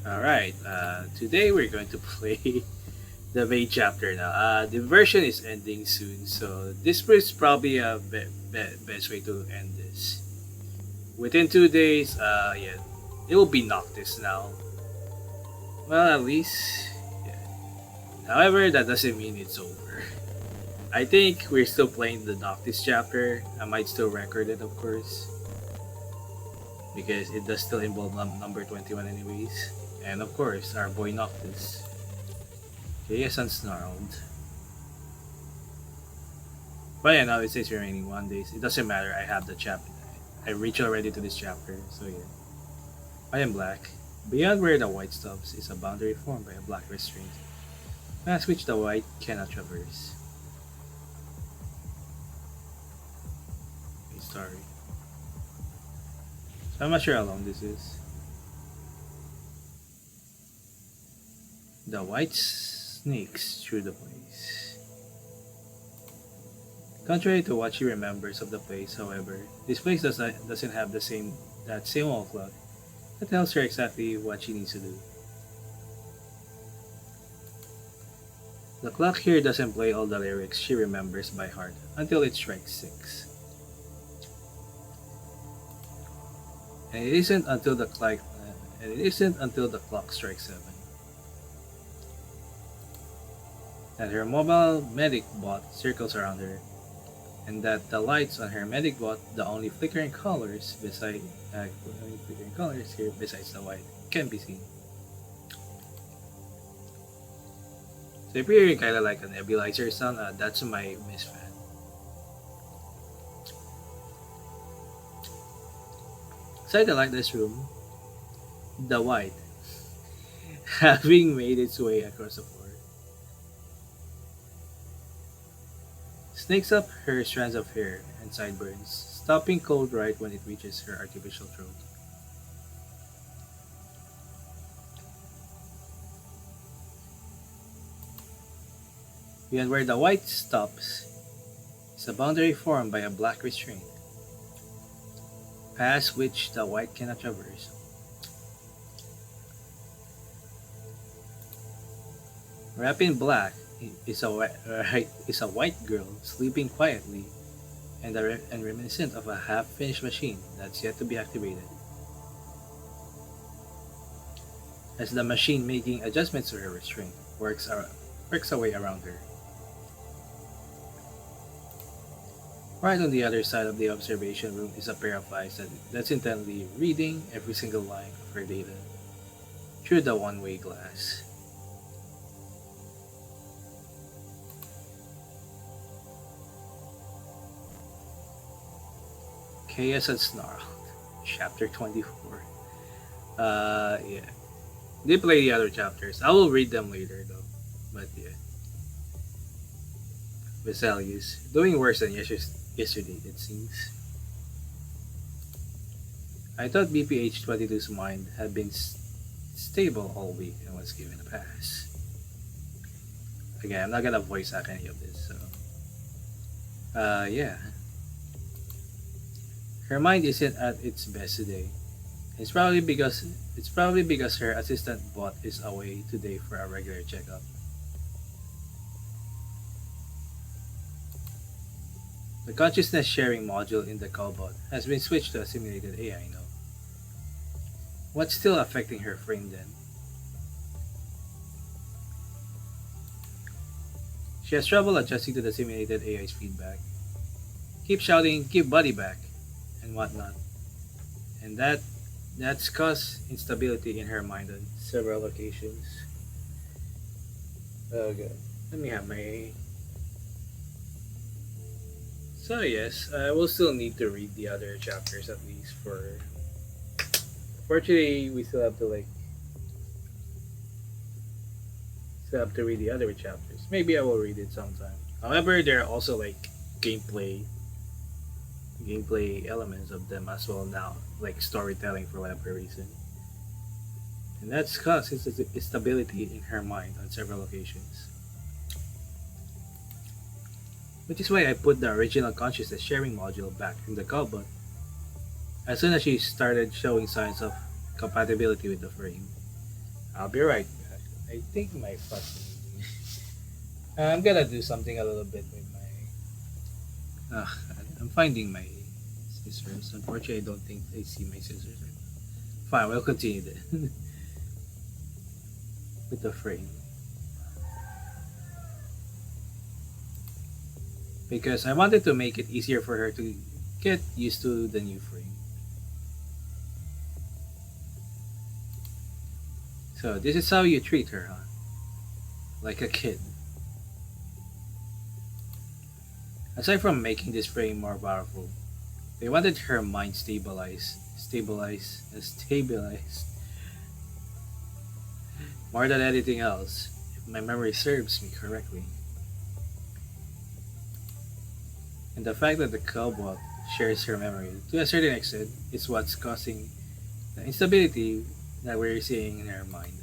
Alright, today we're going to play the main chapter now. The version is ending soon, so this is probably a best way to end this. Within 2 days, yeah, it will be Noctis now. Well, at least, yeah. However, that doesn't mean it's over. I think we're still playing the Noctis chapter. I might still record it, of course, because it does still involve number 21 anyways. And of course, our boy Noctis. Yes, Unsnarled. But yeah, now it says remaining 1 days. It doesn't matter, I have the chapter. I reach already to this chapter, so yeah. I am black. Beyond where the white stops is a boundary formed by a black restraint, past which the white cannot traverse. Sorry. So I'm not sure how long this is. The white sneaks through the place. Contrary to what she remembers of the place, however, this place doesn't have that same old clock that tells her exactly what she needs to do. The clock here doesn't play all the lyrics she remembers by heart until it strikes 6. And it isn't until the clock strikes 7 that her mobile medic bot circles around her, and that the lights on her medic bot, the only flickering colors here besides the white, can be seen. So if you're kinda like a nebulizer sound, that's my misfan. Inside the lightless room, the white, having made its way across the floor, snakes up her strands of hair and sideburns, stopping cold right when it reaches her artificial throat. Beyond where the white stops is a boundary formed by a black restraint, past which the white cannot traverse. Wrapped in black is a white girl sleeping quietly and reminiscent of a half-finished machine that's yet to be activated. As the machine making adjustments to her restraint works her way around her. Right on the other side of the observation room is a pair of eyes that's intently reading every single line of her data through the one-way glass. Chaos Unsnarled, Chapter 24. Yeah. They play the other chapters. I will read them later though. But yeah. Vesalius, doing worse than yesterday, it seems. I thought BPH-22's mind had been stable all week and was given a pass. Again, I'm not gonna voice act any of this, so. Yeah. Her mind isn't at its best today. It's probably because her assistant bot is away today for a regular checkup. The consciousness sharing module in the callbot has been switched to a simulated AI now. What's still affecting her frame then? She has trouble adjusting to the simulated AI's feedback. Keep shouting, "Give body back," and whatnot. And that's caused instability in her mind on several occasions. Okay, let me have my... So yes, I will still need to read the other chapters at least for... Fortunately, we still have to read the other chapters. Maybe I will read it sometime. However, there are also gameplay elements of them as well now, like storytelling for whatever reason. And that's caused instability in her mind on several occasions. Which is why I put the original consciousness sharing module back in the callbot as soon as she started showing signs of compatibility with the frame. I'll be right back. I think my fucking. I'm gonna do something a little bit with my. I'm finding my scissors. Unfortunately, I don't think I see my scissors. Fine, we'll continue then. With the frame. Because I wanted to make it easier for her to get used to the new frame. So this is how you treat her, huh? Like a kid. Aside from making this frame more powerful, they wanted her mind stabilized more than anything else, if my memory serves me correctly. And the fact that the cobalt shares her memory to a certain extent is what's causing the instability that we're seeing in her mind.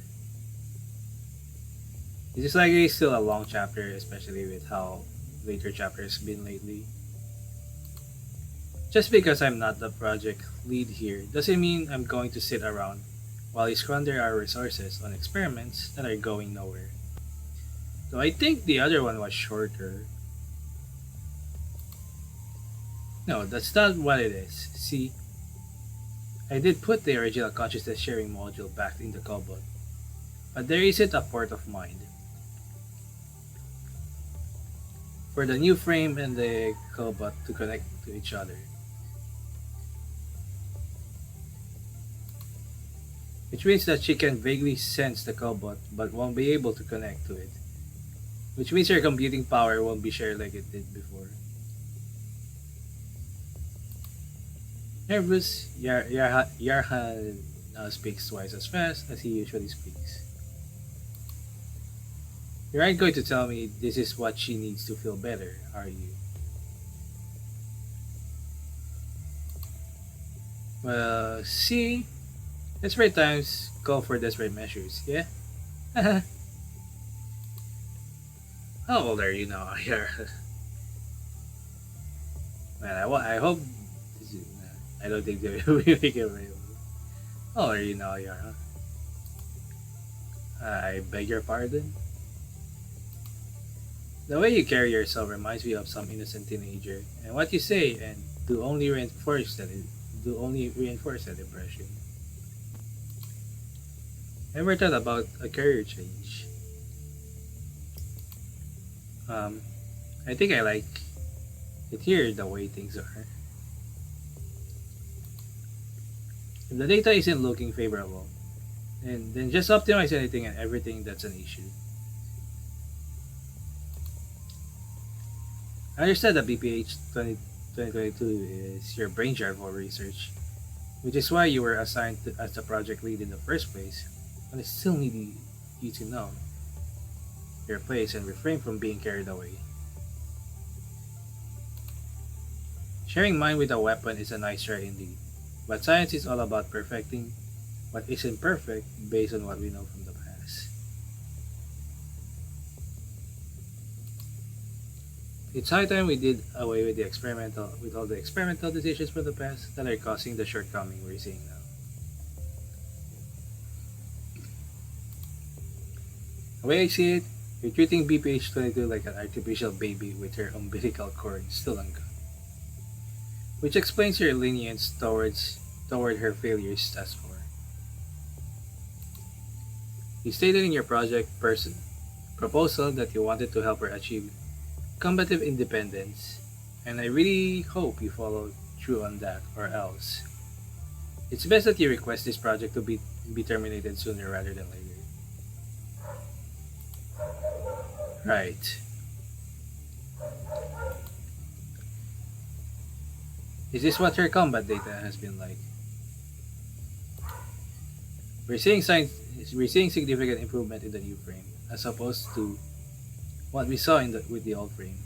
This is likely still a long chapter, especially with how later chapters been lately. Just because I'm not the project lead here doesn't mean I'm going to sit around while we squander our resources on experiments that are going nowhere. Though I think the other one was shorter. No, that's not what it is. See, I did put the original consciousness sharing module back in the cobalt, but there isn't a port of mind. For the new frame and the cobalt to connect to each other. Which means that she can vaguely sense the cobalt but won't be able to connect to it. Which means her computing power won't be shared like it did before. Cerberus Yarhan now speaks twice as fast as he usually speaks. You aren't going to tell me this is what she needs to feel better, are you? Well, see? Desperate times call for desperate measures, yeah? How old are you now, Yara? Man, I hope... I don't think they will make it available. How old are you now, Yara? I beg your pardon? The way you carry yourself reminds me of some innocent teenager, and what you say and do only reinforce that impression. Ever thought about a career change? I think I like it here the way things are. If the data isn't looking favorable, and then just optimize anything and everything that's an issue. I understand that BPH 2022 is your brainchild for research, which is why you were assigned as the project lead in the first place, but I still need you to know your place and refrain from being carried away. Sharing mind with a weapon is a nice try indeed, but science is all about perfecting what isn't perfect based on what we know from the past. It's high time we did away with all the experimental decisions from the past that are causing the shortcoming we're seeing now. The way I see it, you're treating BPH-22 like an artificial baby with her umbilical cord still uncut, which explains your lenience toward her failures thus far. You stated in your project proposal that you wanted to help her achieve combative independence, and I really hope you follow through on that, or else. It's best that you request this project to be terminated sooner rather than later. Right. Is this what her combat data has been like? We're seeing significant improvement in the new frame, as opposed to what we saw with the old frame.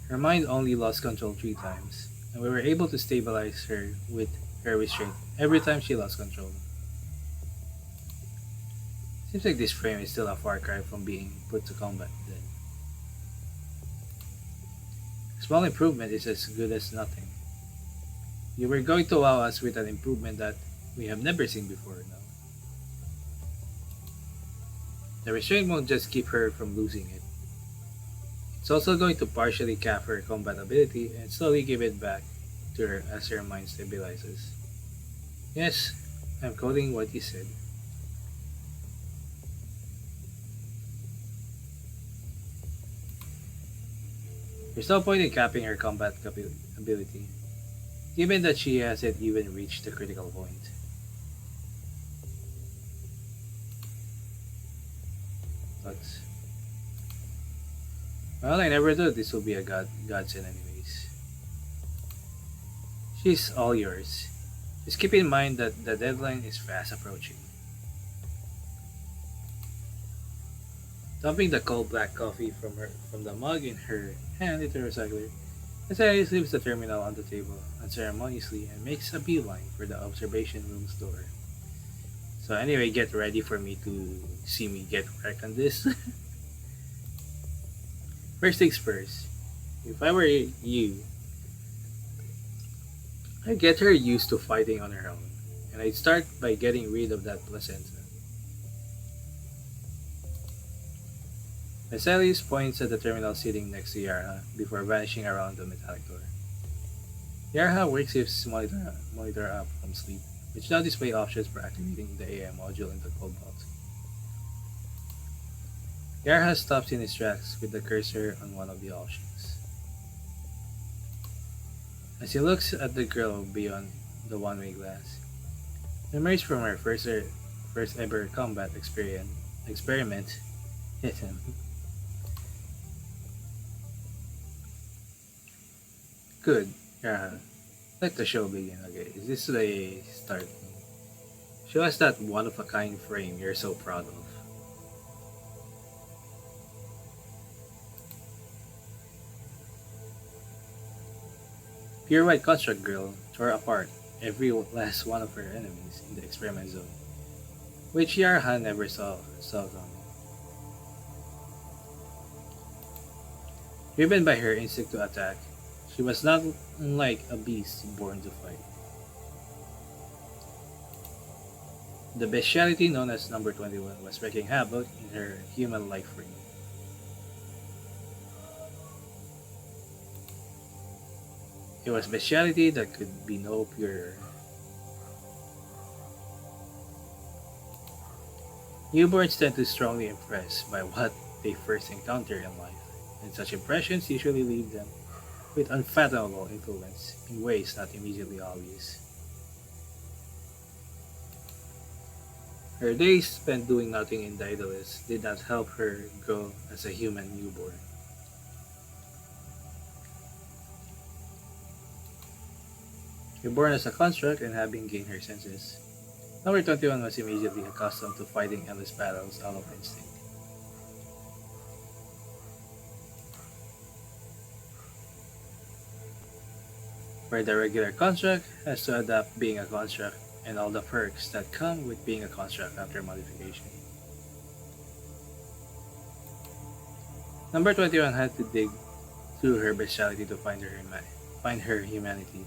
Her mind only lost control 3 times, and we were able to stabilize her with her restraint every time she lost control. Seems like this frame is still a far cry from being put to combat then. Small improvement is as good as nothing. You were going to wow us with an improvement that we have never seen before now. The restraint won't just keep her from losing it. It's also going to partially cap her combat ability and slowly give it back to her as her mind stabilizes. Yes, I'm quoting what he said. There's no point in capping her combat ability, given that she hasn't even reached the critical point. But, well, I never thought this would be a godsend anyways. She's all yours. Just keep in mind that the deadline is fast approaching. Dumping the cold black coffee from the mug in her hand into the recycler, Mercedes leaves the terminal on the table unceremoniously and makes a beeline for the observation room's door. So anyway, get ready for me to see me get wrecked on this. First things first, if I were you, I'd get her used to fighting on her own, and I'd start by getting rid of that placenta. Mercedes points at the terminal sitting next to Yara before vanishing around the metallic door. Yara wakes his monitor up from sleep, which now displays options for activating the AM module in the cold box. Yarha stops in his tracks with the cursor on one of the options. As he looks at the girl beyond the one-way glass, memories from her first ever combat experiment hit him. Good, Yarha. Let the show begin. Okay, is this the start? Show us that one-of-a-kind frame you're so proud of. Pure White Construct Girl tore apart every last one of her enemies in the experiment zone, which Yarha never saw coming. Driven by her instinct to attack, she was not unlike a beast born to fight. The bestiality known as Number 21 was wreaking havoc in her human-like frame. It was bestiality that could be no purer. Newborns tend to strongly impress by what they first encounter in life, and such impressions usually leave them with unfathomable influence in ways not immediately obvious. Her days spent doing nothing in Daedalus did not help her grow as a human newborn. Reborn as a construct and having gained her senses, Number 21 was immediately accustomed to fighting endless battles out of instinct. Where the regular construct has to adapt being a construct and all the perks that come with being a construct after modification. Number 21 had to dig through her bestiality to find her humanity.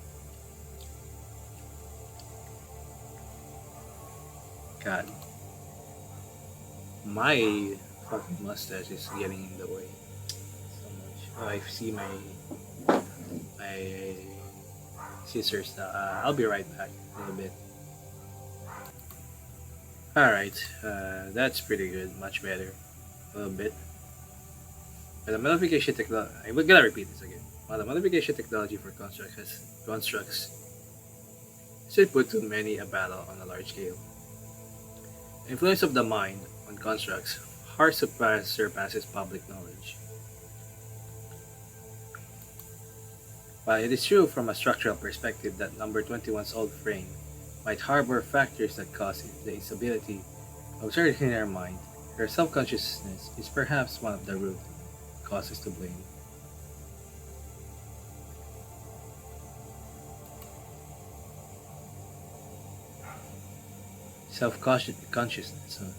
God, my fucking mustache is getting in the way so much. Oh, I see my scissors now. I'll be right back in a little bit. Alright, that's pretty good, much better. A little bit. But the modification technology, I'm gonna repeat this again. While the modification technology for constructs should put to many a battle on a large scale. The influence of the mind on constructs far surpasses public knowledge. While it is true from a structural perspective that Number 21's old frame might harbor factors that cause the instability of certain in her mind, her self-consciousness is perhaps one of the root causes to blame. Self-consciousness, huh?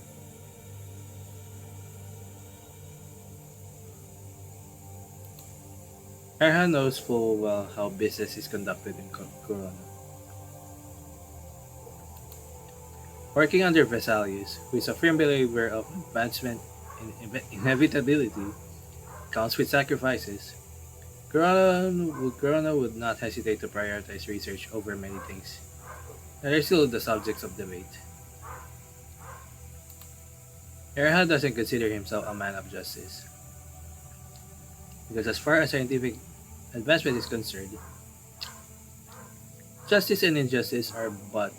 Erhan knows full well how business is conducted in Corona. Working under Vesalius, who is a firm believer of advancement and inevitability, comes with sacrifices, Corona would not hesitate to prioritize research over many things that are still the subjects of debate. Erha doesn't consider himself a man of justice, because as far as scientific advancement is concerned, justice and injustice are but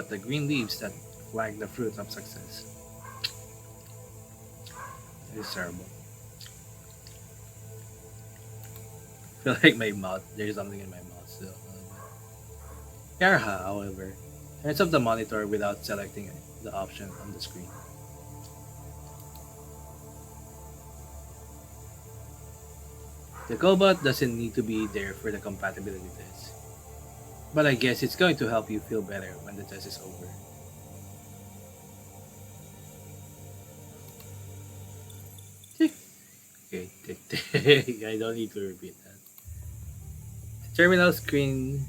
the green leaves that flag the fruit of success. It is terrible. I feel like my mouth. There's something in my mouth still. Yarha, however, turns off the monitor without selecting the option on the screen. The cobot doesn't need to be there for the compatibility test, but I guess it's going to help you feel better when the test is over. Tick. Okay, tick, tick. I don't need to repeat that. The terminal screen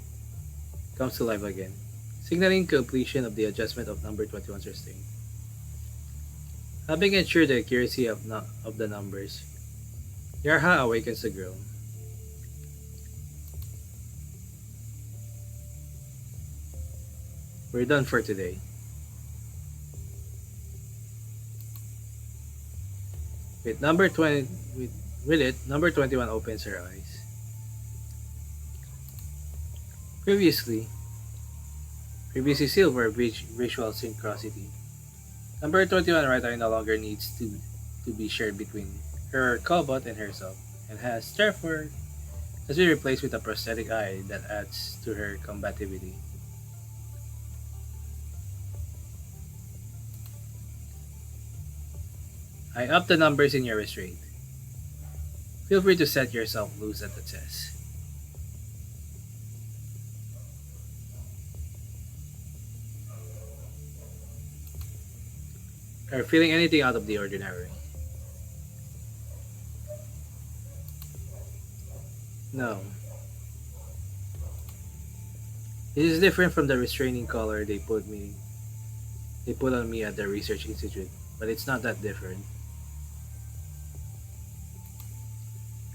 comes to life again, signaling completion of the adjustment of number 21's restraint. Having ensured the accuracy of the numbers, Yarha awakens the girl. We're done for today. With number 20 with it, number 21 opens her eyes. Previously, previously sealed for visual synchronicity. Number 21 right eye no longer needs to be shared between her cobot and herself, and has been replaced with a prosthetic eye that adds to her combativity. I up the numbers in your restraint. Feel free to set yourself loose at the test. Are you feeling anything out of the ordinary? No. It is different from the restraining collar they put on me at the research institute, but it's not that different.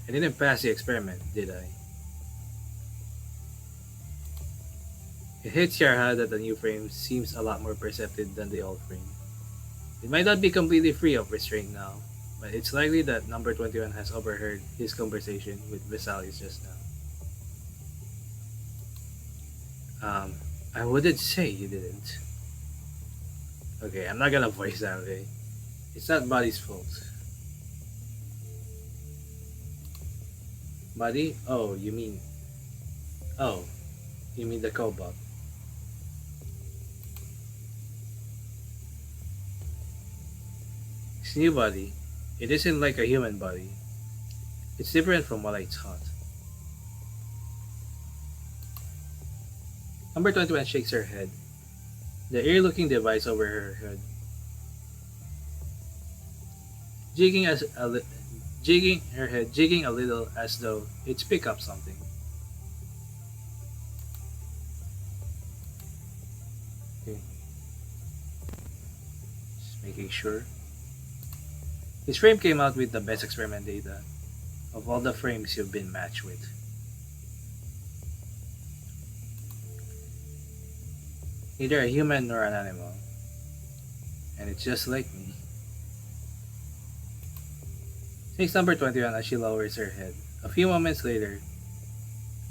I didn't pass the experiment, did I? It hits your head that the new frame seems a lot more perceptive than the old frame. It might not be completely free of restraint now, but it's likely that number 21 has overheard his conversation with Vesalius just now. I wouldn't say you didn't. Okay, I'm not gonna voice that, okay? It's not Buddy's fault. Buddy? Oh, you mean the cobot. It's new body. It isn't like a human body. It's different from what I thought. Number 21 shakes her head. The ear-looking device over her head, jigging as a li- jigging her head, jigging a little as though it's pick up something. Okay, just making sure. This frame came out with the best experiment data of all the frames you've been matched with. Neither a human nor an animal. And it's just like me. Takes number 21 as she lowers her head. A few moments later,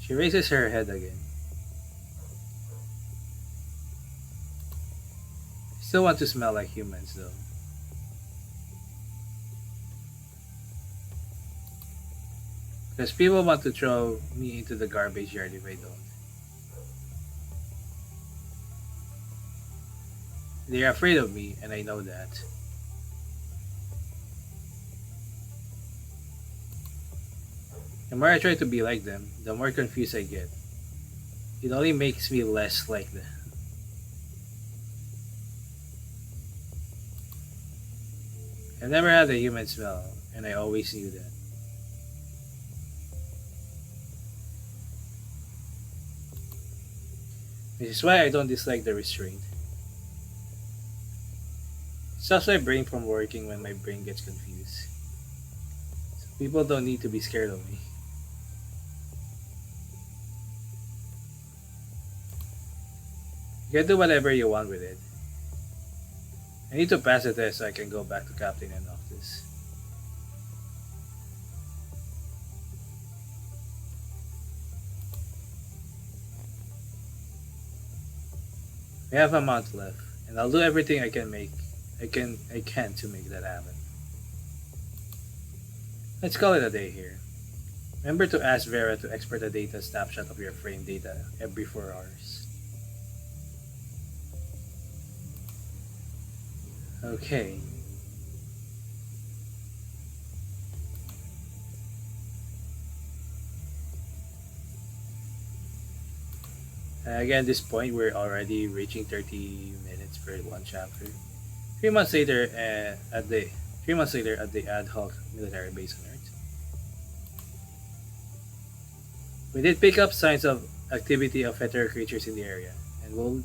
she raises her head again. Still want to smell like humans though. Because people want to throw me into the garbage yard if I don't. They're afraid of me, and I know that. The more I try to be like them, the more confused I get. It only makes me less like them. I've never had a human smell, and I always knew that. Which is why I don't dislike the restraint. Stops my brain from working when my brain gets confused. So people don't need to be scared of me. You can do whatever you want with it. I need to pass the test so I can go back to Captain and office. We have a month left, and I'll do everything I can to make that happen. Let's call it a day here. Remember to ask Vera to export a data snapshot of your frame data every 4 hours. Okay. Again, at this point, we're already reaching 30 minutes per one chapter. 3 months later, at the 3 months later at the ad hoc military base on Earth, we did pick up signs of activity of hetero creatures in the area, and we'll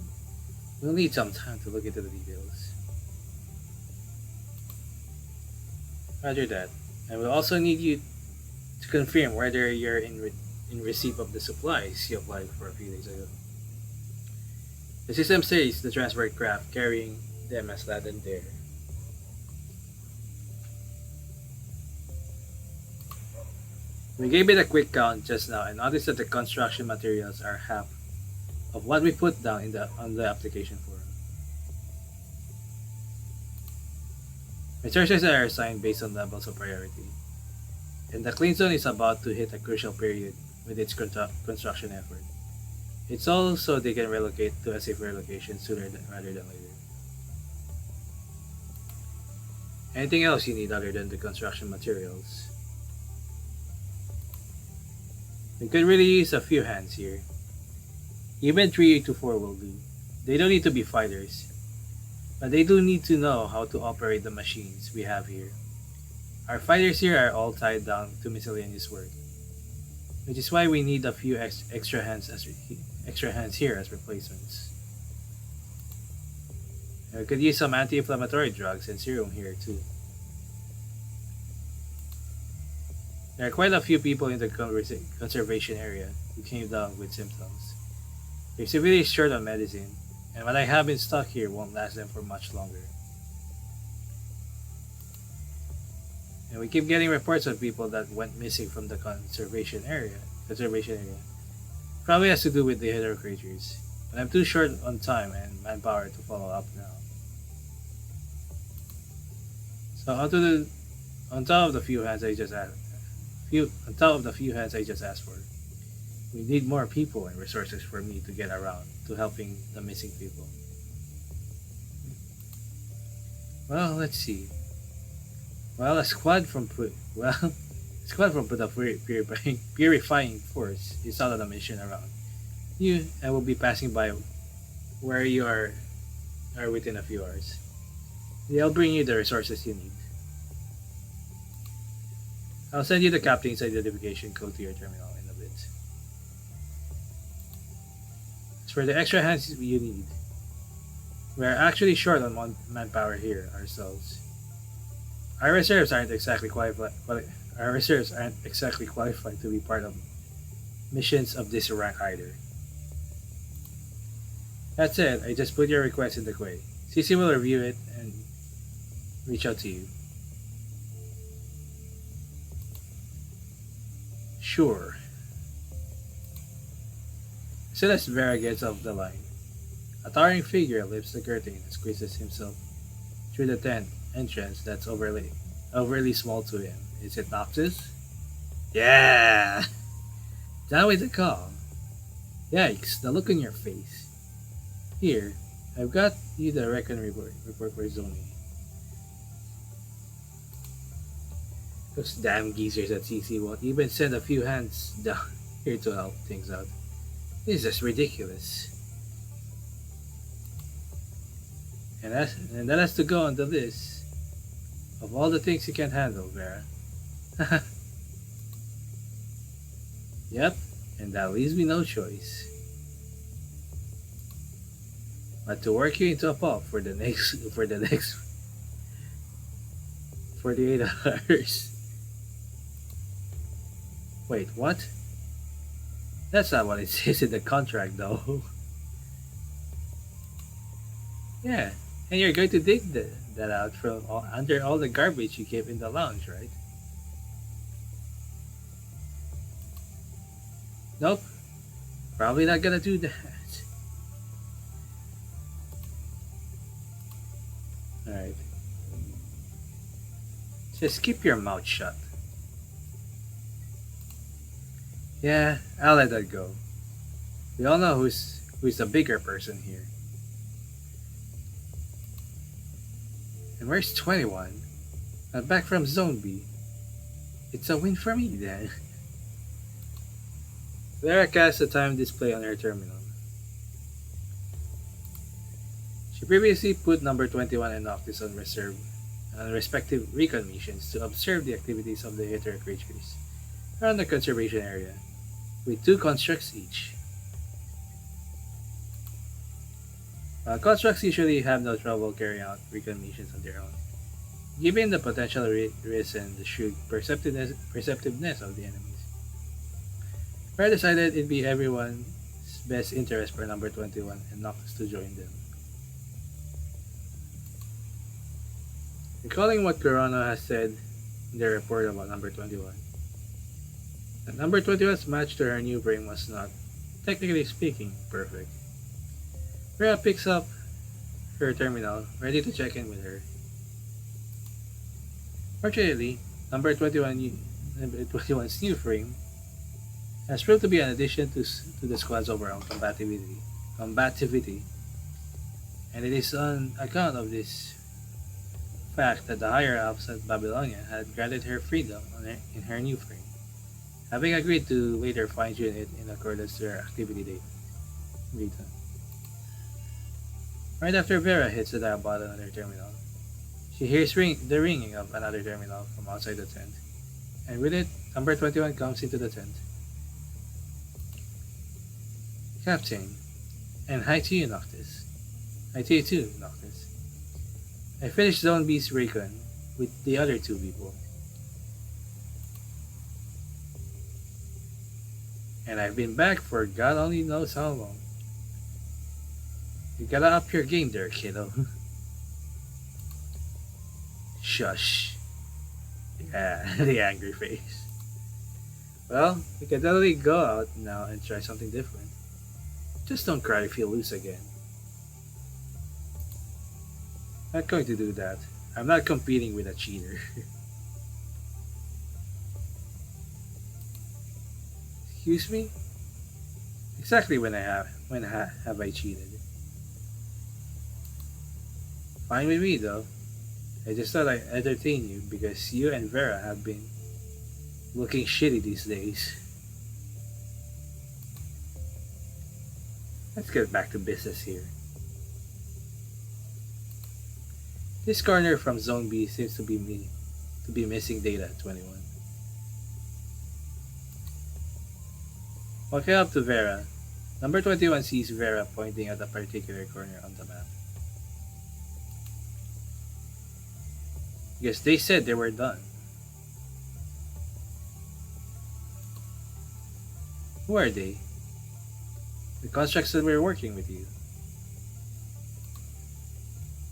need some time to look into the details. Roger that, and we'll also need you to confirm whether you're in receipt of the supplies you applied for a few days ago. The system says the transport craft carrying them has landed there. We gave it a quick count just now and noticed that the construction materials are half of what we put down on the application form. Resources are assigned based on levels of priority, and the clean zone is about to hit a crucial period with its construction effort. It's all so they can relocate to a safer location rather than later. Anything else you need other than the construction materials? We could really use a few hands here. Even 3 to 4 will do. They don't need to be fighters, but they do need to know how to operate the machines we have here. Our fighters here are all tied down to miscellaneous work, which is why we need a few extra hands here as replacements. And we could use some anti-inflammatory drugs and serum here too. There are quite a few people in the conservation area who came down with symptoms. They're severely short on medicine, and what I have in stock here won't last them for much longer. And we keep getting reports of people that went missing from the conservation area. Probably has to do with the hetero creatures, but I'm too short on time and manpower to follow up now. So on top of the few hands I just asked for, we need more people and resources for me to get around to helping the missing people. Well, let's see. Well, a squad from the purifying force is out on a mission around you and will be passing by where you are within a few hours. They'll bring you the resources you need. I'll send you the captain's identification code to your terminal in a bit. As for the extra hands you need, we are actually short on manpower here ourselves. Our reserves aren't exactly qualified to be part of missions of this rank either. That said, I just put your request in the queue. CC will review it and reach out to you. Sure. As soon as Vera gets off the line, a towering figure lifts the curtain and squeezes himself through the tent entrance that's overly small to him. Is it Noxus? Yeah! Down with the call. Yikes, the look on your face. Here, I've got you the Recon report for zoning. Those damn geezers at CC won't even send a few hands down here to help things out. This is just ridiculous. And that has to go on the list of all the things you can't handle, Vera. Yep, and that leaves me no choice but to work you into a pulp for the next 48 hours. Wait, what? That's not what it says in the contract, though. Yeah, and you're going to dig that out from under all the garbage you keep in the lounge, right? Nope, probably not gonna do that. Alright, just keep your mouth shut. Yeah, I'll let that go. We all know who's the bigger person here. And where's 21? I'm back from Zone B. It's a win for me then. Vera casts the time display on her terminal. She previously put number 21 and Noctis on reserve on respective recon missions to observe the activities of the Ether creatures around the conservation area, with 2 constructs each. Constructs usually have no trouble carrying out recon missions on their own, given the potential risk and the shrewd perceptiveness of the enemies. Fair decided it'd be everyone's best interest for number 21 and Noctis to join them. Recalling what Corona has said in their report about number 21, that number 21's match to her new brain was not, technically speaking, perfect. Rhea picks up her terminal, ready to check in with her. Fortunately, number 21's new frame has proved to be an addition to the squad's overall combativity, and it is on account of this fact that the higher ups at Babylonia had granted her freedom in her new frame, having agreed to later fine-tune it in accordance to her activity data. Right after Vera hits the dial button on her terminal, she hears the ringing of another terminal from outside the tent, and with it, number 21 comes into the tent. Captain, and hi to you, Noctis. Hi to you too, Noctis. I finished Zone B's recon with the other 2 people. And I've been back for God only knows how long. You gotta up your game there, kiddo. Shush. Yeah, the angry face. Well, we can totally go out now and try something different. Just don't cry if you lose again. Not going to do that. I'm not competing with a cheater. Excuse me? Exactly when have I cheated? Fine with me though. I just thought I'd entertain you because you and Vera have been looking shitty these days. Let's get back to business here. This corner from Zone B seems to be missing data at 21. Walking up to Vera, number 21 sees Vera pointing at a particular corner on the map. Because they said they were done. Who are they? The constructs that were working with you.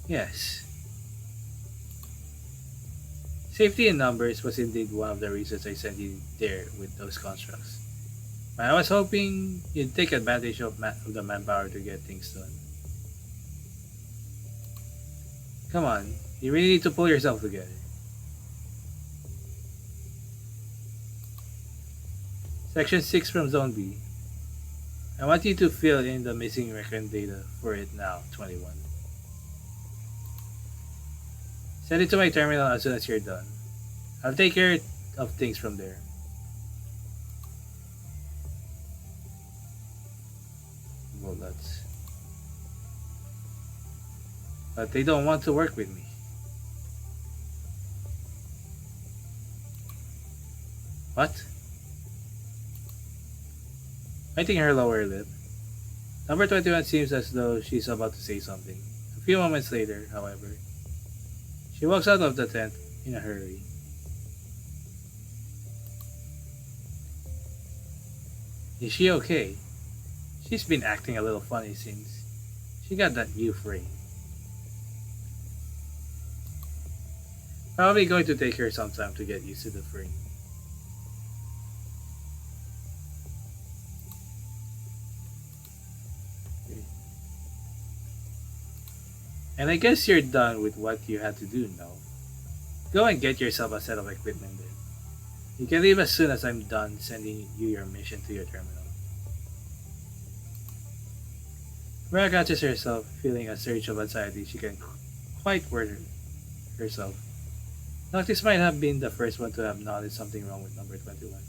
Yes. Safety in numbers was indeed one of the reasons I sent you there with those constructs. But I was hoping you'd take advantage of the manpower to get things done. Come on, you really need to pull yourself together. Section 6 from Zone B. I want you to fill in the missing record data for it now, 21. Send it to my terminal as soon as you're done. I'll take care of things from there. Well, that's... But they don't want to work with me. What? Biting her lower lip. Number 21 seems as though she's about to say something. A few moments later, however, she walks out of the tent in a hurry. Is she okay? She's been acting a little funny since she got that new frame. Probably going to take her some time to get used to the frame. And I guess you're done with what you had to do now. Go and get yourself a set of equipment then. You can leave as soon as I'm done sending you your mission to your terminal. Vera catches herself feeling a surge of anxiety she can quite word herself. Noctis might have been the first one to have noticed something wrong with number 21.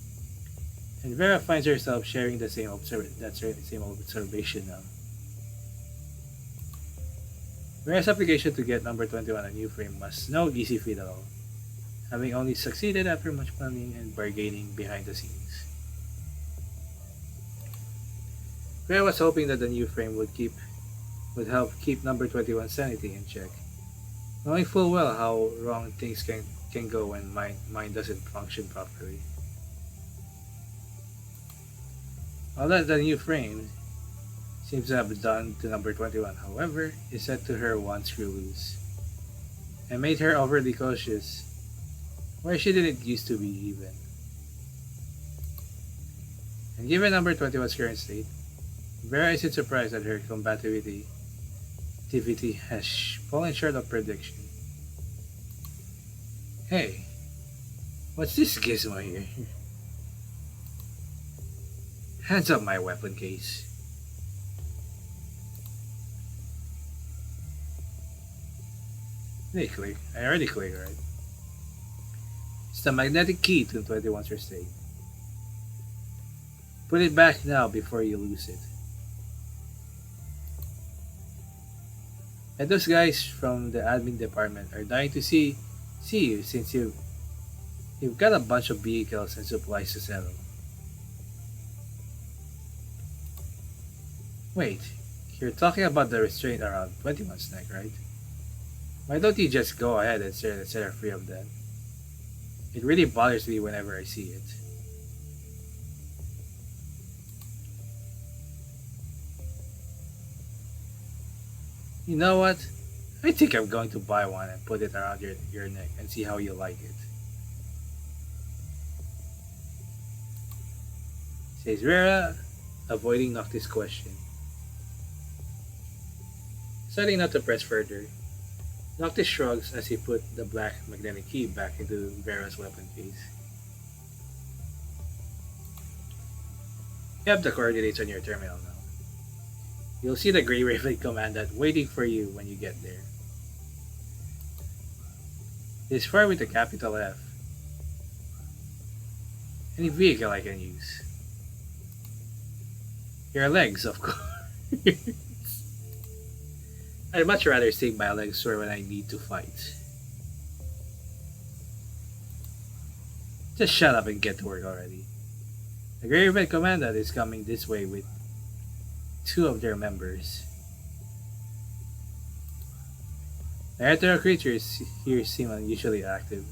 And Vera finds herself sharing the same observation now. Vera's application to get number 21 a new frame was no easy feat at all, having only succeeded after much planning and bargaining behind the scenes. Vera was hoping that the new frame would help keep number 21's sanity in check, knowing full well how wrong things can go when mind doesn't function properly. All that the new frame seems to have done to number 21, however, is set to her one screw loose, and made her overly cautious where she didn't used to be even. And given number 21's current state, Vera isn't surprised that her compatibility has fallen short of prediction. Hey, what's this gizmo here? Hands up my weapon case. Hey, click. I already clicked, right? It's the magnetic key to 21's state. Put it back now before you lose it. And those guys from the admin department are dying to see you since you've got a bunch of vehicles and supplies to settle. Wait, you're talking about the restraint around 21's neck, right? Why don't you just go ahead and set her free of that? It really bothers me whenever I see it. You know what? I think I'm going to buy one and put it around your neck and see how you like it. Says Vera, avoiding Noctis' question. Deciding not to press further, Noctis shrugs as he put the black magnetic key back into Vera's weapon case. You have the coordinates on your terminal now. You'll see the Grey Raven commandant waiting for you when you get there. It's far with a capital F. Any vehicle I can use. Your legs, of course. I'd much rather save my legs for when I need to fight. Just shut up and get to work already. The Grey Raven Commandant is coming this way with 2 of their members. The hetero creatures here seem unusually active.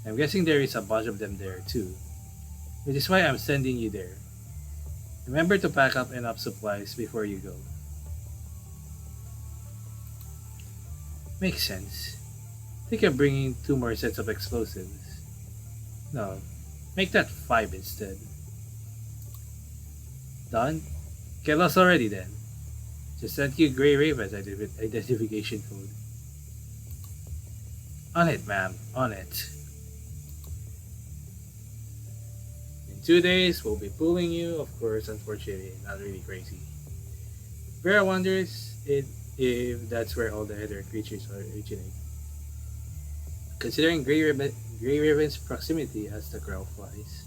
I'm guessing there is a bunch of them there too, which is why I'm sending you there. Remember to pack up enough supplies before you go. Makes sense. Think of bringing 2 more sets of explosives. No, make that 5 instead. Done? Get lost already then. Just sent you Grey Raven's identification code. On it, ma'am. On it. In 2 days, we'll be pulling you, of course, unfortunately, not really crazy. Vera wonders if that's where all the hetero creatures originate. Considering Grey Raven's proximity as the crow flies.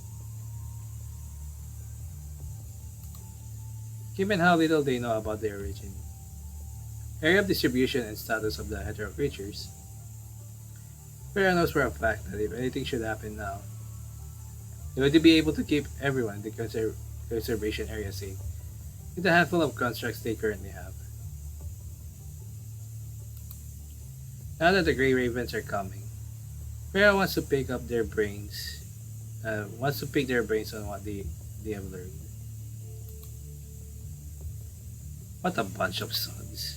Given how little they know about their origin, area of distribution and status of the hetero creatures, Vera knows for a fact that if anything should happen now, they would be able to keep everyone in the conservation area safe with the handful of constructs they currently have. Now that the Grey Ravens are coming, Vera wants to pick up their brains. Wants to pick their brains on what they have learned. What a bunch of sons.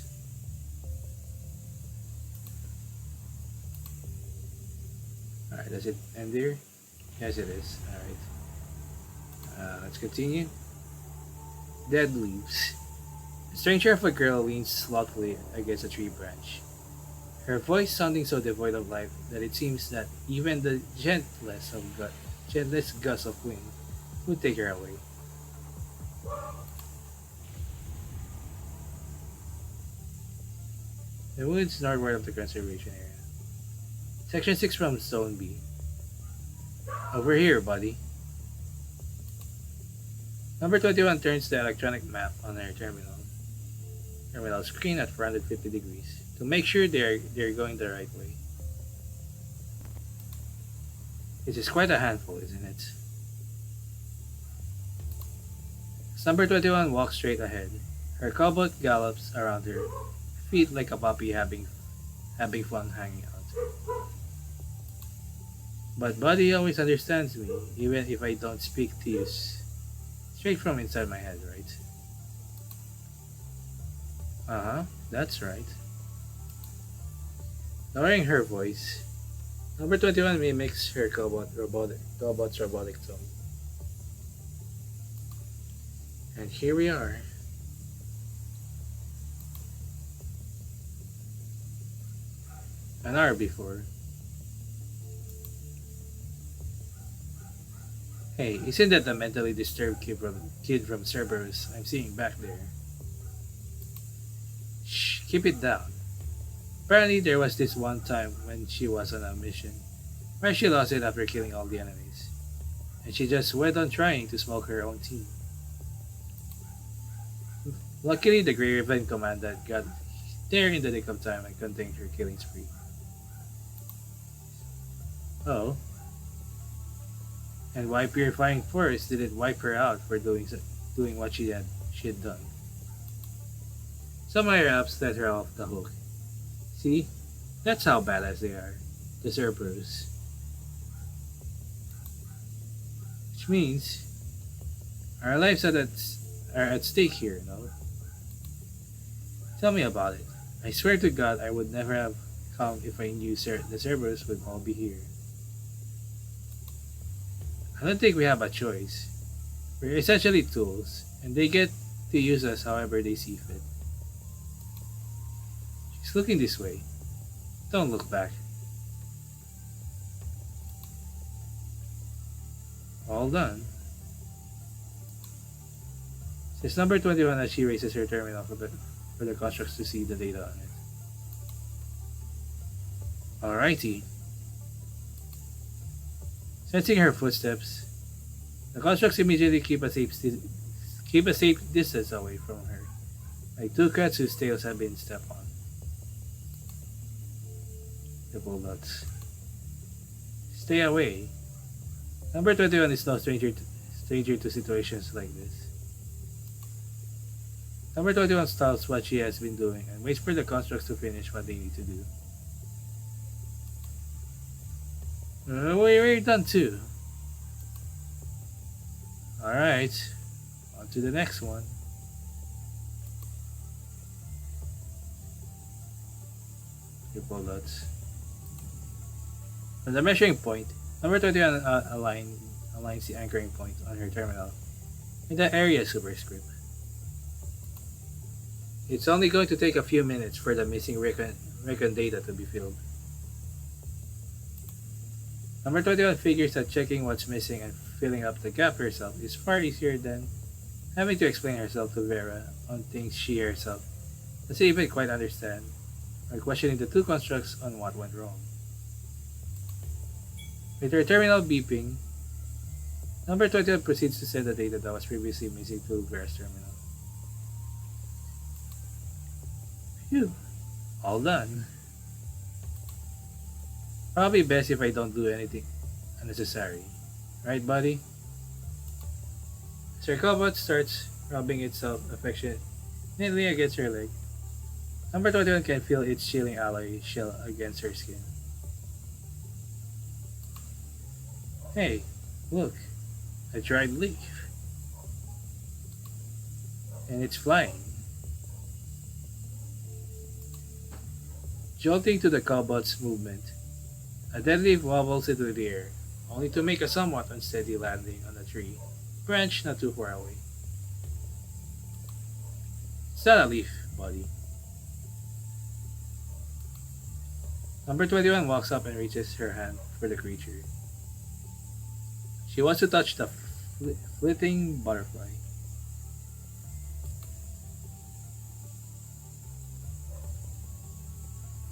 Alright, does it end here? Yes, it is. Alright. Let's continue. Dead leaves. A stranger of a girl leans slothfully against a tree branch, her voice sounding so devoid of life that it seems that even the gentlest gust of wind would take her away. The woods northward of the conservation area. Section 6 from Zone B. Over here, buddy. Number 21 turns the electronic map on her terminal screen at 450 degrees to make sure they're going the right way. It is quite a handful, isn't it? As number 21 walks straight ahead, her cobalt gallops around her feet like a puppy having fun hanging out. But Buddy always understands me, even if I don't speak to you straight from inside my head, right? Uh-huh, that's right. Lowering her voice, number 21 mimics her robot's robotic tone. And here we are. An hour before. Hey, isn't that the mentally disturbed kid from Cerberus I'm seeing back there? Shh, keep it down. Apparently there was this one time when she was on a mission where she lost it after killing all the enemies. And she just went on trying to smoke her own tea. Luckily the Grey Ribbon Commandant got there in the nick of time and contained her killing spree. Oh. And why Purifying Force didn't wipe her out for doing what she had done. Some higher ups let her off the hook. See? That's how badass they are. The Cerberus. Which means our lives are at stake here, no? Tell me about it. I swear to God I would never have come if I knew the Cerberus would all be here. I don't think we have a choice. We're essentially tools, and they get to use us however they see fit. She's looking this way. Don't look back. All done. Says number 21 as she raises her terminal for the constructs to see the data on it. Alrighty. Sensing her footsteps, the constructs immediately keep a safe distance away from her, like two cats whose tails have been stepped on. Triple nuts. Stay away. Number 21 is no stranger to situations like this. Number 21 stops what she has been doing and waits for the constructs to finish what they need to do. We're done too. Alright, on to the next one. Triple dots. From the measuring point, number 21 aligns the anchoring point on her terminal in the area superscript. It's only going to take a few minutes for the missing recon data to be filled. Number 21 figures that checking what's missing and filling up the gap herself is far easier than having to explain herself to Vera on things she herself doesn't even quite understand, or questioning the two constructs on what went wrong. With her terminal beeping, number 21 proceeds to send the data that was previously missing to Vera's terminal. Phew, all done. Probably best if I don't do anything unnecessary. Right, buddy? As her cobot starts rubbing itself affectionately against her leg, number 21 can feel its chilling alloy shell against her skin. Hey, look, a dried leaf, and it's flying. Jolting to the cobot's movement, a dead leaf wobbles into the air, only to make a somewhat unsteady landing on a tree branch not too far away. It's not a leaf, buddy. Number 21 walks up and reaches her hand for the creature. She wants to touch the flitting butterfly.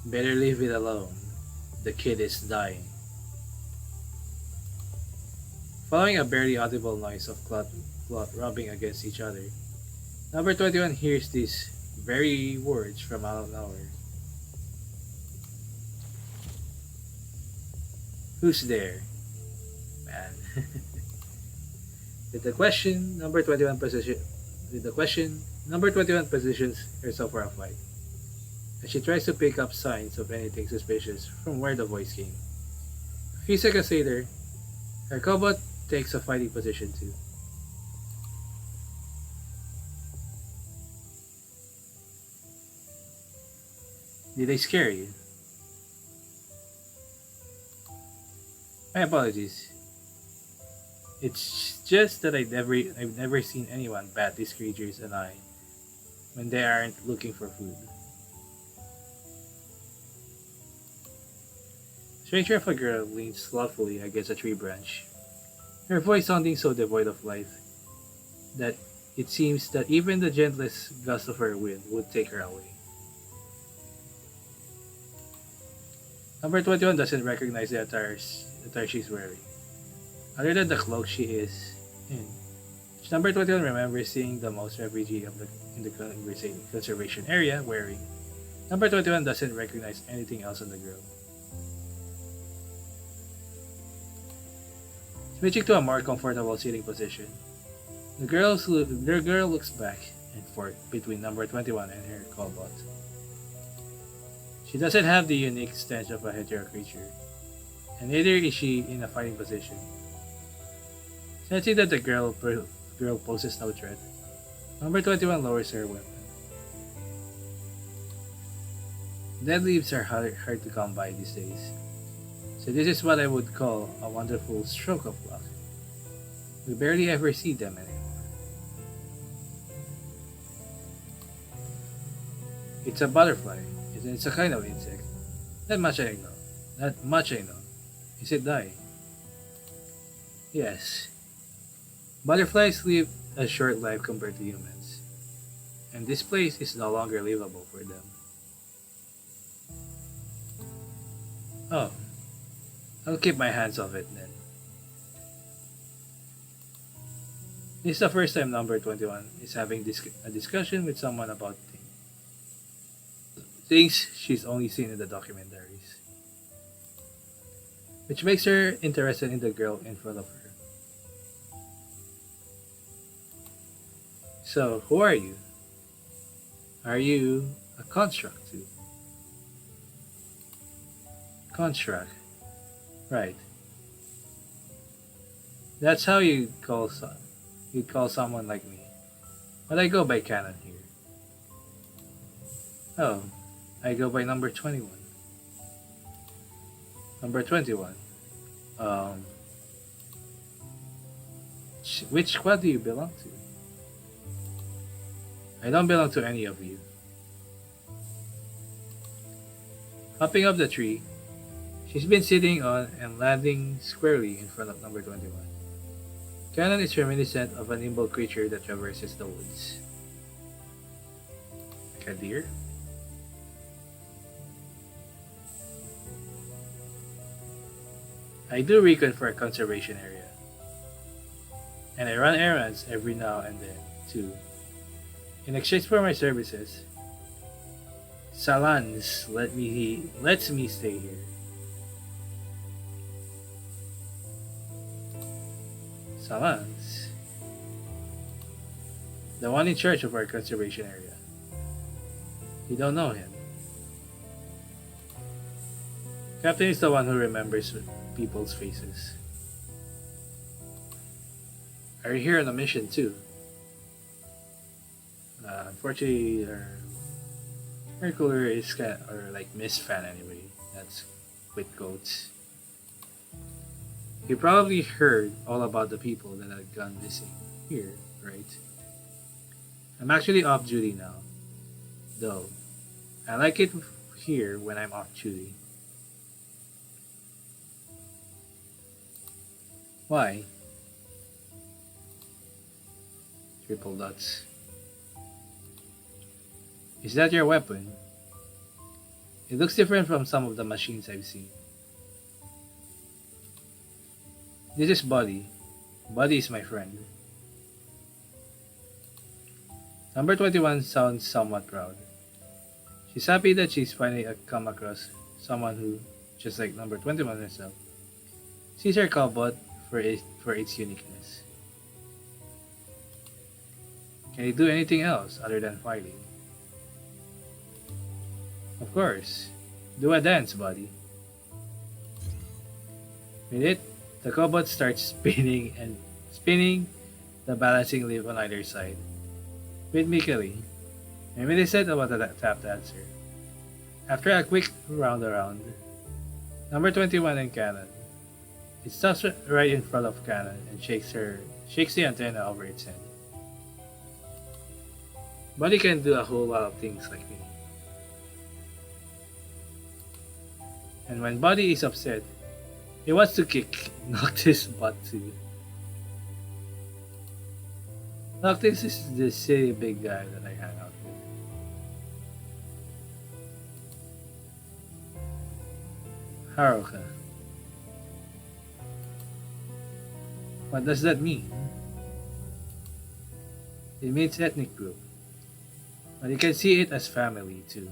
Better leave it alone. The kid is dying. Following a barely audible noise of cloth rubbing against each other, number 21 hears these very words from out of nowhere. Who's there? Man. With the question, number 21 positions herself for a fight. As she tries to pick up signs of anything suspicious from where the voice came. A few seconds later, her cobot takes a fighting position too. Did I scare you? My apologies. It's just that I've never seen anyone bat these creatures an eye when they aren't looking for food. Stranger of a girl leans thoughtfully against a tree branch, her voice sounding so devoid of life that it seems that even the gentlest gust of her wind would take her away. Number 21 doesn't recognize the attire she's wearing, other than the cloak she is in, which number 21 remembers seeing the most refugee in the conservation area wearing. Number 21 doesn't recognize anything else on the girl. Switching to a more comfortable sitting position, the girl looks back and forth between number 21 and her cobot. She doesn't have the unique stench of a hetero creature, and neither is she in a fighting position. Sensing that the girl poses no threat, number 21 lowers her weapon. Dead leaves are hard to come by these days, so this is what I would call a wonderful stroke of luck. We barely ever see them anymore. It's a butterfly. It's a kind of insect. That much I know. That much I know. Is it dying? Yes. Butterflies live a short life compared to humans, and this place is no longer livable for them. Oh, I'll keep my hands off it then. This is the first time number 21 is having a discussion with someone about things she's only seen in the documentaries, which makes her interested in the girl in front of her. So, who are you? Are you a construct too? Construct. Right. That's how you'd call someone like me. But I go by canon here. Oh, I go by number 21. Number 21. Um, which squad do you belong to? I don't belong to any of you. Hopping up the tree, she's been sitting on and landing squarely in front of number 21. Cannon is reminiscent of a nimble creature that traverses the woods. Like a deer? I do recon for a conservation area. And I run errands every now and then, too. In exchange for my services, Salans lets me stay here. Salans? The one in charge of our conservation area. You don't know him. Captain is the one who remembers people's faces. are here on a mission too. Unfortunately, our cooler is kind of, or like Miss Fan anyway. That's with goats. You probably heard all about the people that have gone missing here, right? I'm actually off duty now, though. I like it here when I'm off duty. Why? Triple dots. Is that your weapon? It looks different from some of the machines I've seen. This is Buddy. Buddy is my friend. Number 21 sounds somewhat proud. She's happy that she's finally come across someone who, just like number 21 herself, sees her cowbot for its uniqueness. Can it do anything else other than fighting? Of course. Do a dance, Buddy. With it, the cowbot starts spinning and spinning the balancing leaf on either side. Rhythmically, reminiscent of a tap dancer. After a quick round around, number 21 in Cannon. It stops right in front of Cannon and shakes the antenna over its head. Buddy can do a whole lot of things like me. And when Buddy is upset, he wants to kick Noctis' butt too. Noctis is the silly big guy that I hang out with. Haruka. What does that mean? It means ethnic group, but you can see it as family too.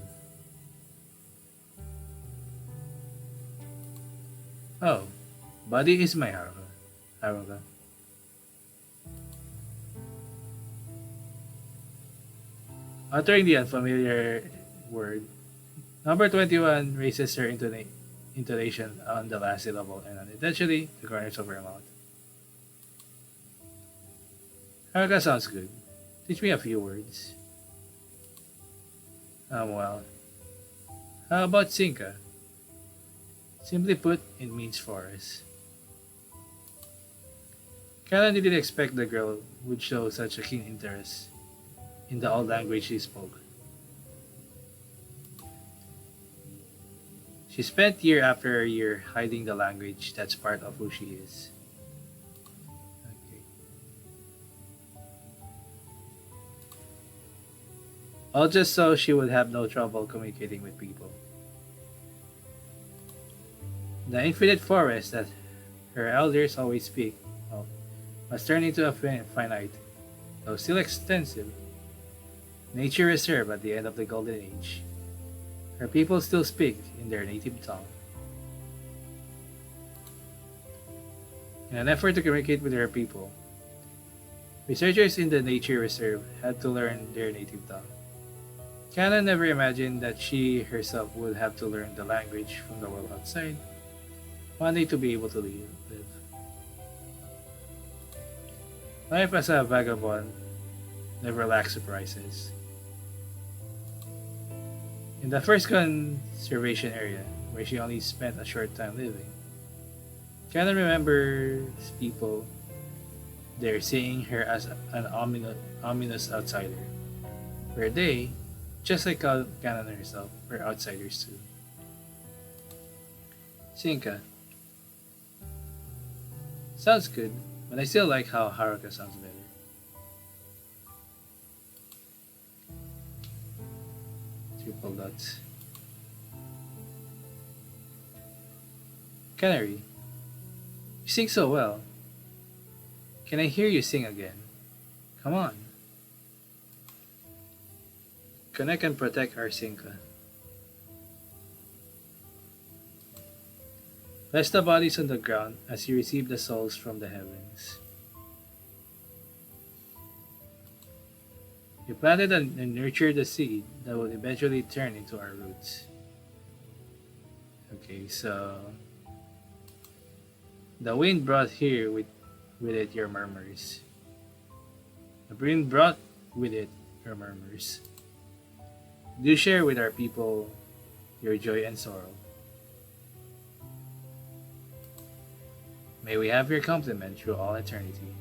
Oh, Buddy is my Haruka. Haruka. Uttering the unfamiliar word, number 21 raises her intonation on the last syllable and unintentionally the corners of her mouth. Haruka sounds good. Teach me a few words. Well, how about Sinka? Simply put, it means forest. Karen didn't expect the girl would show such a keen interest in the old language she spoke. She spent year after year hiding the language that's part of who she is. Okay. All just so she would have no trouble communicating with people. The infinite forest that her elders always speak of must turn into a finite, though still extensive, nature reserve at the end of the Golden Age. Her people still speak in their native tongue. In an effort to communicate with her people, researchers in the nature reserve had to learn their native tongue. Kana never imagined that she herself would have to learn the language from the world outside, one day to be able to live. Life as a vagabond never lacks surprises. In the first conservation area, where she only spent a short time living, Kana remembers people there seeing her as an ominous outsider, where they, just like Kana herself, were outsiders too. Sinka. Sounds good, but I still like how Haruka sounds better. Triple dots. Canary. You sing so well. Can I hear you sing again? Come on. Connect and protect our Sinka. Rest the bodies on the ground as you receive the souls from the heavens. You planted and nurtured the seed that will eventually turn into our roots. Okay, so the wind brought here with it your murmurs. The brain brought with it your murmurs. Do share with our people your joy and sorrow. May we have your compliment through all eternity.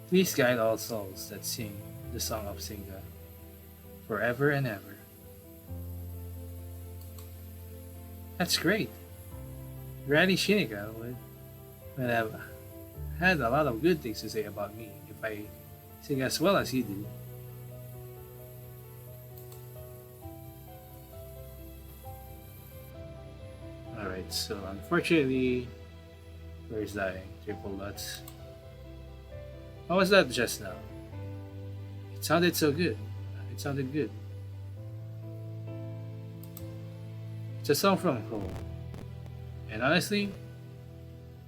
Please guide all souls that sing the song of Singa forever and ever. That's great. Granny Shinika would have had a lot of good things to say about me if I sing as well as you do. Alright, so unfortunately, where's dying? Triple dots. What was that just now? It sounded so good. It sounded good. It's a song from home. And honestly,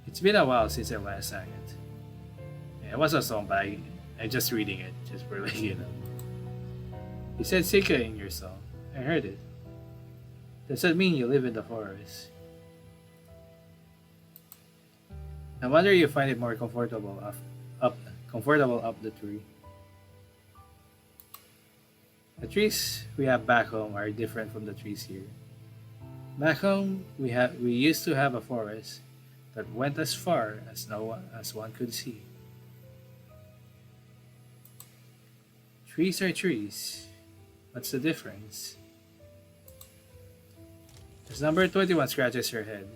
it's been a while since I last sang it. Yeah, it was a song, but I'm just reading it, just for You said Sika in your song. I heard it. Does that mean you live in the forest? No wonder you find it more comfortable up the tree. The trees we have back home are different from the trees here. Back home, we used to have a forest that went as far as one could see. Trees are trees. What's the difference? As number 21 scratches her head,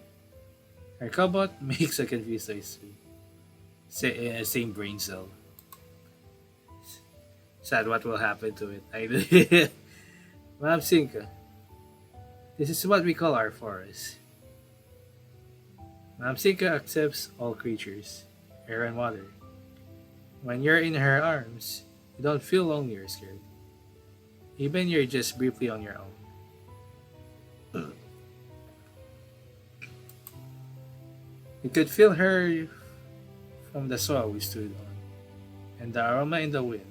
her cobot makes a confused face too. Same brain cell. Sad what will happen to it. Ma'am Sinka, this is what we call our forest. Ma'am Sinka accepts all creatures, air and water. When you're in her arms, you don't feel lonely or scared. Even you're just briefly on your own. You could feel her from the soil we stood on, and the aroma in the wind.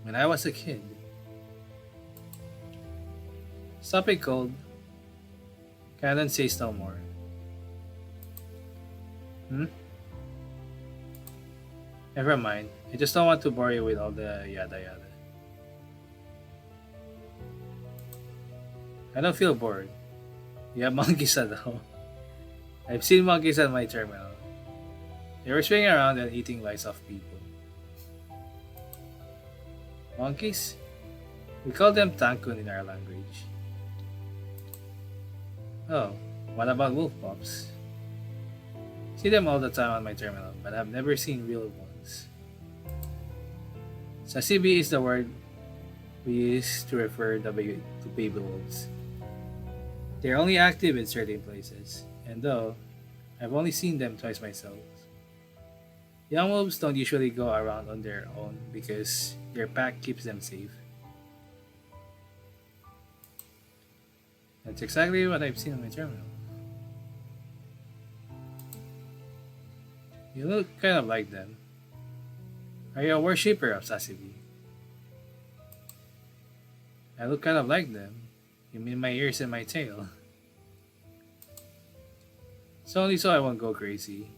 When I was a kid, stop it cold. Cannon says no more. Never mind. I just don't want to bore you with all the yada yada. I don't feel bored. You have monkeys at home. I've seen monkeys at my terminal. They were swinging around and eating lights off people. Monkeys? We call them tankun in our language. Oh, what about wolf pups? See them all the time on my terminal, but I've never seen real ones. Sasibi is the word we use to refer to baby wolves. They're only active in certain places, and though I've only seen them twice myself, young wolves don't usually go around on their own because their pack keeps them safe. That's exactly what I've seen on my terminal. You look kind of like them. Are you a worshipper of Sasibi? I look kind of like them. You mean my ears and my tail? It's only so I won't go crazy.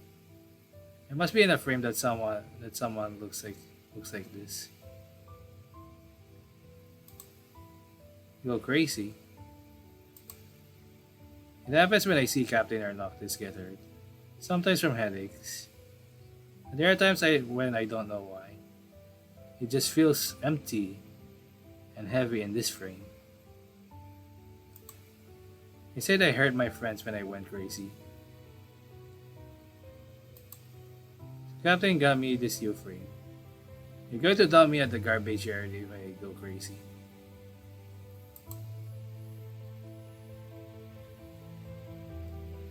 I must be in a frame that someone looks like this. Go crazy. It happens when I see Captain or Noctis get hurt. Sometimes from headaches. And there are times when I don't know why. It just feels empty and heavy in this frame. I said I hurt my friends when I went crazy. Captain got me this new frame. You're going to dump me at the garbage area if I go crazy.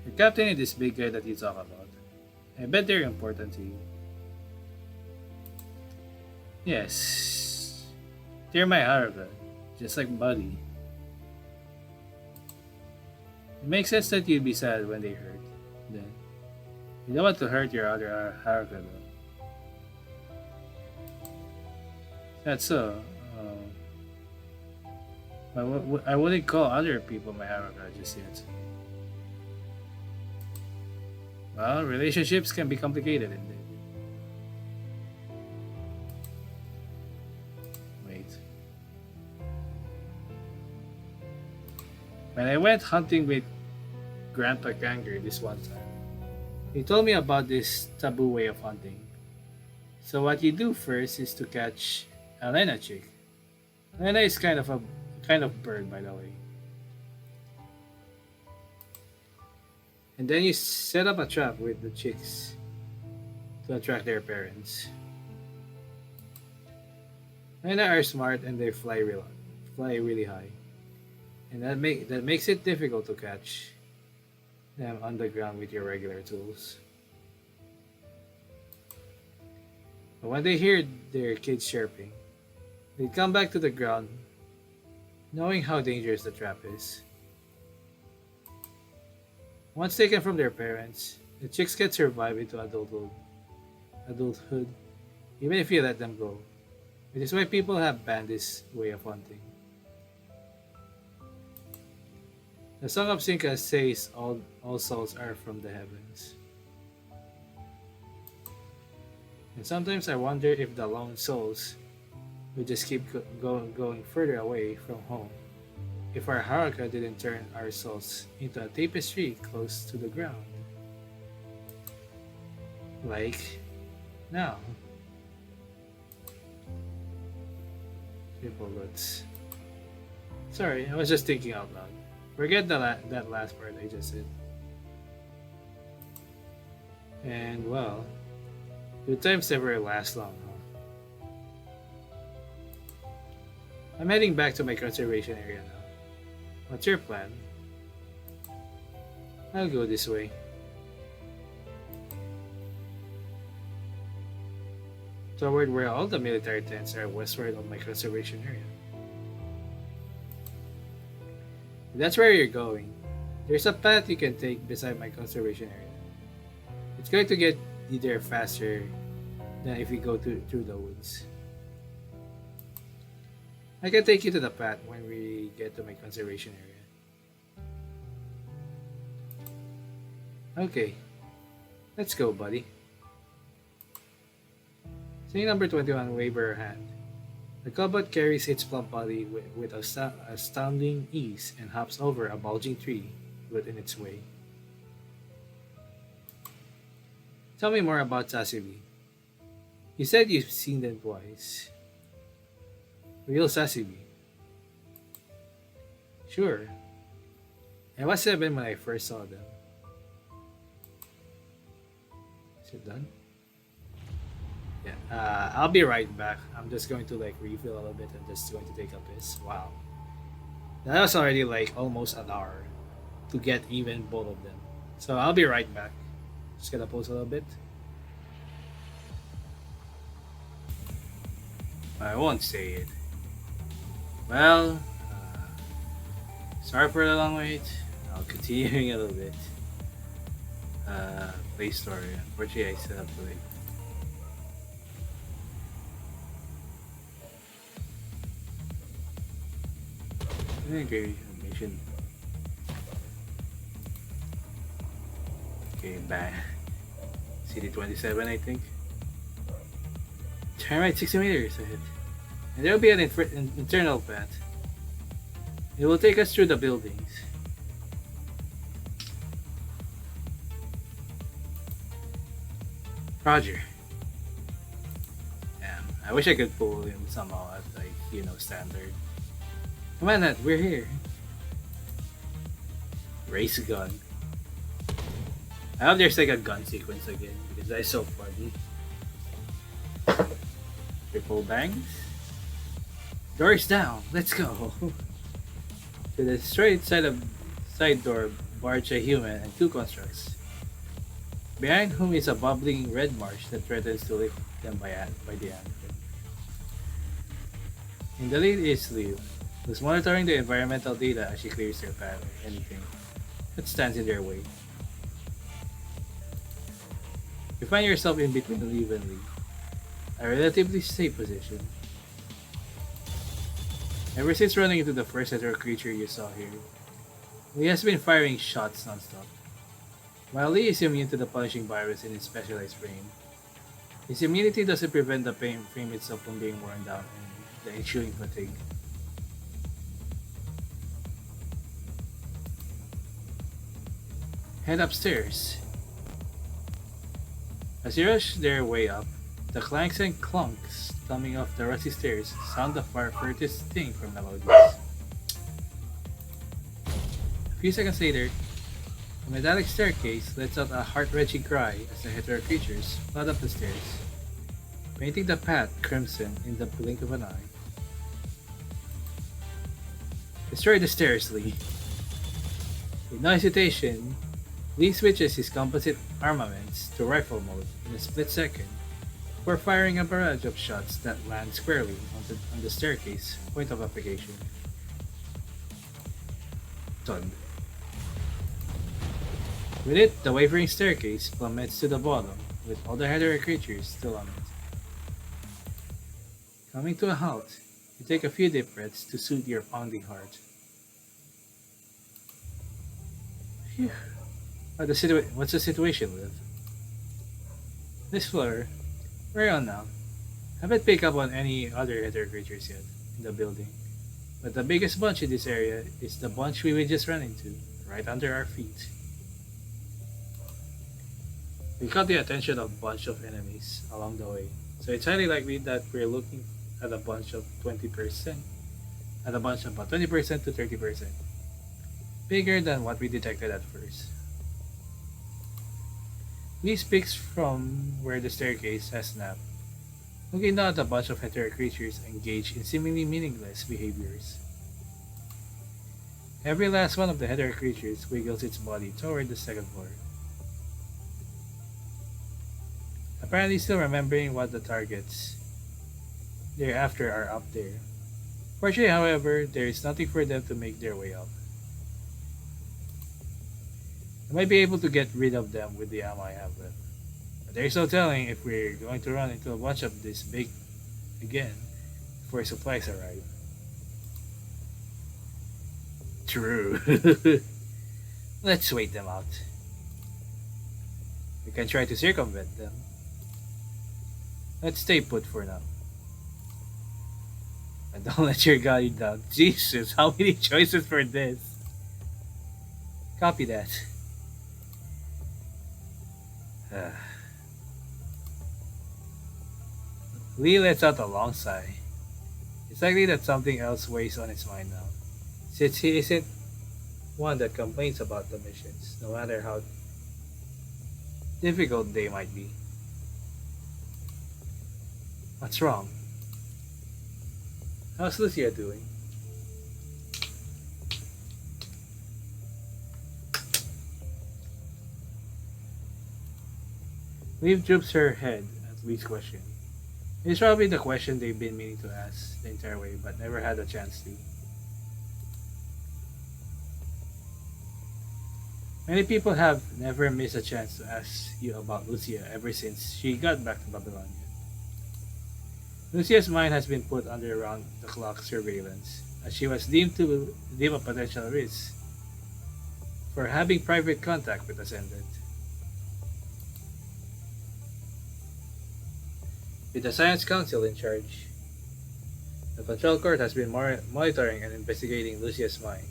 The captain is this big guy that you talk about. I bet they're important to you. Yes. They're my Haruka, just like Buddy. It makes sense that you'd be sad when they hurt. Then, you don't want to hurt your other Haruka though. That's so. I wouldn't call other people my Haruka just yet. Well, relationships can be complicated indeed. Wait. When I went hunting with Grandpa Ganger this one time, he told me about this taboo way of hunting. So what you do first is to catch a Lena chick. Lena is kind of bird, by the way. And then you set up a trap with the chicks to attract their parents. Lena are smart and they fly really high, and that makes it difficult to catch them on the ground with your regular tools. But when they hear their kids chirping, they come back to the ground, knowing how dangerous the trap is. Once taken from their parents, the chicks can survive into adulthood, even if you let them go. Which is why people have banned this way of hunting. The Song of Sinka says all souls are from the heavens. And sometimes I wonder if the lone souls would just keep going further away from home if our Haruka didn't turn our souls into a tapestry close to the ground. Like now. Triple Lutz. Sorry, I was just thinking out loud. Forget that last part I just said. And well, good times never last long, huh? I'm heading back to my conservation area now. What's your plan? I'll go this way. Toward where all the military tents are westward of my conservation area. If that's where you're going, there's a path you can take beside my conservation area. It's going to get you there faster than if you go through the woods. I can take you to the path when we get to my conservation area. Okay, let's go, buddy. Scene number 21, wave her hand. The cobot carries its plump body with astounding ease and hops over a bulging tree in its way. Tell me more about Sasibi. You said you've seen them twice. Real Sasibi. Sure. I was 7 when I first saw them. Is it done? Yeah. I'll be right back. I'm just going to refill a little bit and just going to take a piss. Wow. That was already almost an hour to get even both of them. So I'll be right back. Just gonna pause a little bit. I won't say it. Well, sorry for the long wait. I'll continue a little bit. Play story. Unfortunately, I still have to wait. Great mission. Okay, back. CD27, I think. Turn right 60 meters ahead. And there will be an internal path. It will take us through the buildings. Roger. Damn, I wish I could pull him somehow at standard. Come on, Nat, we're here. Race gun. I hope there's a gun sequence again because that's so funny. Triple bangs. Doors down. Let's go. To the straight side door barge a human and 2 constructs, behind whom is a bubbling red marsh that threatens to lick them by the anthem. In the lead is Liv, who's monitoring the environmental data as she clears their path or anything that stands in their way. You find yourself in between Liv and Lee, a relatively safe position. Ever since running into the first letter creature you saw here, Lee has been firing shots non-stop. While Lee is immune to the punishing virus in his specialized frame, his immunity doesn't prevent the frame itself from being worn down and the ensuing fatigue. Head upstairs. As you rush their way up, the clanks and clunks coming off the rusty stairs sound the far furthest thing from melodies. A few seconds later, the metallic staircase lets out a heart-wrenching cry as the hetero creatures flood up the stairs, painting the path crimson in the blink of an eye. Destroy the stairs, Lee. With no hesitation, Lee switches his composite armaments to rifle mode in a split second before firing a barrage of shots that land squarely on the staircase point of application. Thud. With it, the wavering staircase plummets to the bottom, with all the header creatures still on it. Coming to a halt, you take a few deep breaths to soothe your pounding heart. Phew. What's the situation, Liv? This floor, we're on now. Haven't picked up on any other header creatures yet in the building, but the biggest bunch in this area is the bunch we just ran into, right under our feet. We caught the attention of a bunch of enemies along the way, so it's highly likely that we're looking at a bunch of 20%, at a bunch of about 20% to 30%, bigger than what we detected at first. Lee speaks from where the staircase has snapped, looking down at a bunch of hetero creatures engaged in seemingly meaningless behaviors. Every last one of the hetero creatures wiggles its body toward the second floor, apparently still remembering what the targets they're after are up there. Fortunately, however, there is nothing for them to make their way up. I might be able to get rid of them with the ammo I have left, but there is no telling if we're going to run into a bunch of this big again before supplies arrive. True. Let's wait them out. We can try to circumvent them. Let's stay put for now. And don't let your guard down. Jesus, how many choices for this? Copy that. Lee lets out a long sigh. It's likely that something else weighs on his mind now, since he isn't one that complains about the missions, no matter how difficult they might be. What's wrong? How's Lucia doing? Liv droops her head at Lee's question. It's probably the question they've been meaning to ask the entire way, but never had a chance to. Many people have never missed a chance to ask you about Lucia ever since she got back to Babylonia. Lucia's mind has been put under round-the-clock surveillance, as she was deemed a potential risk for having private contact with Ascendant. With the Science Council in charge, the Control Court has been monitoring and investigating Lucia's mind,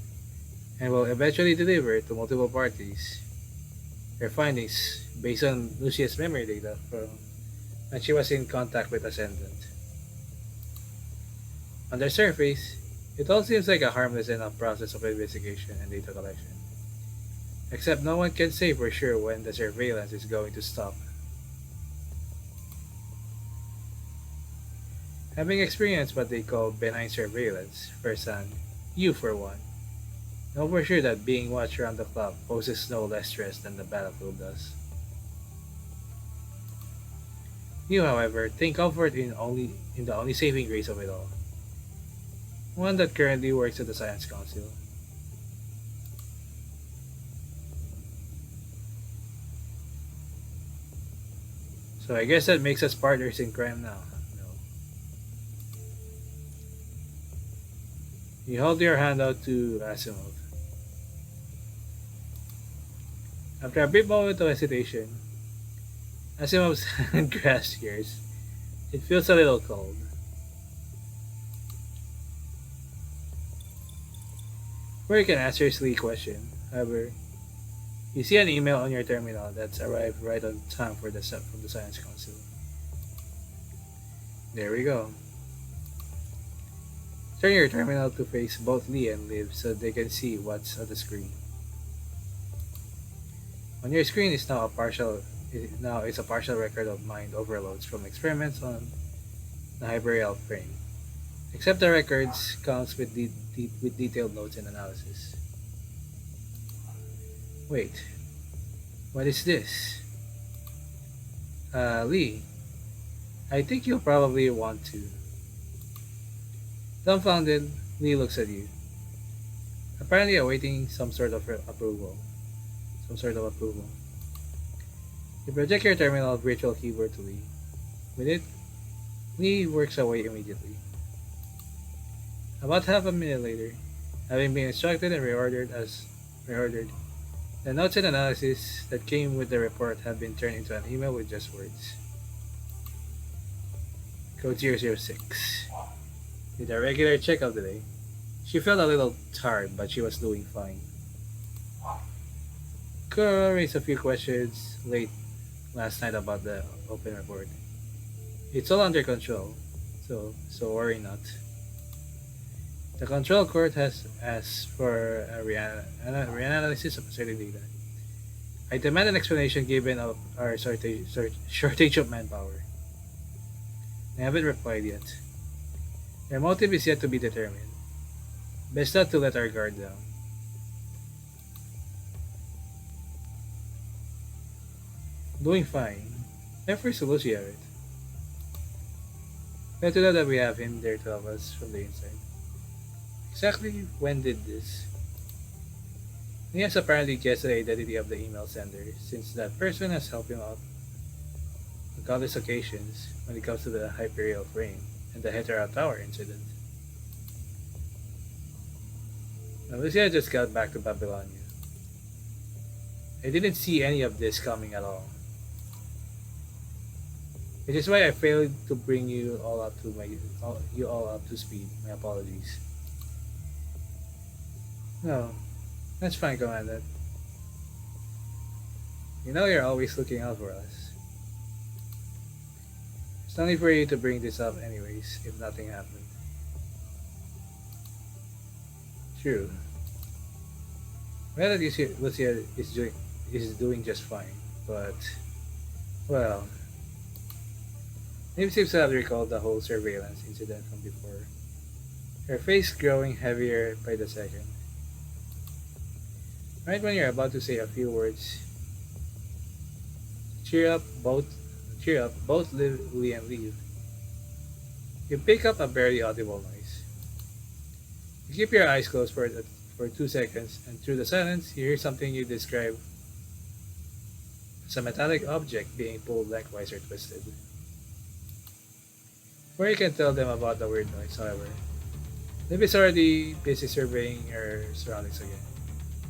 and will eventually deliver to multiple parties their findings based on Lucia's memory data from when she was in contact with Ascendant. On the surface, it all seems like a harmless enough process of investigation and data collection, except no one can say for sure when the surveillance is going to stop. Having experienced what they call benign surveillance firsthand, you for one, know for sure that being watched around the clock poses no less stress than the battlefield does. You, however, take comfort in the only saving grace of it all, one that currently works at the Science Council. So I guess that makes us partners in crime now. No. You hold your hand out to Asimov. After a brief moment of hesitation, Asimov's hand grasps yours. It feels a little cold. Before you can answer your silly question, however, you see an email on your terminal that's arrived right on time for from the Science Council. There we go. Turn your terminal to face both Lee and Liv so they can see what's on the screen. On your screen is now a partial record of mind overloads from experiments on the Hyperreal frame. Except the records comes with with detailed notes and analysis. Wait, what is this? Lee, I think you'll probably want to. Dumbfounded, Lee looks at you, apparently awaiting approval. Some sort of approval. You project your terminal virtual keyboard to Lee. With it, Lee works away immediately. About half a minute later, having been instructed and reordered, the notes and analysis that came with the report have been turned into an email with just words. Code 006. With a regular check of the day, she felt a little tired, but she was doing fine. Kuro raised a few questions late last night about the open report. It's all under control, so worry not. The control court has asked for a reanalysis of certain data. I demand an explanation given of our shortage of manpower. They haven't replied yet. Their motive is yet to be determined. Best not to let our guard down. Doing fine. Time for Solusi of it. Glad to know that we have him there to help us from the inside. Exactly when did this? He has apparently guessed the identity of the email sender, since that person has helped him out on countless occasions when it comes to the Hyperial frame and the Hetera Tower incident. Now, Lucia just got back to Babylonia. I didn't see any of this coming at all. Which is why I failed to bring you all up to speed. My apologies. No, that's fine, Commander. You know you're always looking out for us. It's only for you to bring this up anyways, if nothing happened. True. Well, at least Lucia is doing just fine, but well, Nim seems to have recalled the whole surveillance incident from before. Her face growing heavier by the second. Right when you're about to say a few words, cheer up, both Lee and leave. You pick up a barely audible noise. You keep your eyes closed for 2 seconds, and through the silence, you hear something you describe as a metallic object being pulled lengthwise or twisted. Before you can tell them about the weird noise, however, Liv is already busy surveying her surroundings again,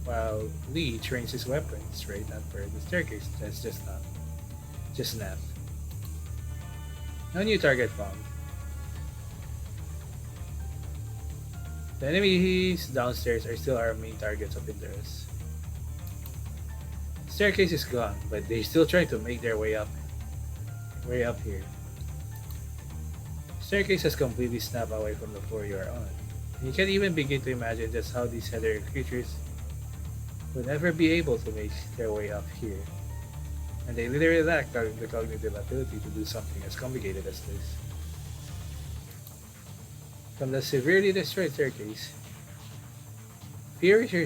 while Lee trains his weapon straight at where the staircase has just snapped. No new target found. The enemies downstairs are still our main targets of interest. The staircase is gone, but they're still trying to make their way up here. The staircase has completely snapped away from the floor you are on. And you can't even begin to imagine just how these heathery creatures would ever be able to make their way up here. And they literally lack the cognitive ability to do something as complicated as this. From the severely destroyed staircase, a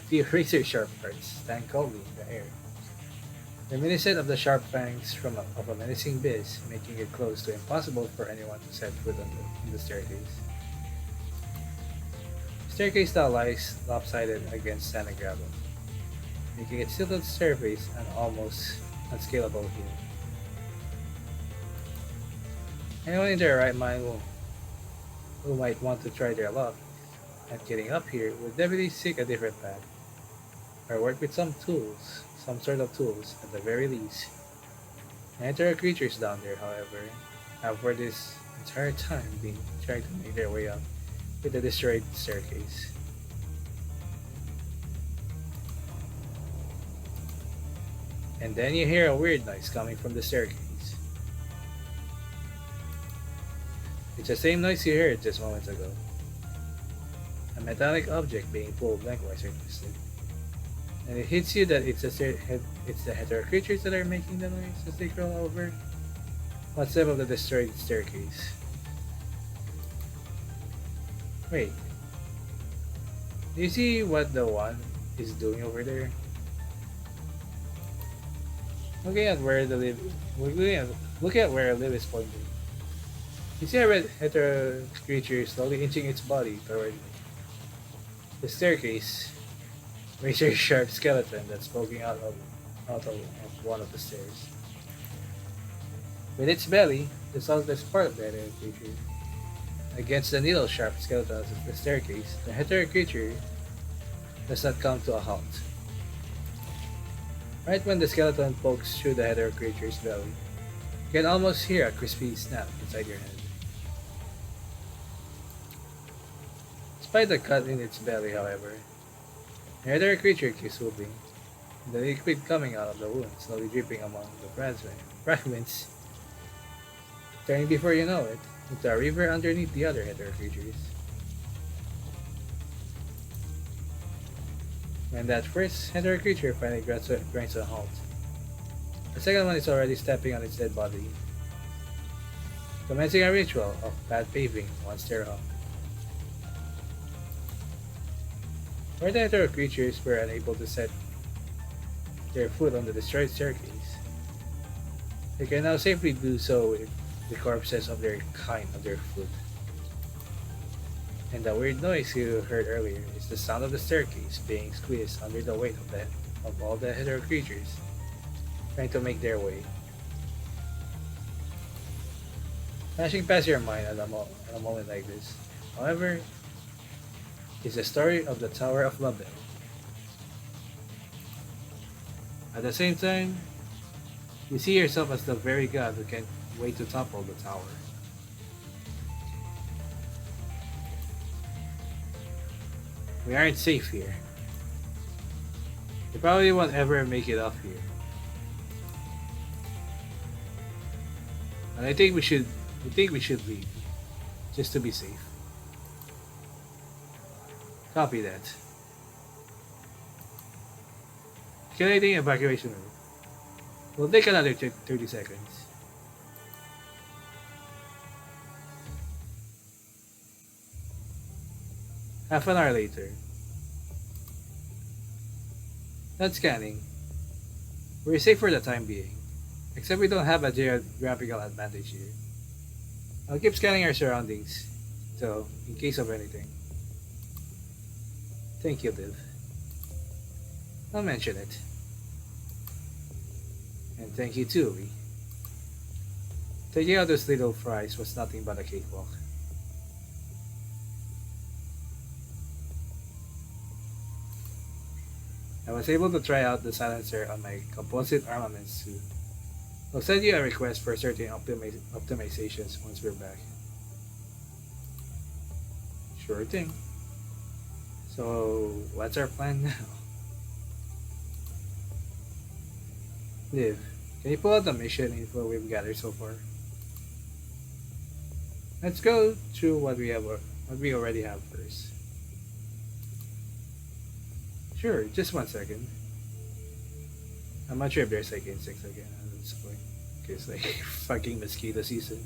few razor-sharp parts stand coldly in the air, reminiscent of the sharp fangs of a menacing beast, making it close to impossible for anyone to set foot on the staircase. The staircase now lies lopsided against sand and gravel, making its tilted surface an almost unscalable hill. Anyone in their right mind who might want to try their luck at getting up here would definitely seek a different path. or work with some tools, some sort of tools at the very least. The entire creatures down there, however, have for this entire time been trying to make their way up with the destroyed staircase. And then you hear a weird noise coming from the staircase. It's the same noise you heard just moments ago. A metallic object being pulled lengthwise or twisted. And it hits you that it's the hetero creatures that are making the noise as they crawl over one step of the destroyed staircase. Wait. Do you see what the one is doing over there? Looking at where the live, looking at where Liv is pointing. You see a red hetero creature slowly inching its body toward the staircase. Razor sharp skeleton that's poking out of one of the stairs. With its belly, the southwest part of the hetero creature, against the needle sharp skeleton of the staircase, the hetero creature does not come to a halt. Right when the skeleton pokes through the hetero creature's belly, you can almost hear a crispy snap inside your head. Despite the cut in its belly, however, the hetero creature keeps moving, the liquid coming out of the wound slowly dripping among the fragments, turning before you know it into a river underneath the other hetero creatures. When that first hetero creature finally grinds to a halt, the second one is already stepping on its dead body, commencing a ritual of bad paving one stair up. Where the hetero creatures were unable to set their foot on the destroyed staircase, they can now safely do so with the corpses of their kind on their foot. And the weird noise you heard earlier is the sound of the staircase being squeezed under the weight of all the hetero creatures trying to make their way. Flashing past your mind at a moment like this, however, is the story of the Tower of Babel. At the same time, you see yourself as the very god who can't wait to topple the tower. We aren't safe here. We probably won't ever make it off here. And I think we should leave, just to be safe. Copy that. Calculating evacuation route. We'll take another 30 seconds. Half an hour later. Not scanning. We're safe for the time being. Except we don't have a geographical advantage here. I'll keep scanning our surroundings, so in case of anything. Thank you, Liv. I'll mention it. And thank you too, Lee. Taking out those little fries was nothing but a cakewalk. I was able to try out the silencer on my composite armaments too. I'll send you a request for certain optimizations once we're back. Sure thing. So, what's our plan now? Liv, can you pull out the mission info we've gathered so far? Let's go through what we already have first. Sure, just 1 second. I'm not sure if there's like insects again at this point. Because like fucking mosquito season.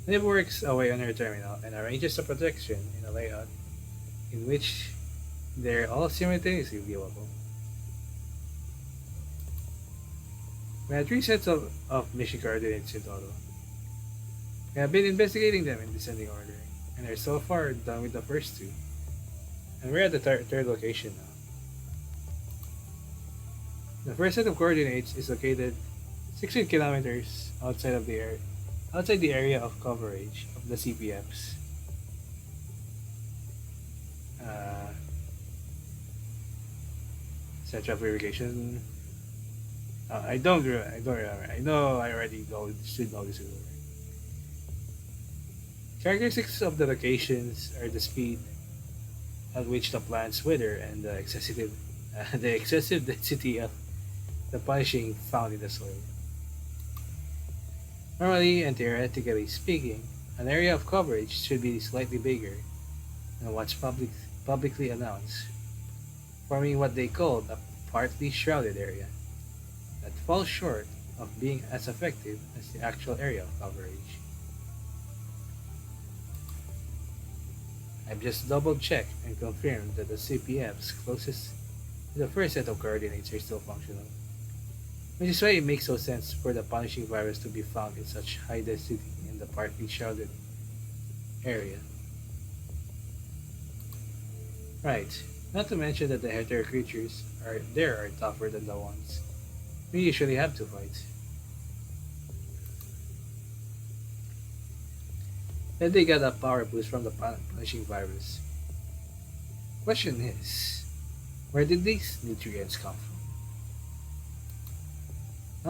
Liv works away on her terminal and arranges the protection in a layout in which they're all simultaneously viewable. We had 3 sets of mission coordinates in total. We have been investigating them in descending order, and are so far done with the first 2. And we're at the third location now. The first set of coordinates is located 16 kilometers outside the area of coverage of the CPFs. Central Purification. I don't remember. I know I already know, should know this. Characteristics of the locations are the speed at which the plants wither and the excessive density of the polishing found in the soil. Normally and theoretically speaking, an area of coverage should be slightly bigger than what's publicly announced, forming what they called a partly shrouded area that falls short of being as effective as the actual area of coverage. I've just double checked and confirmed that the CPFs closest to the first set of coordinates are still functional, which is why it makes no sense for the punishing virus to be found in such high density in the partly shrouded area. Right, not to mention that the hetero creatures are tougher than the ones we usually have to fight. Then they got a power boost from the punishing virus. Question is, where did these nutrients come from?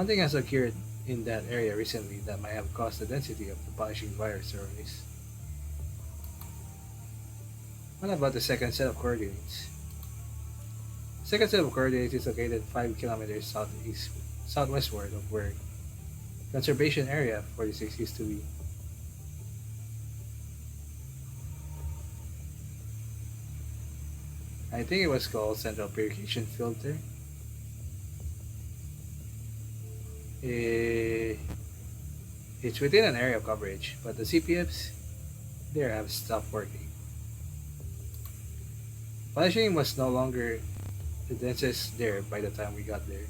Nothing has occurred in that area recently that might have caused the density of the punishing virus to rise. What about the second set of coordinates? The second set of coordinates is located 5 kilometers southwestward of where conservation area 46 used to be. I think it was called Central Purification Filter. It's within an area of coverage, but the CPFs there have stopped working. Polishing was no longer the densest there by the time we got there.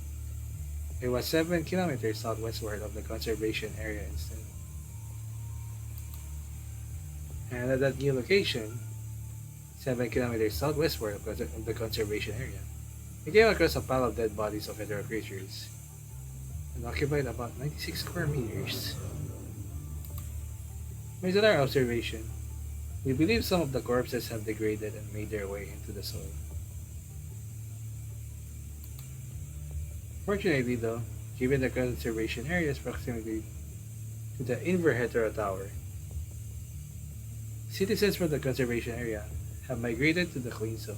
It was 7 kilometers southwestward of the conservation area instead. And at that new location, 7 kilometers southwestward of the conservation area, we came across a pile of dead bodies of hetero creatures and occupied about 96 square meters. Based on our observation, we believe some of the corpses have degraded and made their way into the soil. Fortunately though, given the conservation area's proximity to the Inver Hetero Tower, citizens from the conservation area have migrated to the clean zone,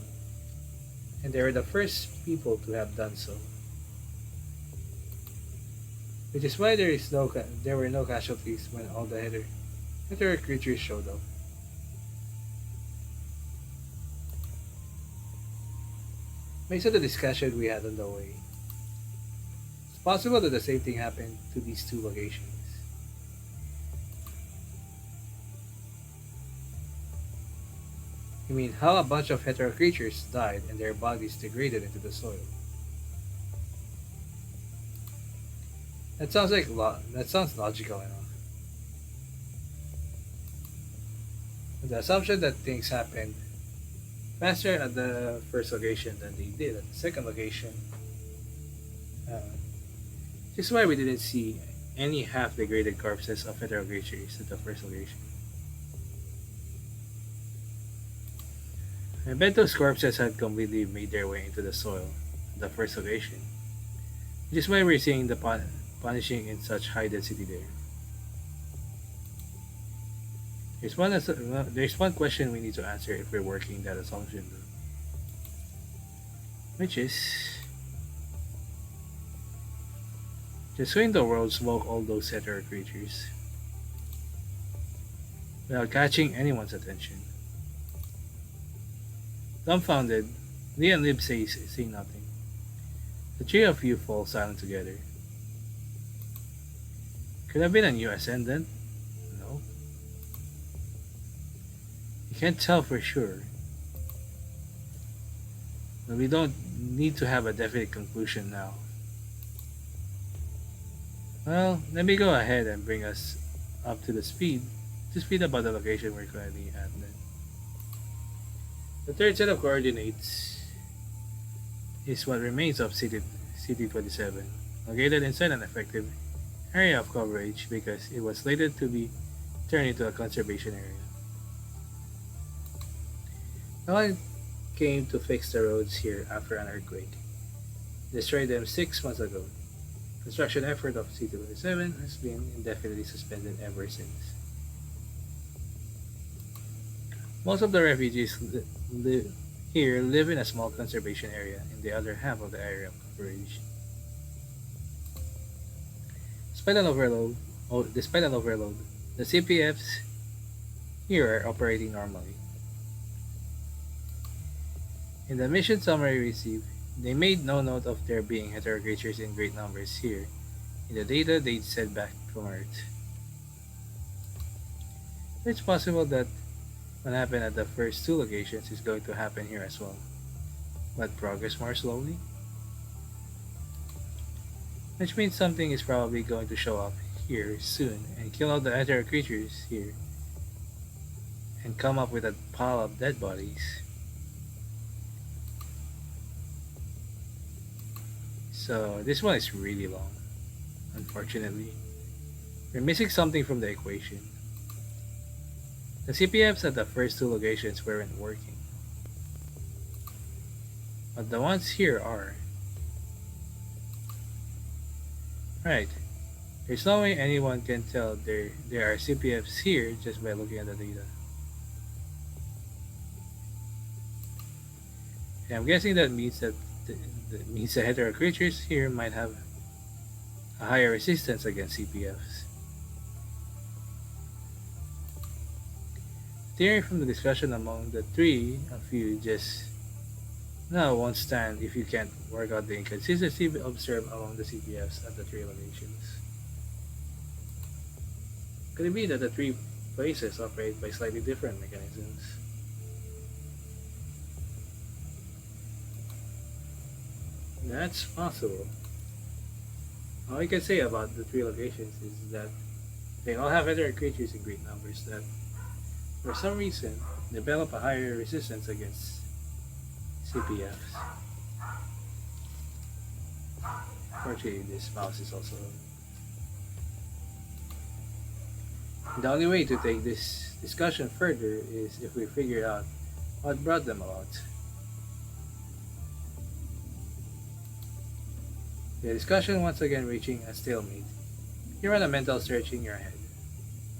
and they were the first people to have done so. Which is why there were no casualties when all the hetero creatures showed up. Based on the discussion we had on the way, it's possible that the same thing happened to these two locations. You mean how a bunch of hetero creatures died and their bodies degraded into the soil? That sounds logical enough. The assumption that things happened faster at the first location than they did at the second location. This is why we didn't see any half-degraded corpses of hetero creatures at the first location. I bet those corpses had completely made their way into the soil at the first location, which is why we're seeing the punishing in such high density there. There's one question we need to answer if we're working that assumption though. Which is, just when the world smoke all those hetero creatures without catching anyone's attention. Dumbfounded, Lee and Lib say nothing. The three of you fall silent together. Could have been a new ascendant? No. You can't tell for sure. But we don't need to have a definite conclusion now. Well, let me go ahead and bring us up to speed about the location we're currently at then. The third set of coordinates is what remains of CT-27, located inside an effective area of coverage because it was slated to be turned into a conservation area. No one came to fix the roads here after an earthquake, destroyed them 6 months ago. Construction effort of C-207 has been indefinitely suspended ever since. Most of the refugees here live in a small conservation area in the other half of the area of coverage. Despite an overload, the CPFs here are operating normally. In the mission summary received, they made no note of there being hetero creatures in great numbers here in the data they'd sent back from Earth. It's possible that what happened at the first two locations is going to happen here as well, but progress more slowly. Which means something is probably going to show up here soon and kill all the hetero creatures here and come up with a pile of dead bodies. So this one is really long, unfortunately. We're missing something from the equation. The CPFs at the first two locations weren't working, but the ones here are. Right, there's no way anyone can tell there are CPFs here just by looking at the data. And I'm guessing that means that the hetero creatures here might have a higher resistance against CPFs. Theory from the discussion among the three of you just now won't stand if you can't work out the inconsistency observed among the CPFs at the three locations. Could it be that the three places operate by slightly different mechanisms? That's possible. All I can say about the three locations is that they all have hetero creatures in great numbers that, for some reason, develop a higher resistance against CPFs. Fortunately, this mouse is also. The only way to take this discussion further is if we figure out what brought them about. The discussion once again reaching a stalemate. You run a mental search in your head,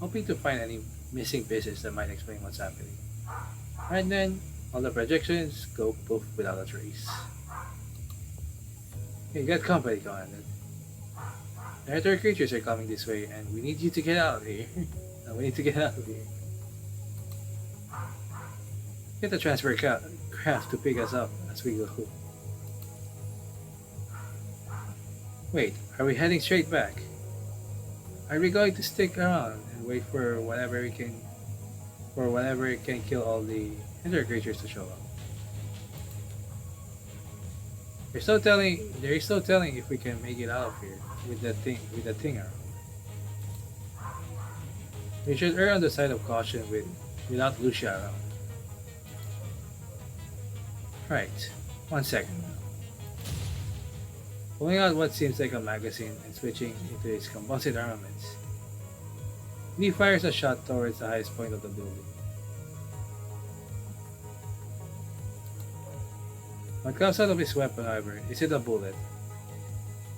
hoping to find any missing pieces that might explain what's happening. Right then, all the projections go poof without a trace. You got company, Commander. The hetero creatures are coming this way, and we need you to get out of here. We need to get out of here. Get the transfer craft to pick us up as we go. Wait, are we heading straight back? Are we going to stick around and wait for whatever can kill all the hetero creatures to show up? There is no telling if we can make it out of here with the thing around. We should err on the side of caution without Lucia around. Right, 1 second. Pulling out what seems like a magazine and switching into its composite armaments, he fires a shot towards the highest point of the building. What comes out of his weapon, however, isn't a bullet,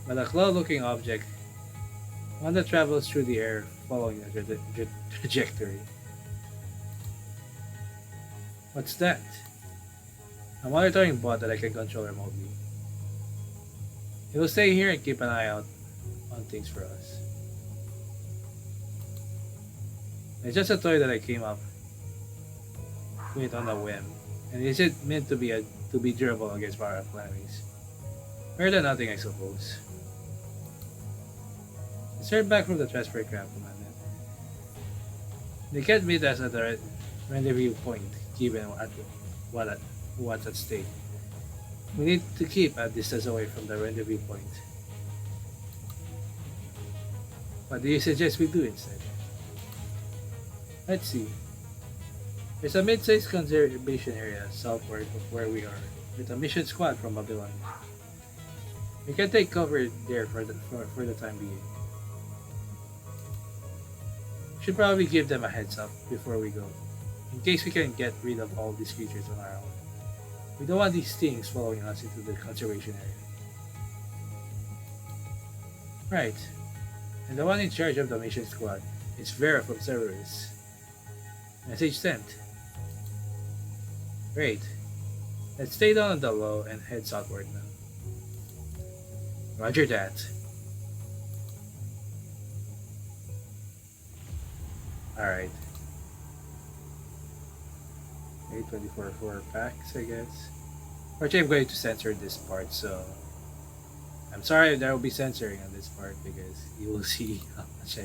but a claw-looking object, one that travels through the air following a trajectory. What's that? A monitoring bot that I can control remotely. It will stay here and keep an eye out on things for us. It's just a toy that I came up with on a whim, and is it meant to be durable against power calamities? Better than nothing, I suppose. Let's head back from the transfer craft, Commander. They can't meet us at the rendezvous point, given what's at stake. We need to keep a distance away from the rendezvous point. What do you suggest we do instead? Let's see. There's a mid-sized conservation area southward of where we are, with a mission squad from Babylon. We can take cover there for the time being. Should probably give them a heads up before we go, in case we can get rid of all these creatures on our own. We don't want these things following us into the conservation area. Right. And the one in charge of the mission squad is Vera from Cerberus. Message sent. Great. Let's stay down on the low and head southward now. Roger that. Alright. 824 4 packs, I guess. Actually, I'm going to censor this part, so I'm sorry if there will be censoring on this part because you will see how much I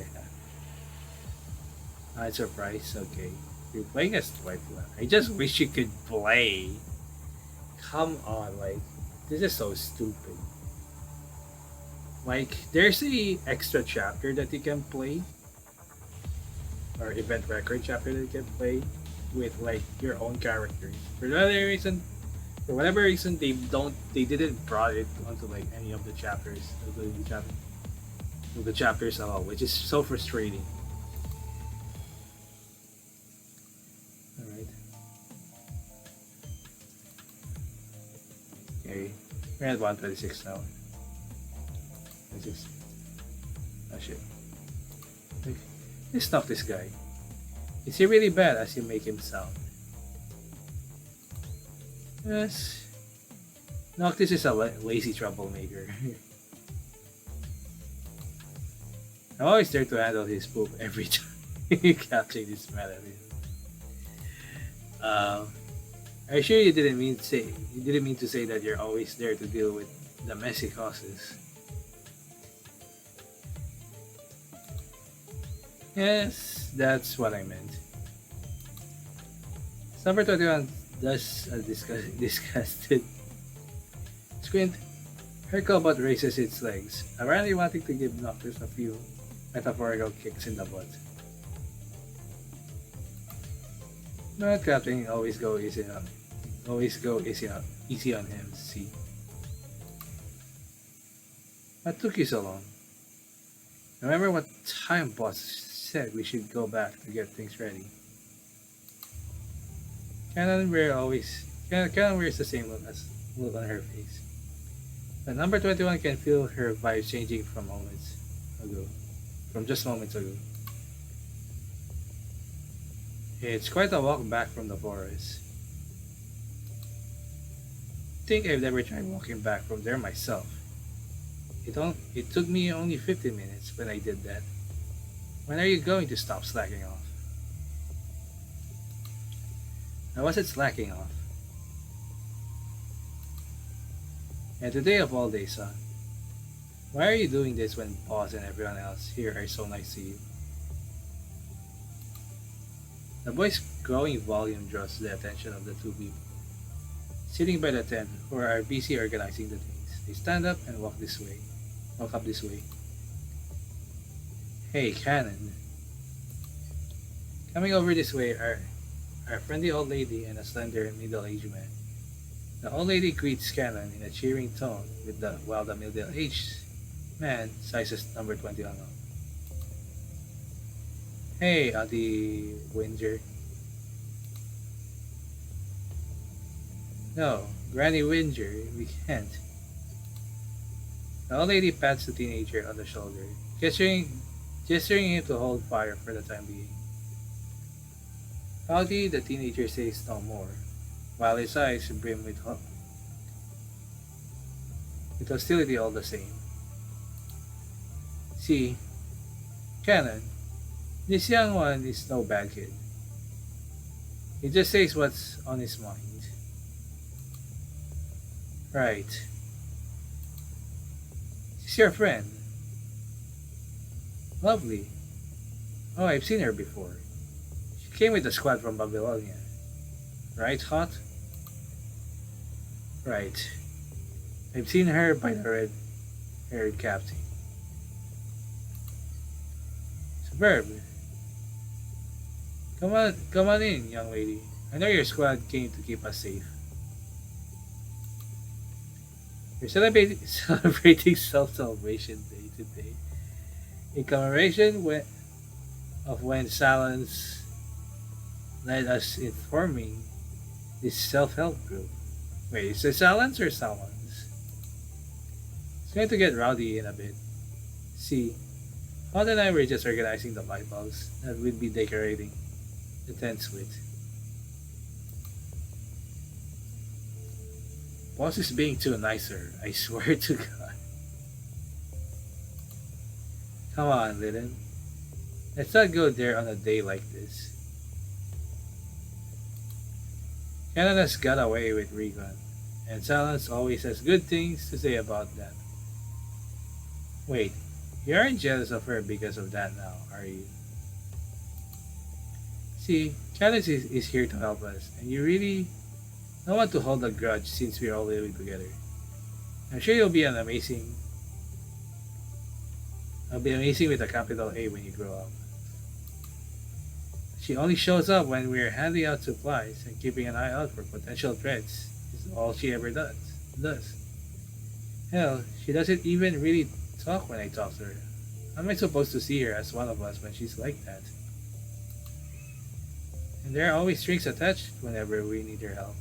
have. It's surprise, okay. You're playing as Titular. I just wish you could play. Come on, like, this is so stupid. Like, there's a extra chapter that you can play, or event record chapter that you can play with like your own characters. For whatever reason, they didn't brought it onto like any of the chapters of the chapters at all, which is so frustrating. Alright. Okay. We're at 126 now. 26. Oh shit. Like, let's stop this guy. Is he really bad as you make him sound? Yes. Noctis is a lazy troublemaker. I'm always there to handle his poop every time capturing this mad at him. Are you sure you didn't mean to say that you're always there to deal with the messy causes? Yes, that's what I meant. Number 21 does disgusted squint. Her cobot raises its legs, apparently wanting to give Noctis a few metaphorical kicks in the butt. Not Captain always go easy on him, see. What took you so long? Remember what time boss said we should go back to get things ready. Canon wears the same look on her face. But number 21 can feel her vibe changing from just moments ago. It's quite a walk back from the forest. I think I've never tried walking back from there myself. It took me only 15 minutes when I did that. When are you going to stop slacking off? I wasn't slacking off. And today of all days, son. Why are you doing this when boss and everyone else here are so nice to you? The boy's growing volume draws the attention of the two people sitting by the tent who are busy organizing the things. They stand up and walk up this way. Hey, Cannon. Coming over this way are a friendly old lady and a slender middle-aged man. The old lady greets Cannon in a cheering tone while the middle-aged man sizes number 21 up. Hey, Auntie Winger. No, Granny Winger, we can't. The old lady pats the teenager on the shoulder, gesturing him to hold fire for the time being. Proudly, the teenager says no more, while his eyes brim with hostility all the same. See, Cannon, this young one is no bad kid. He just says what's on his mind. Right. She's your friend. Lovely. Oh, I've seen her before. She came with the squad from Babylonia. Right, Hot? Right. I've seen her by the red-haired captain. Superb. Come on in, young lady. I know your squad came to keep us safe. We're celebrating Self-Celebration Day today in commemoration of when Silence led us in forming this self-help group. Wait, is it Silence or Silence? It's going to get rowdy in a bit. See, Hot and I were just organizing the light bulbs that we'd be decorating the tents with. Boss is being too nicer, I swear to God. Come on, Lydon. Let's not go there on a day like this. Canada's got away with Regan, and Silence always has good things to say about that. Wait, you aren't jealous of her because of that now, are you? See, Candace is here to help us, and you really don't want to hold a grudge since we're all living together. I'm sure I'll be amazing with a capital A when you grow up. She only shows up when we're handing out supplies and keeping an eye out for potential threats. Is all she ever does. Hell, she doesn't even really talk when I talk to her. How am I supposed to see her as one of us when she's like that? And there are always strings attached whenever we need her help.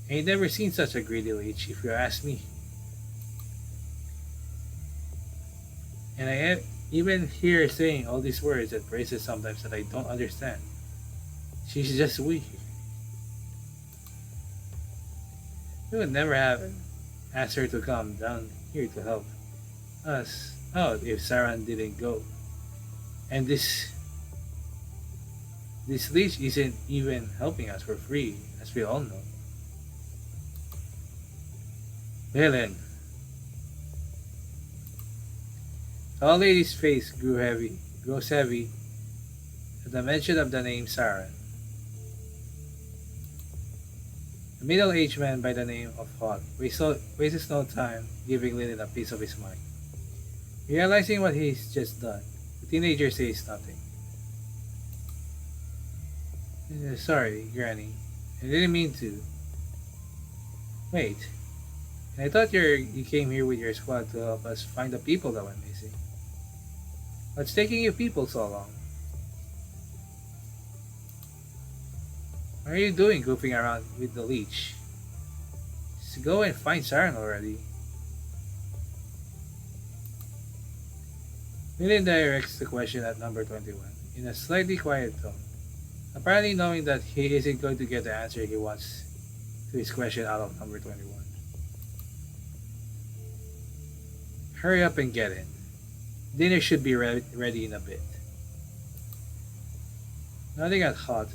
I ain't never seen such a greedy leech, if you ask me. And even hear her saying all these words and phrases sometimes that I don't understand. She's just weak. We would never have asked her to come down here to help us out if Saran didn't go. And this leech isn't even helping us for free, as we all know. Helen. The old lady's face grows heavy at the mention of the name Saran. A middle-aged man by the name of Hot wastes no time giving Lynn a piece of his mind. Realizing what he's just done, the teenager says nothing. Sorry, Granny. I didn't mean to. Wait. I thought you came here with your squad to help us find the people that went missing. What's taking you people so long? What are you doing goofing around with the leech? Just go and find Saren already. Lillian directs the question at number 21 in a slightly quiet tone, apparently knowing that he isn't going to get the answer he wants to his question out of number 21. Hurry up and get in. Dinner should be ready in a bit. Nodding at Hot,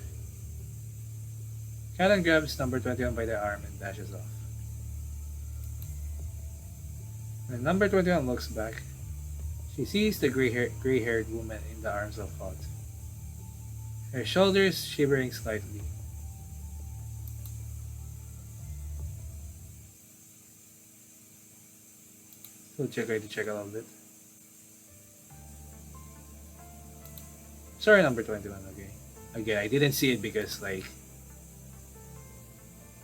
Callan grabs number 21 by the arm and dashes off. When number 21 looks back, she sees the gray-haired woman in the arms of Hot, her shoulders shivering slightly. Going to check a little bit. Sorry, number 21, okay. Again, I didn't see it because, like...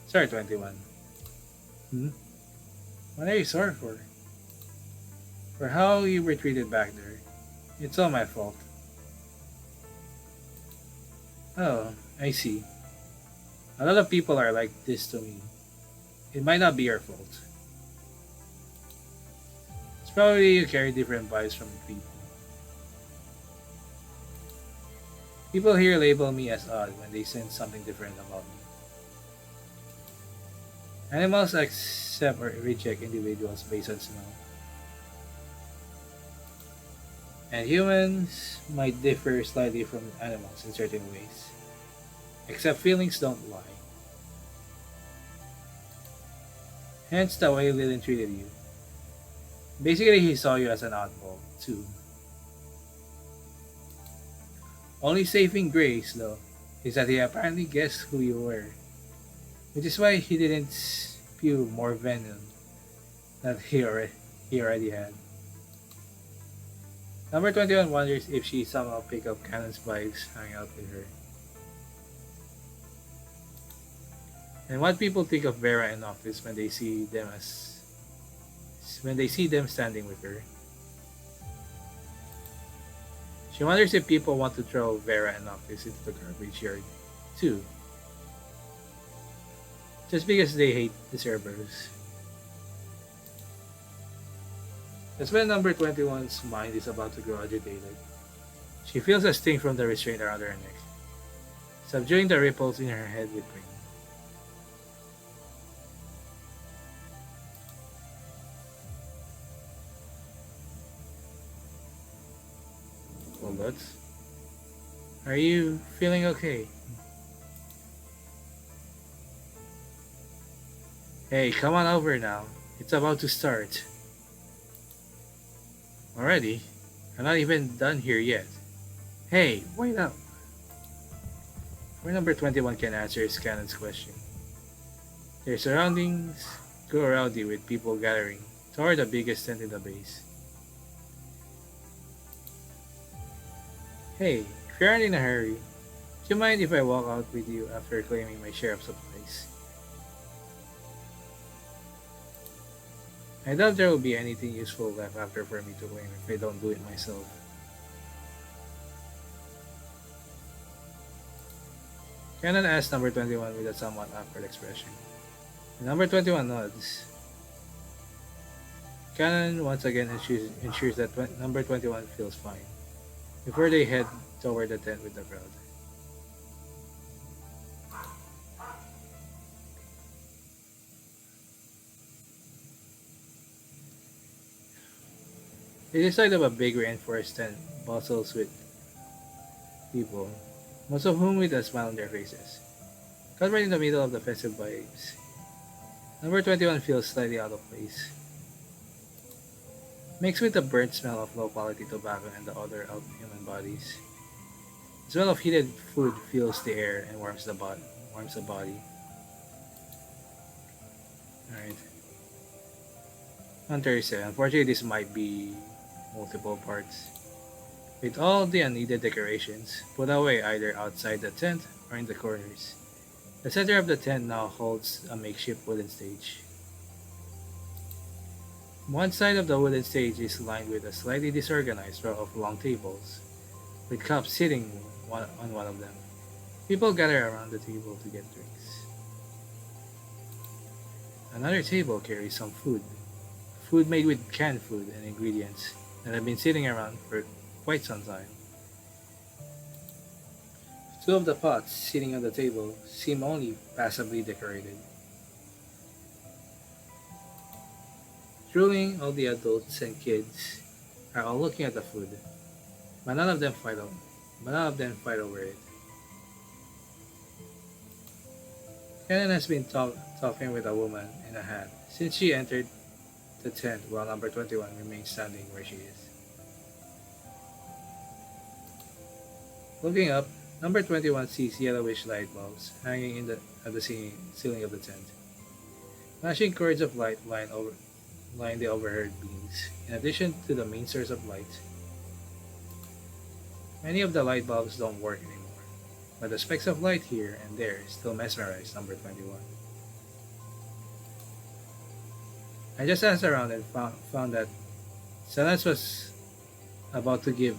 Sorry, 21. What are you sorry for? For how you were treated back there. It's all my fault. Oh, I see. A lot of people are like this to me. It might not be your fault. It's probably you carry different vibes from people. People here label me as odd when they sense something different about me. Animals accept or reject individuals based on smell. And humans might differ slightly from animals in certain ways. Except feelings don't lie. Hence the way Lillian treated you. Basically, he saw you as an oddball, too. Only saving grace, though, is that he apparently guessed who you were. Which is why he didn't spew more venom that he already had. Number 21 wonders if she somehow picked up Cannon's vibes hanging out with her. And what people think of Vera in office when they see them standing with her. She wonders if people want to throw Vera in office into the garbage yard too. Just because they hate the Cerberus. That's when number 21's mind is about to grow agitated. She feels a sting from the restraint around her neck, subduing the ripples in her head with pain. Well, that's. Are you feeling okay? Hey, come on over now. It's about to start. Already? I'm not even done here yet. Hey, wait up. Where number 21 can answer Scannon's question. Their surroundings grow rowdy with people gathering toward the biggest tent in the base. Hey, if you aren't in a hurry, do you mind if I walk out with you after claiming my share of supplies? I doubt there will be anything useful left after for me to claim if I don't do it myself. Cannon asks number 21 with a somewhat awkward expression. And number 21 nods. Cannon once again ensures that number 21 feels fine before they head toward the tent with the crowd. The side of a big reinforced tent bustles with people, most of whom with a smile on their faces. Caught right in the middle of the festive vibes, number 21 feels slightly out of place. Mixed with the burnt smell of low-quality tobacco and the odor of human bodies, the smell of heated food fills the air and warms the body. Alright. On Thursday, unfortunately this might be multiple parts, with all the unneeded decorations put away either outside the tent or in the corners. The center of the tent now holds a makeshift wooden stage. One side of the wooden stage is lined with a slightly disorganized row of long tables, with cups sitting on one of them. People gather around the table to get drinks. Another table carries some food made with canned food and ingredients that have been sitting around for quite some time. Two of the pots sitting on the table seem only passably decorated. Drooling, all the adults and kids are all looking at the food, but none of them fight over it. Helen has been talking with a woman in a hat since she entered the tent while number 21 remains standing where she is. Looking up, number 21 sees yellowish light bulbs hanging at the ceiling of the tent. Flashing cords of light line the overhead beams, in addition to the main source of light. Many of the light bulbs don't work anymore, but the specks of light here and there still mesmerize number 21. I just asked around and found that Celeste was about to give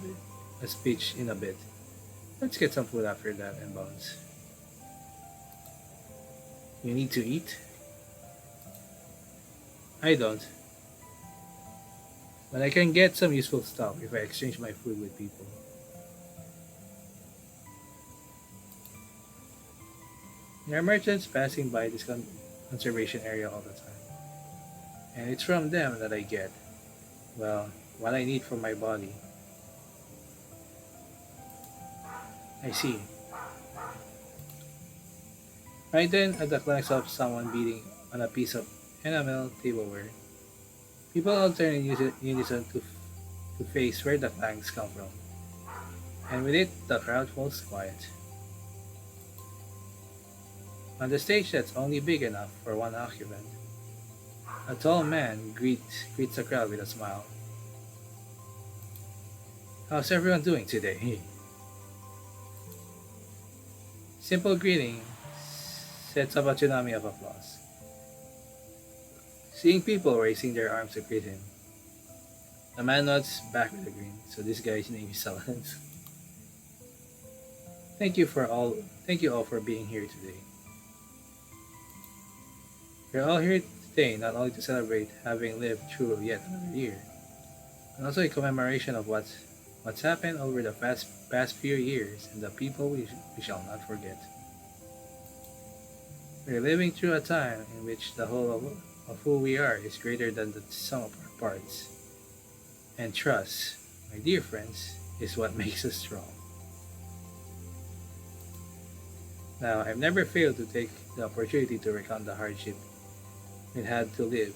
a speech in a bit. Let's get some food after that and bounce. You need to eat? I don't. But I can get some useful stuff if I exchange my food with people. There are merchants passing by this conservation area all the time. And it's from them that I get, well, what I need for my body. I see. Right then, at the clanks of someone beating on a piece of enamel tableware, people all turn in unison to face where the clanks come from. And with it, the crowd falls quiet. On the stage that's only big enough for one occupant, a tall man greets the crowd with a smile. How's everyone doing today? Simple greeting sets up a tsunami of applause. Seeing people raising their arms to greet him, the man nods back with a grin. So this guy's name is Silence. Thank you all for being here today. We're all here today not only to celebrate having lived through yet another year, and also a commemoration of what's happened over the past few years and the people we shall not forget. We're living through a time in which the whole of who we are is greater than the sum of our parts. And trust, my dear friends, is what makes us strong. Now, I've never failed to take the opportunity to recount the hardship we had to live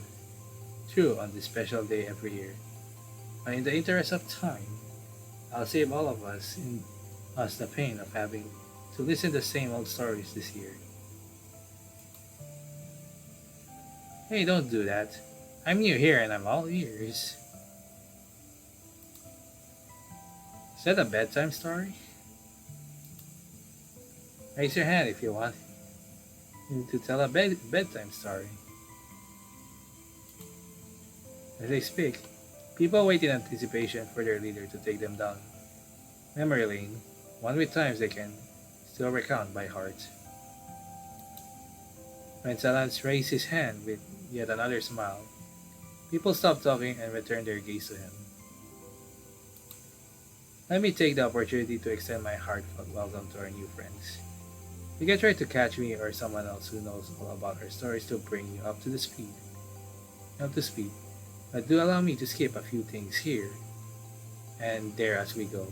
through on this special day every year. But in the interest of time, I'll save all of us the pain of having to listen to the same old stories this year. Hey, don't do that. I'm new here and I'm all ears. Is that a bedtime story? Raise your hand if you want to tell a bedtime story. As they speak, people wait in anticipation for their leader to take them down memory lane, one with times they can still recount by heart. When Salance raised his hand with yet another smile, people stopped talking and returned their gaze to him. Let me take the opportunity to extend my heartfelt welcome to our new friends. You can try to catch me or someone else who knows all about our stories to bring you up to speed. But do allow me to skip a few things here and there as we go.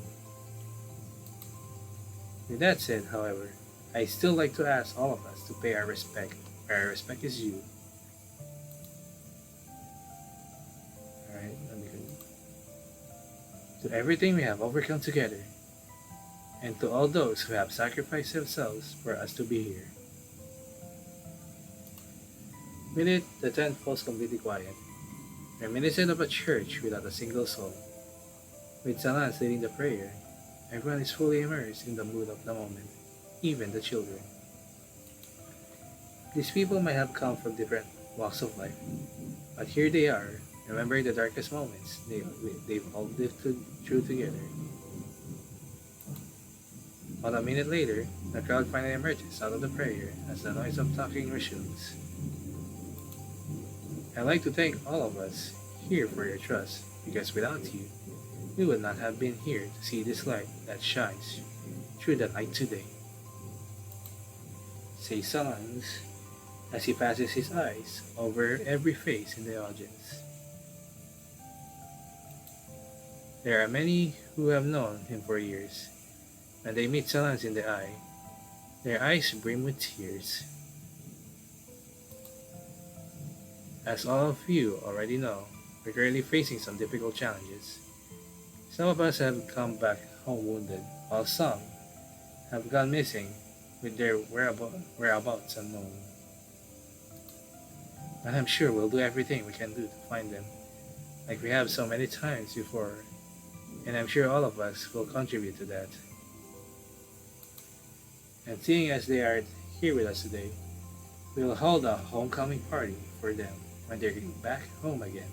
With that said, however, I still like to ask all of us to pay our respect where our respect is due. Alright, let me continue. To everything we have overcome together, and to all those who have sacrificed themselves for us to be here. With it, the tent falls completely quiet, reminiscent of a church without a single soul. With Salance leading the prayer, everyone is fully immersed in the mood of the moment, even the children. These people might have come from different walks of life, but here they are, remembering the darkest moments they've all through together. About a minute later, the crowd finally emerges out of the prayer as the noise of talking resumes. I'd like to thank all of us here for your trust, because without you, we would not have been here to see this light that shines through the night today. Says Salance as he passes his eyes over every face in the audience. There are many who have known him for years. When they meet Salance in the eye, their eyes brim with tears. As all of you already know, we're currently facing some difficult challenges. Some of us have come back home wounded, while some have gone missing with their whereabouts unknown. But I'm sure we'll do everything we can do to find them, like we have so many times before, and I'm sure all of us will contribute to that. And seeing as they are here with us today, we'll hold a homecoming party for them when they're back home again.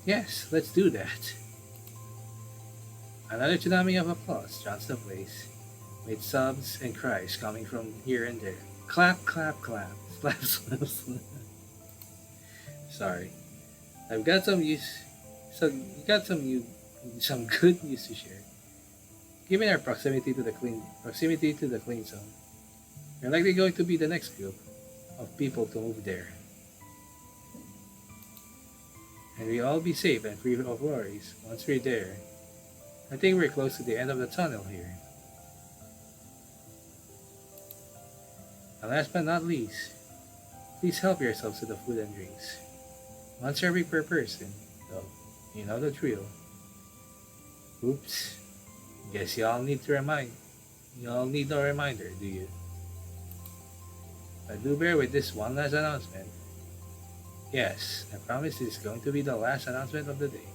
Yes, let's do that. Another tsunami of applause joins the place, with sobs and cries coming from here and there. Clap, clap, clap. Slap, slap, slap. Sorry. I've got some some good news to share. Given our proximity to the clean zone, we're likely going to be the next group of people to move there. And we'll all be safe and free of worries once we're there. I think we're close to the end of the tunnel here. And last but not least, please help yourselves to the food and drinks. One serving per person, though. You know the drill. Oops. Guess y'all need no reminder, do you? But do bear with this one last announcement. Yes, I promise this is going to be the last announcement of the day.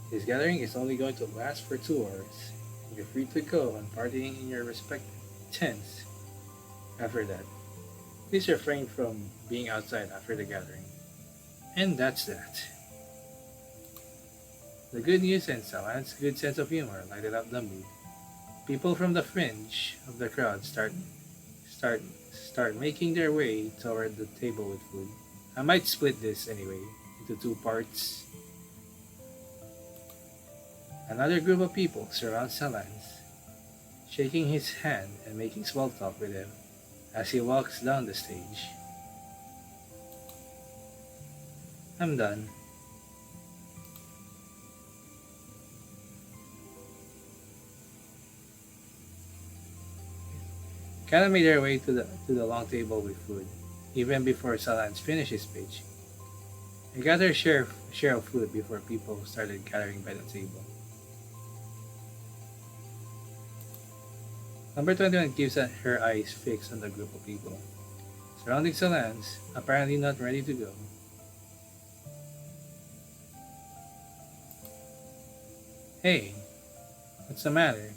This gathering is only going to last for 2 hours. You're free to go and partying in your respective tents after that. Please refrain from being outside after the gathering. And that's that. The good news and Salance's good sense of humor lighted up the mood. People from the fringe of the crowd started start making their way toward the table with food. I might split this anyway into two parts. Another group of people surrounds Salans, shaking his hand and making small talk with him as he walks down the stage. I'm done. Cannon made their way to the long table with food, even before Salans finished his speech. He got her share of food before people started gathering by the table. Number 21 keeps her eyes fixed on the group of people surrounding Salans, apparently not ready to go. Hey, what's the matter?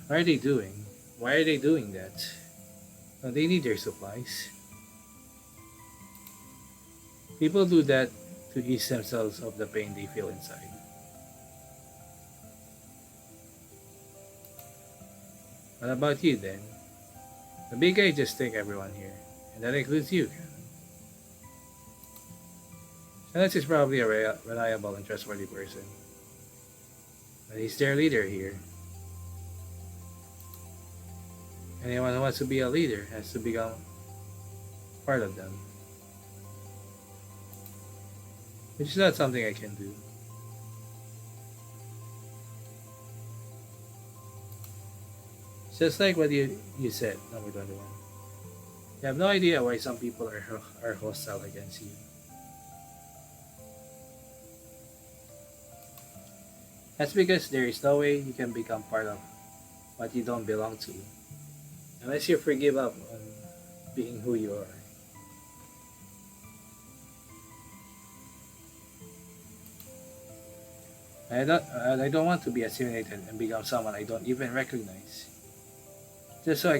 What are they doing? Why are they doing that? Well, they need their supplies. People do that to ease themselves of the pain they feel inside. What about you then? The big guy just take everyone here, and that includes you, Cannon. Silas is probably a reliable and trustworthy person, but he's their leader here. Anyone who wants to be a leader has to become part of them, which is not something I can do. Just like what you said, number 21. You have no idea why some people are hostile against you. That's because there is no way you can become part of what you don't belong to, unless you forgive up on being who you are. I don't want to be assimilated and become someone I don't even recognize. Just so I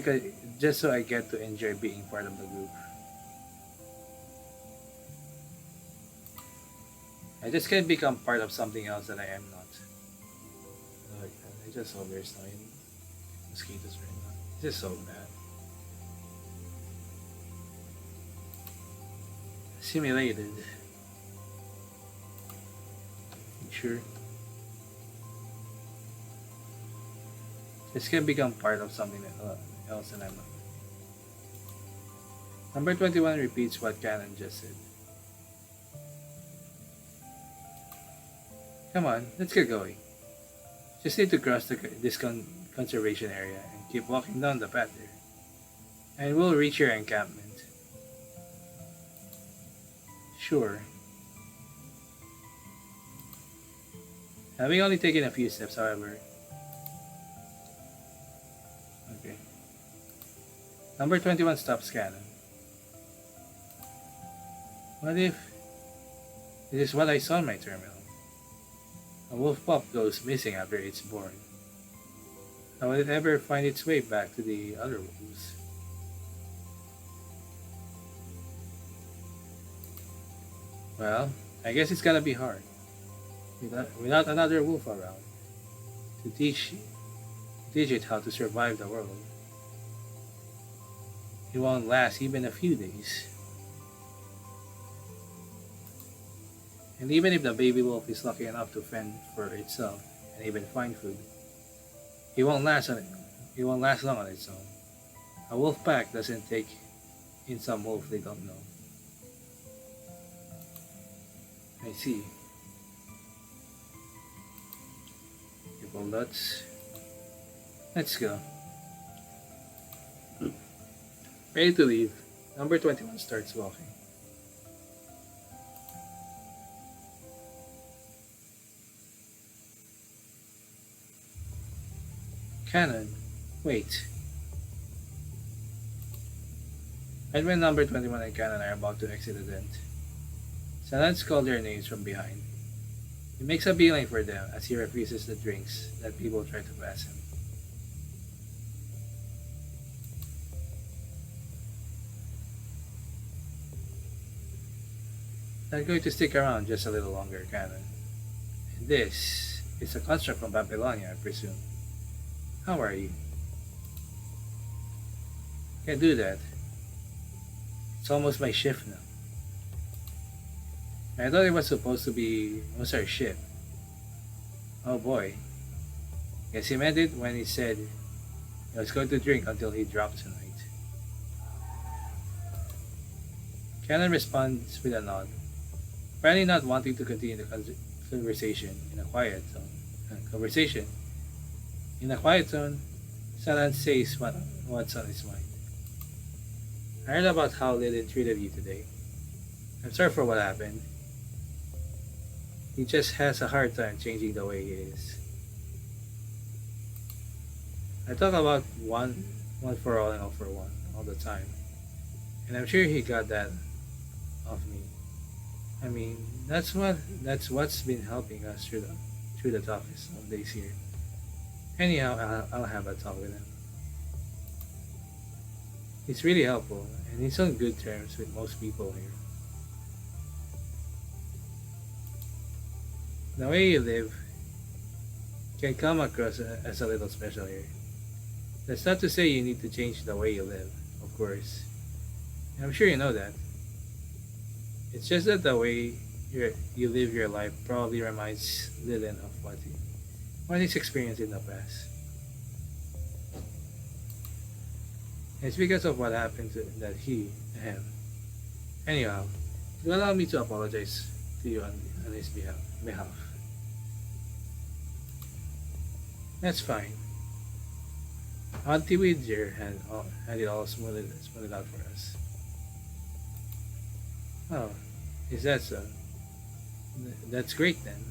get to enjoy being part of the group. I just can't become part of something else that I am not. Oh my god, I just hope there's no mosquitoes right now. It's just so bad. Assimilated. You sure? This can become part of something else and I'm not. Number 21 repeats what Cannon just said. Come on, let's get going. Just need to cross this conservation area and keep walking down the path there. And we'll reach your encampment. Sure. Having only taken a few steps, however. Okay. Number 21 stops Cannon. What if this is what I saw in my terminal? A wolf pup goes missing after it's born. How will it ever find its way back to the other wolves? Well, I guess it's gonna be hard. Without another wolf around to teach it how to survive the world. It won't last even a few days. And even if the baby wolf is lucky enough to fend for itself and even find food, it won't last long on its own. A wolf pack doesn't take in some wolf they don't know. I see. People nuts. Let's go. Ready to leave. Number 21 starts walking. Cannon, wait. Right when number 21 and Cannon are about to exit the tent, Salance calls their names from behind. He makes a beeline for them as he refuses the drinks that people try to pass him. Not going to stick around just a little longer, Cannon. And this is a construct from Babylonia, I presume. How are you? Can't do that. It's almost my shift now. I thought it was supposed to be was our shift. Oh boy. Guess he meant it when he said he was going to drink until he dropped tonight. Cannon responds with a nod, apparently not wanting to continue the conversation in a quiet tone. Conversation in a quiet tone, Salan says what's on his mind. I heard about how Lilith treated you today. I'm sorry for what happened. He just has a hard time changing the way he is. I talk about one for all and all for one all the time, and I'm sure he got that of me. I mean, that's what's been helping us through the toughest of days here. Anyhow, I'll have a talk with him. He's really helpful, and he's on good terms with most people here. The way you live can come across as a little special here. That's not to say you need to change the way you live, of course. And I'm sure you know that. It's just that the way you live your life probably reminds Lillian of what he's experienced in the past. It's because of what happened that him. Anyhow, you allow me to apologize to you on his behalf. That's fine. Auntie Widger had it all smoothed out for us. Oh, is that so? That's great then.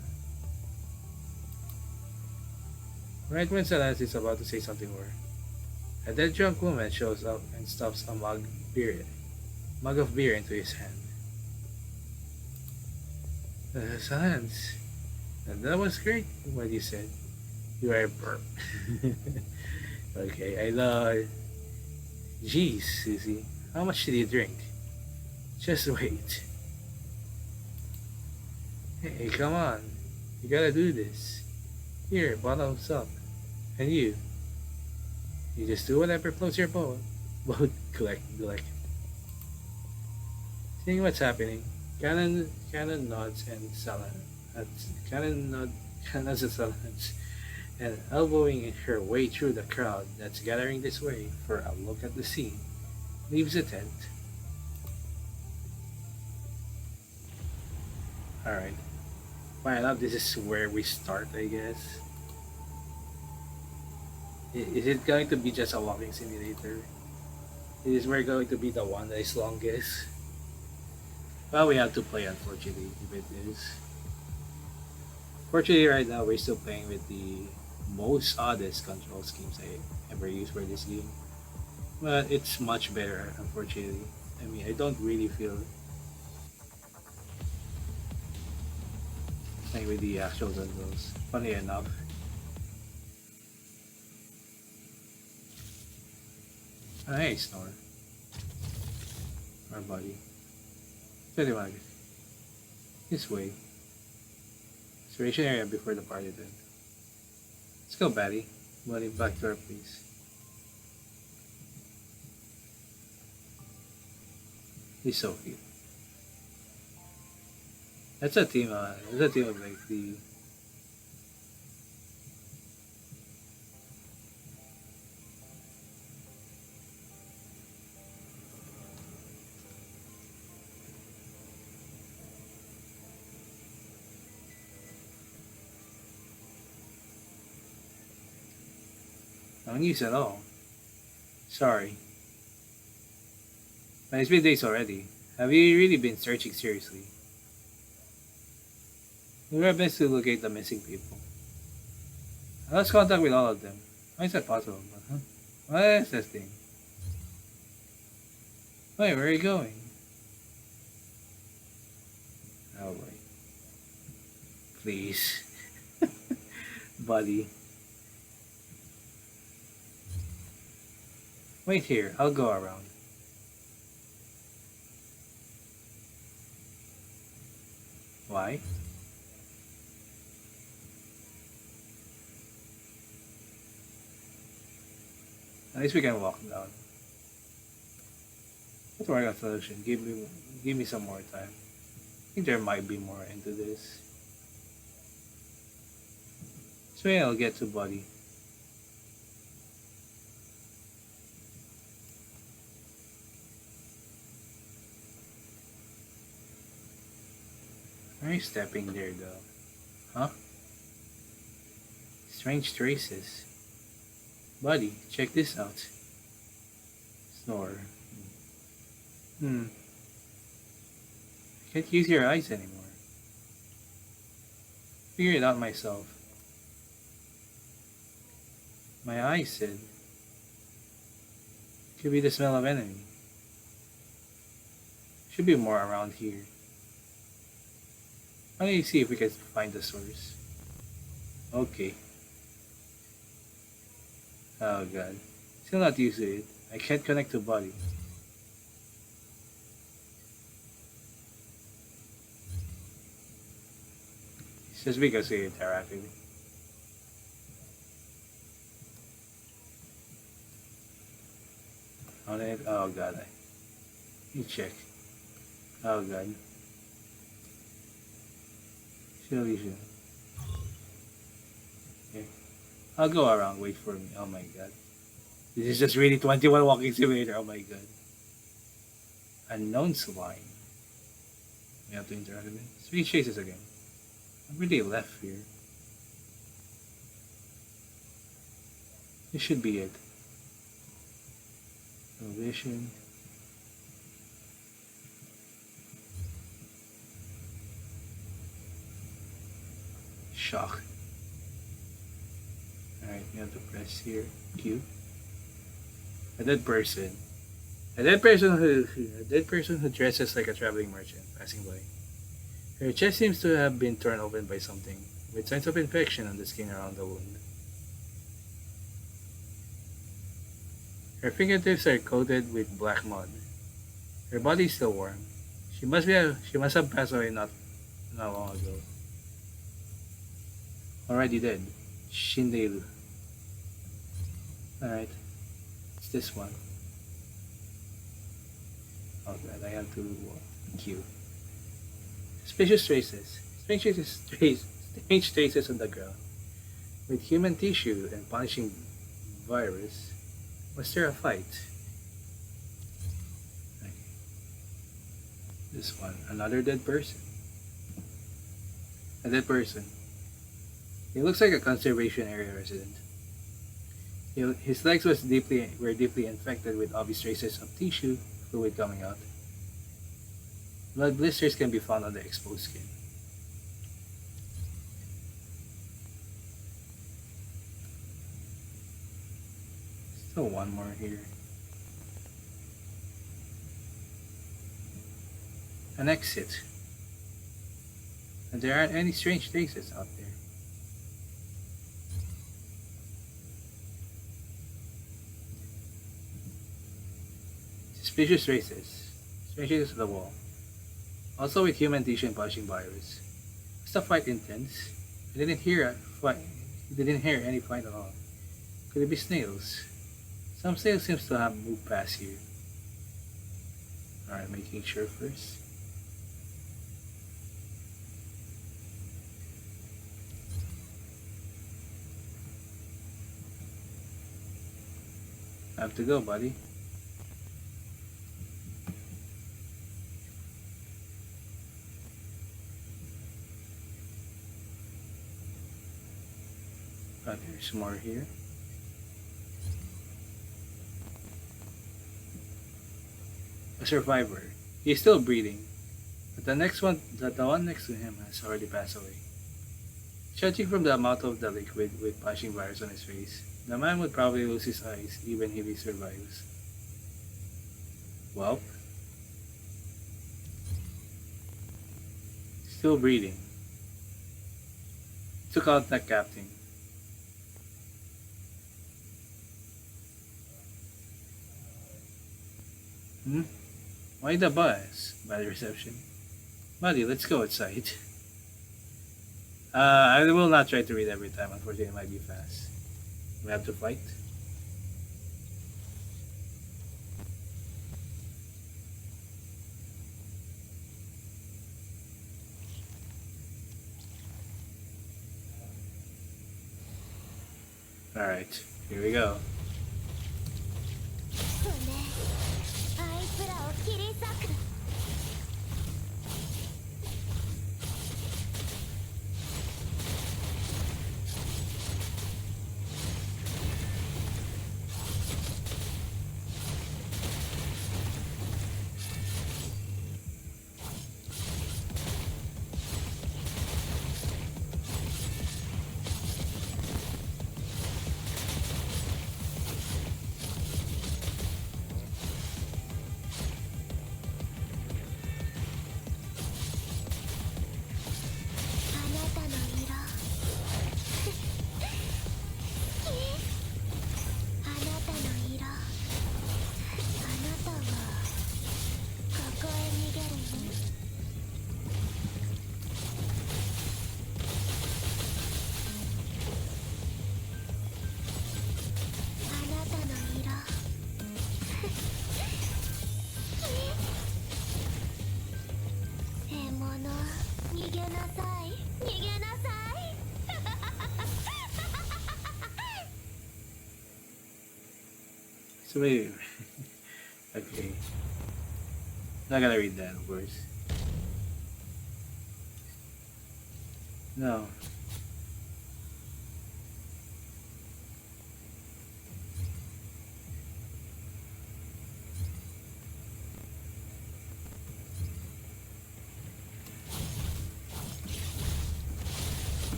Right when Salas is about to say something more, a dead drunk woman shows up and stuffs a mug of beer into his hand. Sans, that was great what you said. You are a burp. Okay, I know. Geez, Susie, how much did you drink? Just wait. Hey, come on. You gotta do this. Here, bottoms up. And you just do whatever floats your boat. Collect. Seeing what's happening, Cannon nods and Cannon nods at Salans and elbowing her way through the crowd that's gathering this way for a look at the scene, leaves the tent. Alright. Fine enough, this is where we start, I guess. Is it going to be just a walking simulator? Is where going to be the one that is longest? Well, we have to play, unfortunately, if it is. Fortunately, right now, we're still playing with the most oddest control schemes I ever used for this game. But it's much better, unfortunately. I mean, I don't really feel playing with the actual controls. Funny enough. Hey, Snore. Our buddy. Steady wagon. This way. Reservation area before the party then. Let's go, Batty. Buddy, back door, please. He's so cute. That's a team of like the no news at all. Sorry. But it's been days already. Have you really been searching seriously? We were best to locate the missing people. I lost contact with all of them. How is that possible? Huh? What is this thing? Wait, where are you going? Oh boy. Please. Buddy. Wait here, I'll go around. Why? At least we can walk down. Let's work out solution. Give me some more time. I think there might be more into this. So yeah, I'll get to body. Why are you stepping there though? Huh? Strange traces. Buddy, check this out. Snore. I can't use your eyes anymore. Figure it out myself. My eyes said. Could be the smell of enemy. Should be more around here. Why don't you see if we can find the source? Okay. Oh god. Still not used to it. I can't connect to body. It's just because we interacted. On it. Oh god. Let me check. Oh god. Solution. Okay. I'll go around. Wait for me. Oh my god. This is just really 21 walking simulator. Oh my god. Unknown swine. We have to interact with it. 3 chases again. I'm really left here. This should be it. No vision. Shock. Alright, you have to press here. Q. A dead person. A dead person who dresses like a traveling merchant passing by. Her chest seems to have been torn open by something, with signs of infection on the skin around the wound. Her fingertips are coated with black mud. Her body is still warm. She must have passed away not long ago. Already dead. Shindelu. Alright. It's this one. Oh god, I have to Q. Suspicious traces. Strange traces on the ground. With human tissue and punishing virus. Was there a fight? Okay. This one. Another dead person. A dead person. He looks like a conservation area resident. His legs were deeply infected with obvious traces of tissue fluid coming out. Blood blisters can be found on the exposed skin. Still one more here. An exit. And there aren't any strange traces out there. Suspicious traces. Strange traces on the wall. Also with human tissue and punishing virus. Was the fight intense? I didn't hear any fight at all. Could it be snails? Some snails seems to have moved past here. Alright, making sure first. I have to go, buddy. There's more here. A survivor. He's still breathing, but the one next to him has already passed away. Judging from the amount of the liquid with punching virus on his face, the man would probably lose his eyes even if he survives. Welp. Still breathing. Took out that captain. Why the bus? Bad reception. Buddy, let's go outside. I will not try to read every time, unfortunately it might be fast. We have to fight. Alright, here we go. そうね。あいつらを切り裂く。あなたの色。好き。あなたの色。あなたはここへ逃げるの？あなたの色。好き。獲物、逃げなさい。逃げなさい。So wait. Okay. Not gonna read that, of course. No.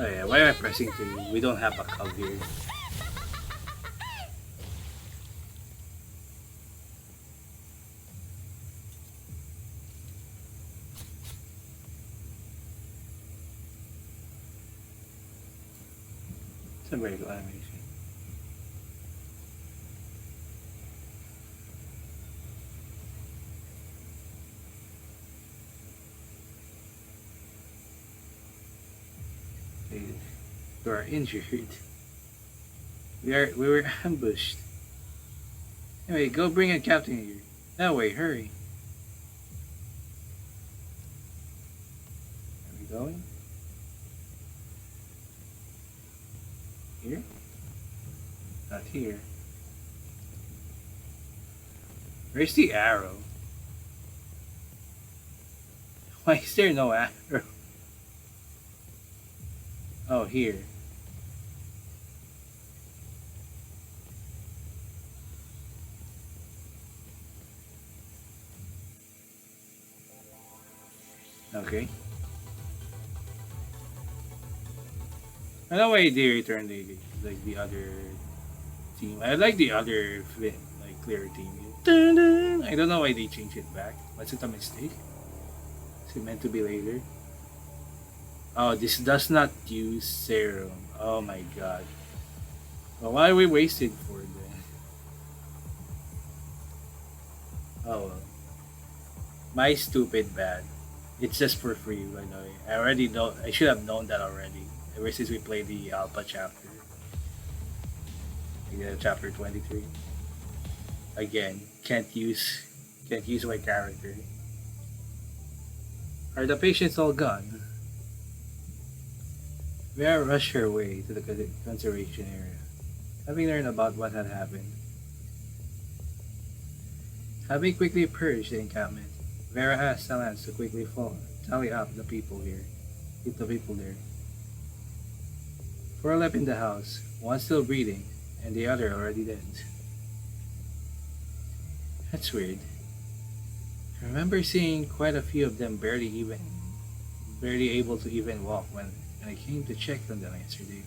Oh yeah, why am I pressing 3? We don't have a cog here. It's a very good animation. You are injured. We were ambushed. Anyway, go bring a captain here. That way, hurry. Are we going? Here? Not here. Where's the arrow? Why is there no arrow? Oh, here. Okay. I know why they returned the other team. I like the other clear team. Dun, dun. I don't know why they changed it back. Was it a mistake? Is it meant to be later? Oh, this does not use serum. Oh my god. Well, why are we wasting for then? Oh well. My stupid bad. It's just for free, by the way. I already know. I should have known that already. Ever since we played the Alpha chapter. Chapter 23. Again, can't use my character. Are the patients all gone? We are rushed our way to the conservation area, having learned about what had happened. Having quickly purged the encampment, Vera asked Salance to quickly tally up the people here. Keep the people there. 4 left in the house, one still breathing, and the other already dead. That's weird. I remember seeing quite a few of them barely able to even walk when I came to check on them yesterday.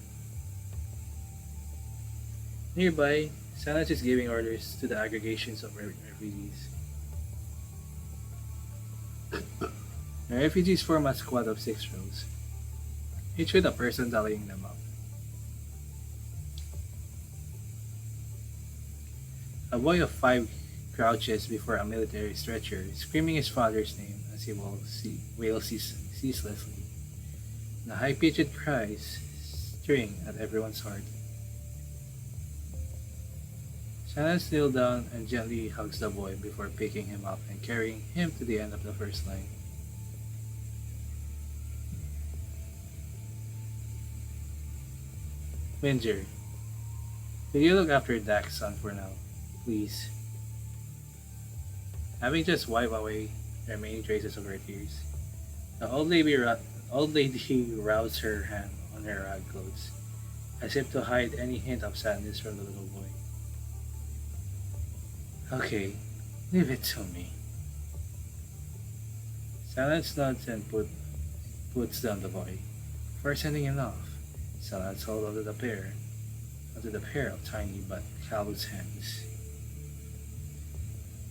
Nearby, Salance is giving orders to the aggregations of refugees. The refugees form a squad of 6 rows, each with a person tallying them up. A boy of 5 crouches before a military stretcher, screaming his father's name as he wails ceaselessly. The high-pitched cries stirring at everyone's heart. Silence kneels down and gently hugs the boy before picking him up and carrying him to the end of the first line. Winger, will you look after Dak's son for now, please? Having just wiped away the remaining traces of her tears, the old lady rubs her hand on her rag clothes, as if to hide any hint of sadness from the little boy. Okay, leave it to me. Silence nods and puts down the boy. Before sending him off, Silence holds onto the pair of tiny but callous hands.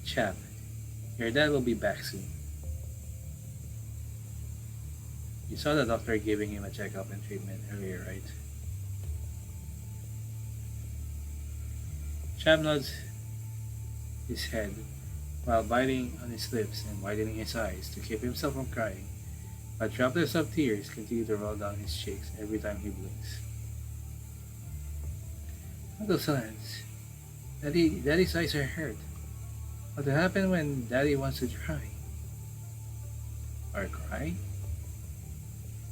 Chap, your dad will be back soon. You saw the doctor giving him a checkup and treatment earlier, right? Chap nods his head while biting on his lips and widening his eyes to keep himself from crying, but droplets of tears continue to roll down his cheeks every time he blinks. Uncle Silence, Daddy's eyes are hurt. What will happen when Daddy wants to cry? Or cry?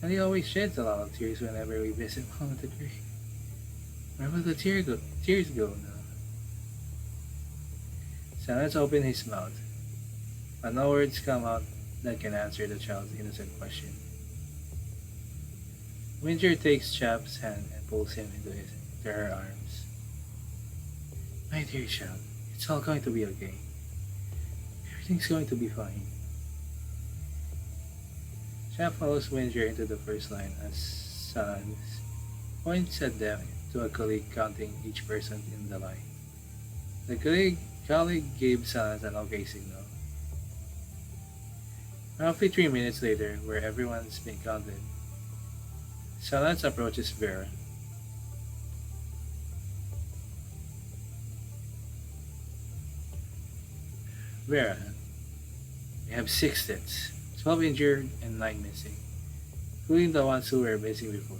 Daddy always sheds a lot of tears whenever we visit Mom at the grave. Where will the tears go now? Silence opened his mouth, but no words come out that can answer the child's innocent question. Winger takes Chap's hand and pulls him into her arms. My dear child, it's all going to be okay. Everything's going to be fine. Chap follows Winger into the first line as Silence points at them to a colleague counting each person in the line. The colleague gave Silence an okay signal. Roughly 3 minutes later, where everyone's been counted, Silence approaches Vera. Vera, we have 6 deaths, 12 injured and 9 missing, including the ones who were missing before.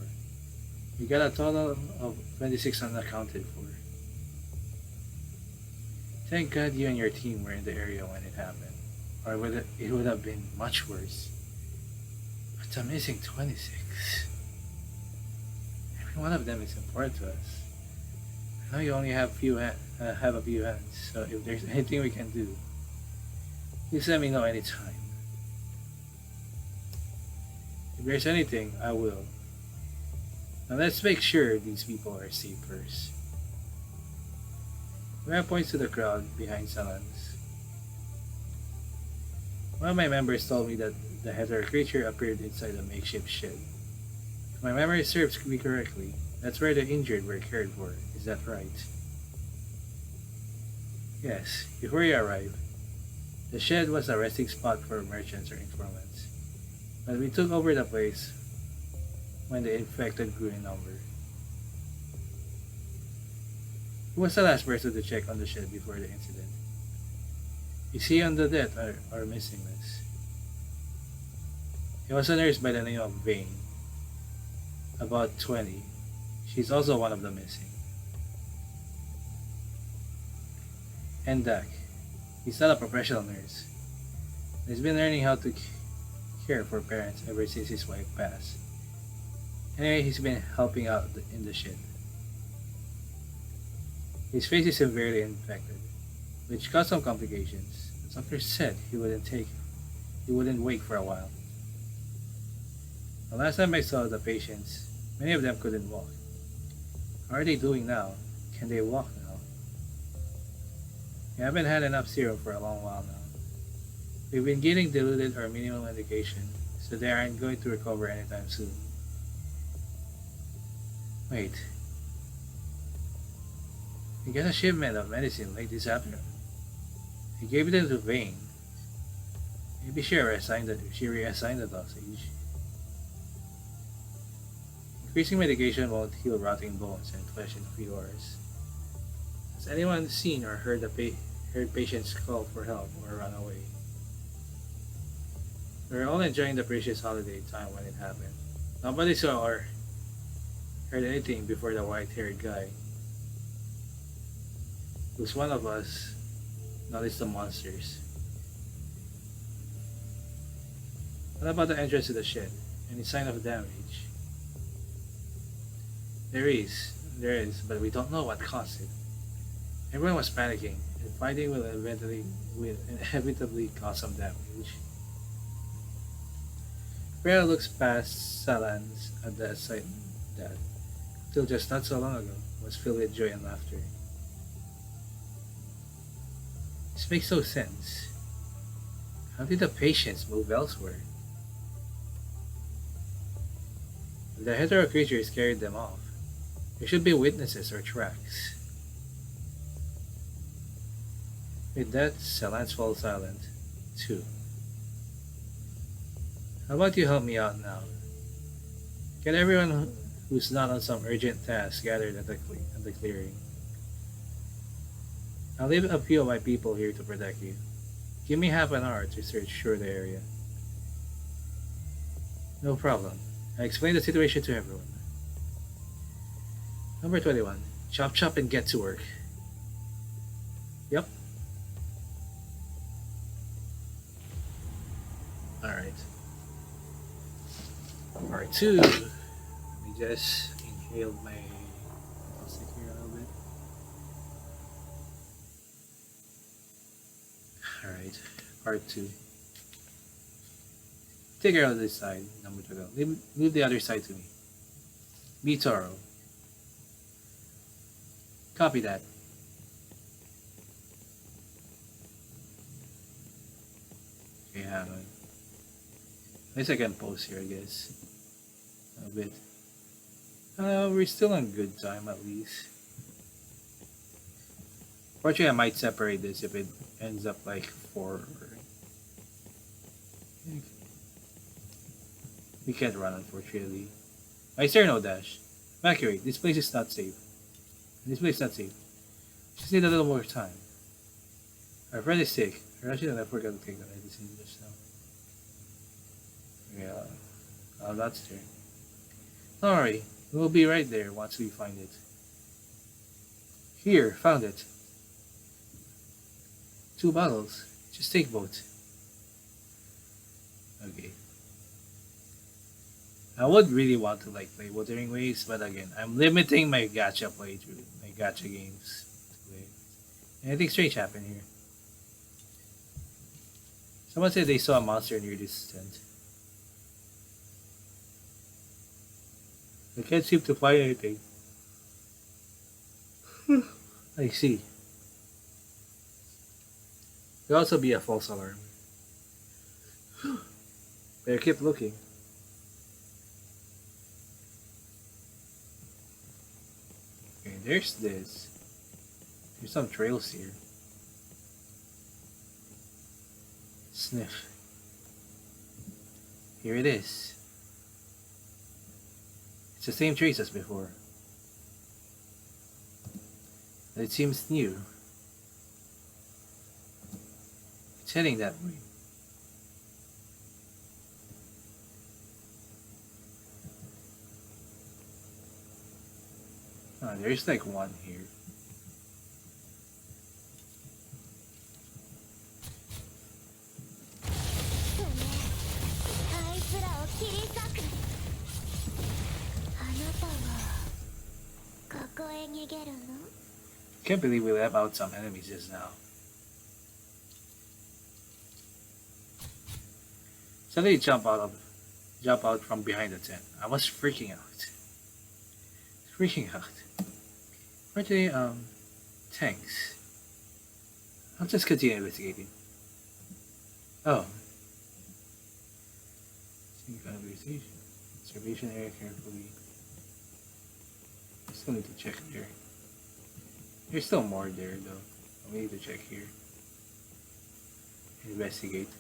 We got a total of 26 unaccounted for. Thank God you and your team were in the area when it happened, or it would have been much worse. But the missing 26. Every one of them is important to us. I know you only have a few hands, so if there's anything we can do, please let me know anytime. If there's anything, I will. Now let's make sure these people are safe first. Vera points to the crowd behind Silence. One of my members told me that the Heter creature appeared inside a makeshift shed. If my memory serves me correctly, that's where the injured were cared for. Is that right? Yes, before you arrived, the shed was a resting spot for merchants or informants, but we took over the place when the infected grew in number. Who was the last person to check on the shed before the incident? Is he on the death or missing list? He was a nurse by the name of Vane, about 20. She's also one of the missing. And Dak. He's not a professional nurse. He's been learning how to care for parents ever since his wife passed. Anyway, he's been helping out in the shed. His face is severely infected, which caused some complications. The doctor said he wouldn't wake for a while. The last time I saw the patients, many of them couldn't walk. How are they doing now? Can they walk now? We haven't had enough serum for a long while now. We've been getting diluted or minimal medication, so they aren't going to recover anytime soon. Wait. We got a shipment of medicine late this afternoon. He gave it to Vane. Maybe she reassigned the dosage. Increasing medication won't heal rotting bones and flesh in a few hours. Has anyone seen or heard patients call for help or run away? We were all enjoying the precious holiday time when it happened. Nobody saw or heard anything before the white-haired guy. Looks one of us noticed the monsters. What about the entrance to the shed? Any sign of damage? There is, but we don't know what caused it. Everyone was panicking, and fighting will inevitably cause some damage. Freya looks past Salans at the sight that, till just not so long ago, was filled with joy and laughter. This makes no sense. How did the patients move elsewhere? If the hetero creatures carried them off, there should be witnesses or tracks. With that, Salance falls silent, too. How about you help me out now? Get everyone who's not on some urgent task gathered at the clearing. I'll leave a few of my people here to protect you. Give me half an hour to search through the area. No problem. I explained the situation to everyone. Number 21. Chop chop and get to work. Yep. Alright. Part 2. Let me just inhale my plastic here a little bit. Alright. Part 2. Take care of this side, number 12. Leave the other side to me. Be thorough. Copy that. Okay, hang on. At least I can pause here, I guess. A bit. We're still on good time, at least. Fortunately, I might separate this if it ends up like 4. We can't run, unfortunately. I sir, no dash. Evacuate. This place is not safe. This place is not safe. Just need a little more time. Our friend is sick. Actually, I forgot to take the medicine just now. Yeah, that's there. Don't worry. We'll be right there once we find it. Here, found it. 2 bottles. Just take both. Okay. I would really want to like play Wuthering Waves, but again, I'm limiting my gacha playthrough, my gacha games to play. Anything strange happened here? Someone said they saw a monster near this tent. I can't seem to find anything. I see. Could also be a false alarm. Better keep looking. Okay, there's this. There's some trails here. Sniff. Here it is. It's the same trace as before. But it seems new. It's heading that way. Oh, there's like one here. Can't believe we left out some enemies just now. Suddenly jump out from behind the tent. I was freaking out. Freaking out. Fortunately, thanks. I'll just continue investigating. Oh. Conversation. Observation area carefully. I still need to check there. There's still more there though. We need to check here. Investigate.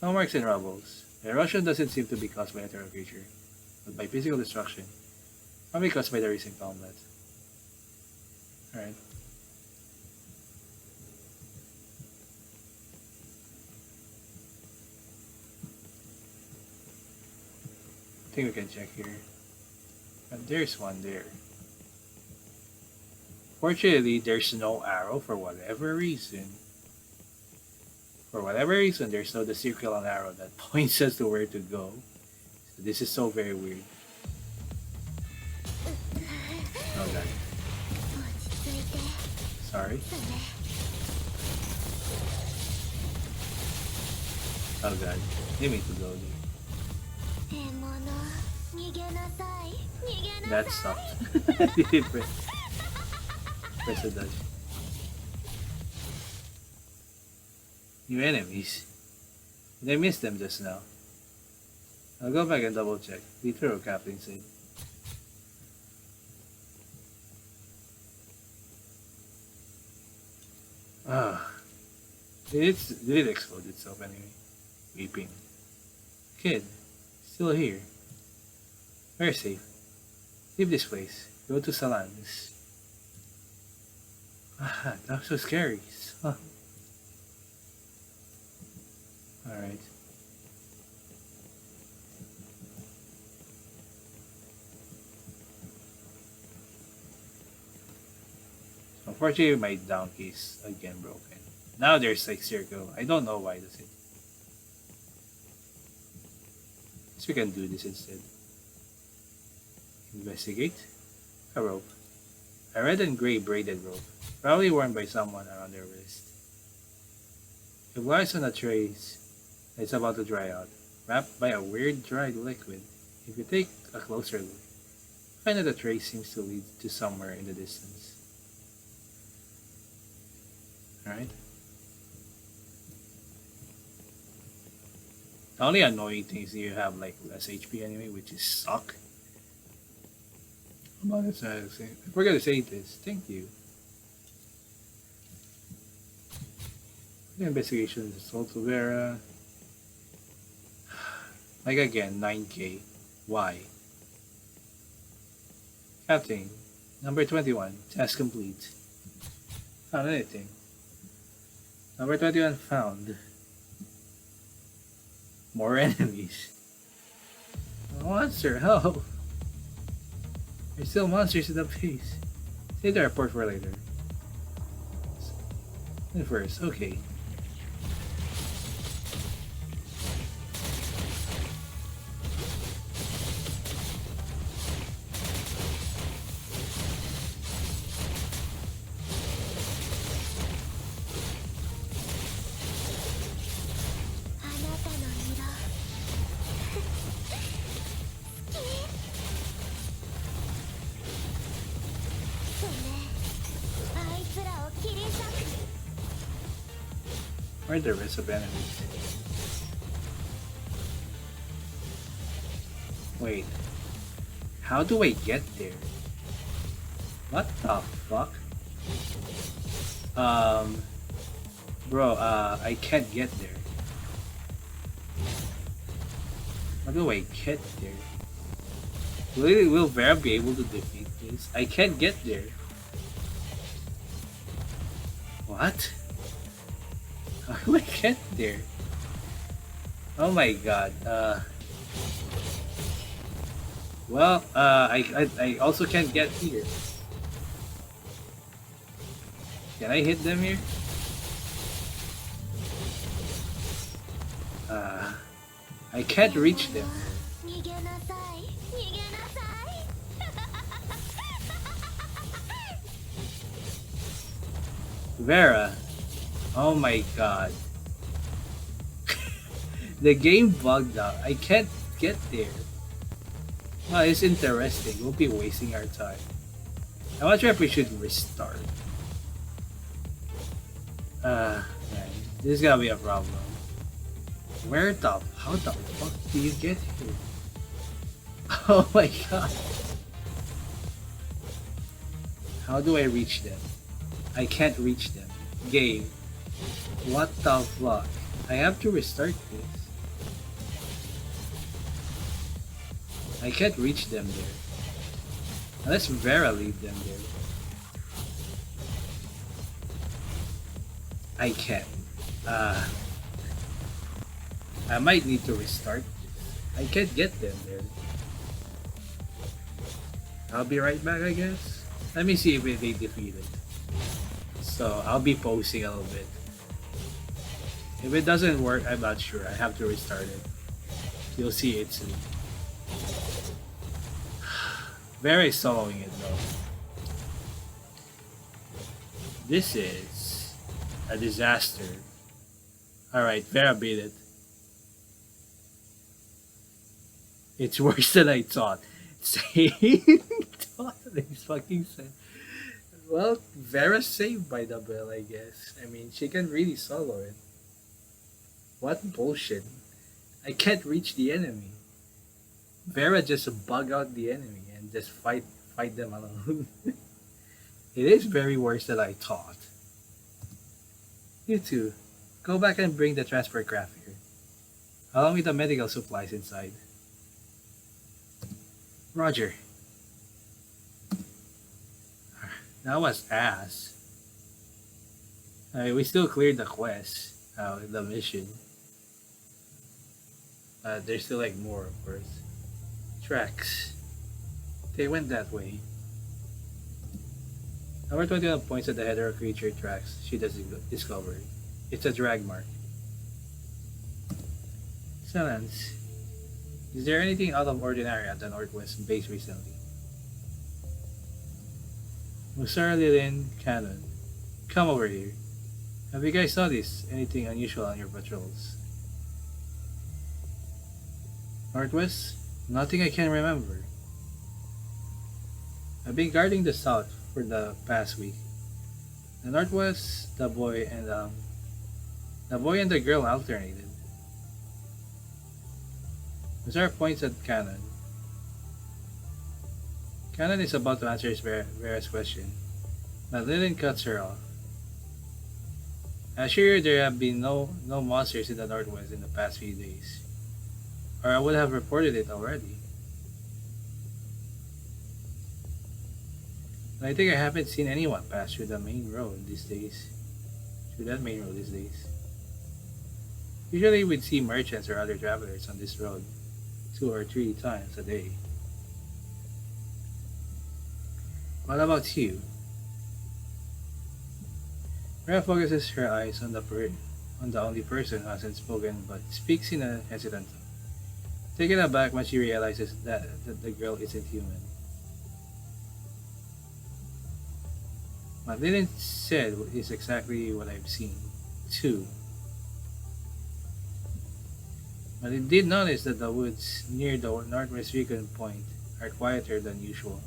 No marks and rubbles. The erosion doesn't seem to be caused by a terror creature, but by physical destruction. Probably caused by the recent combat. Alright. I think we can check here. And there's one there. Fortunately, there's no arrow for whatever reason. For whatever reason, there's no the circle and arrow that points us to where to go. So this is so very weird. Oh god. 落ち着いて。 Sorry. そうね。 Oh god. Didn't mean to go there. 獲物逃げなさい逃げな That さい sucked. Didn't press the dodge. New enemies. Did I miss them just now? I'll go back and double check. Titular Captain said. Ah. Did it explode itself anyway? Weeping. Kid. Still here. Very safe. Leave this place. Go to Salans. Ah, that was so scary. Huh. Alright. Unfortunately, my down key is again broken. Now there's like circle. I don't know why does it. So we can do this instead. Investigate. A rope. A red and gray braided rope. Probably worn by someone around their wrist. It lies on a trace. It's about to dry out, wrapped by a weird dried liquid. If you take a closer look, you find that the trace seems to lead to somewhere in the distance. Alright. The only annoying thing is you have like less HP anyway, which is suck. About this, I forgot to say this. Thank you. The investigation is also Vera. Like again, 9k. Why? Captain, number 21, task complete. Found anything? Number 21 found. More enemies. Monster, help! There's still monsters in the base. Save the report for later. First, okay. Where are the rest of enemies? Wait. How do I get there? What the fuck? Bro, I can't get there. How do I get there? Will Vera be able to defeat this? I can't get there. What? How do I get there? Oh my god. Well, I also can't get here. Can I hit them here? I can't reach them. Vera. Oh my god. The game bugged out. I can't get there. Well, it's interesting. We'll be wasting our time. I'm not sure if we should restart. Man, this is gonna be a problem. How the fuck do you get here? Oh my god. How do I reach them? I can't reach them. Game. What the fuck? I have to restart this. I can't reach them there. Unless Vera leave them there. I can't. I might need to restart this. I can't get them there. I'll be right back, I guess. Let me see if they defeat it. So I'll be posting a little bit. If it doesn't work, I'm not sure. I have to restart it. You'll see it soon. Very soloing it though. This is a disaster. Alright, Vera beat it. It's worse than I thought. Same thought makes fucking sense. Well, Vera's saved by the bell, I guess. I mean, she can really solo it. What bullshit. I can't reach the enemy. Vera just bug out the enemy and just fight them alone. It is very worse than I thought. You two, go back and bring the transport craft here, along with the medical supplies inside. Roger. That was ass. I mean, we still cleared the quest, the mission. There's still like more, of course. Tracks. They went that way. Number 21 points at the hetero creature tracks she discovered. It's a drag mark. Silence. Is there anything out of ordinary at the Northwest base recently? Musarlilin Cannon. Come over here. Have you guys noticed anything unusual on your patrols? Northwest? Nothing I can remember. I've been guarding the south for the past week. The Northwest, the boy and the girl alternated. Mazar points at Cannon. Cannon is about to answer Vera's question, but Lillian cuts her off. I assure you there have been no monsters in the Northwest in the past few days, or I would have reported it already. And I think I haven't seen anyone pass through that main road these days. Usually we'd see merchants or other travelers on this road 2 or 3 times a day. What about you? Rhea focuses her eyes on the only person who hasn't spoken but speaks in a hesitant tone. Taken aback when she realizes that the girl isn't human. What Lillian said is exactly what I've seen, too. But I did notice that the woods near the Northwest Recon Point are quieter than usual.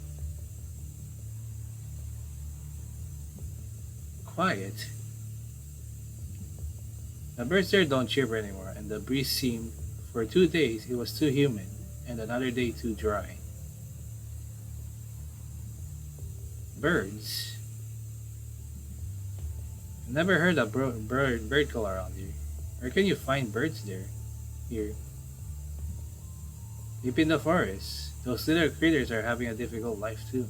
Quiet? The birds there don't chirp anymore, and the breeze seemed, for 2 days, it was too humid, and another day too dry. Birds? I never heard a bird call around here. Where can you find birds there? Here. Deep in the forest, those little critters are having a difficult life too.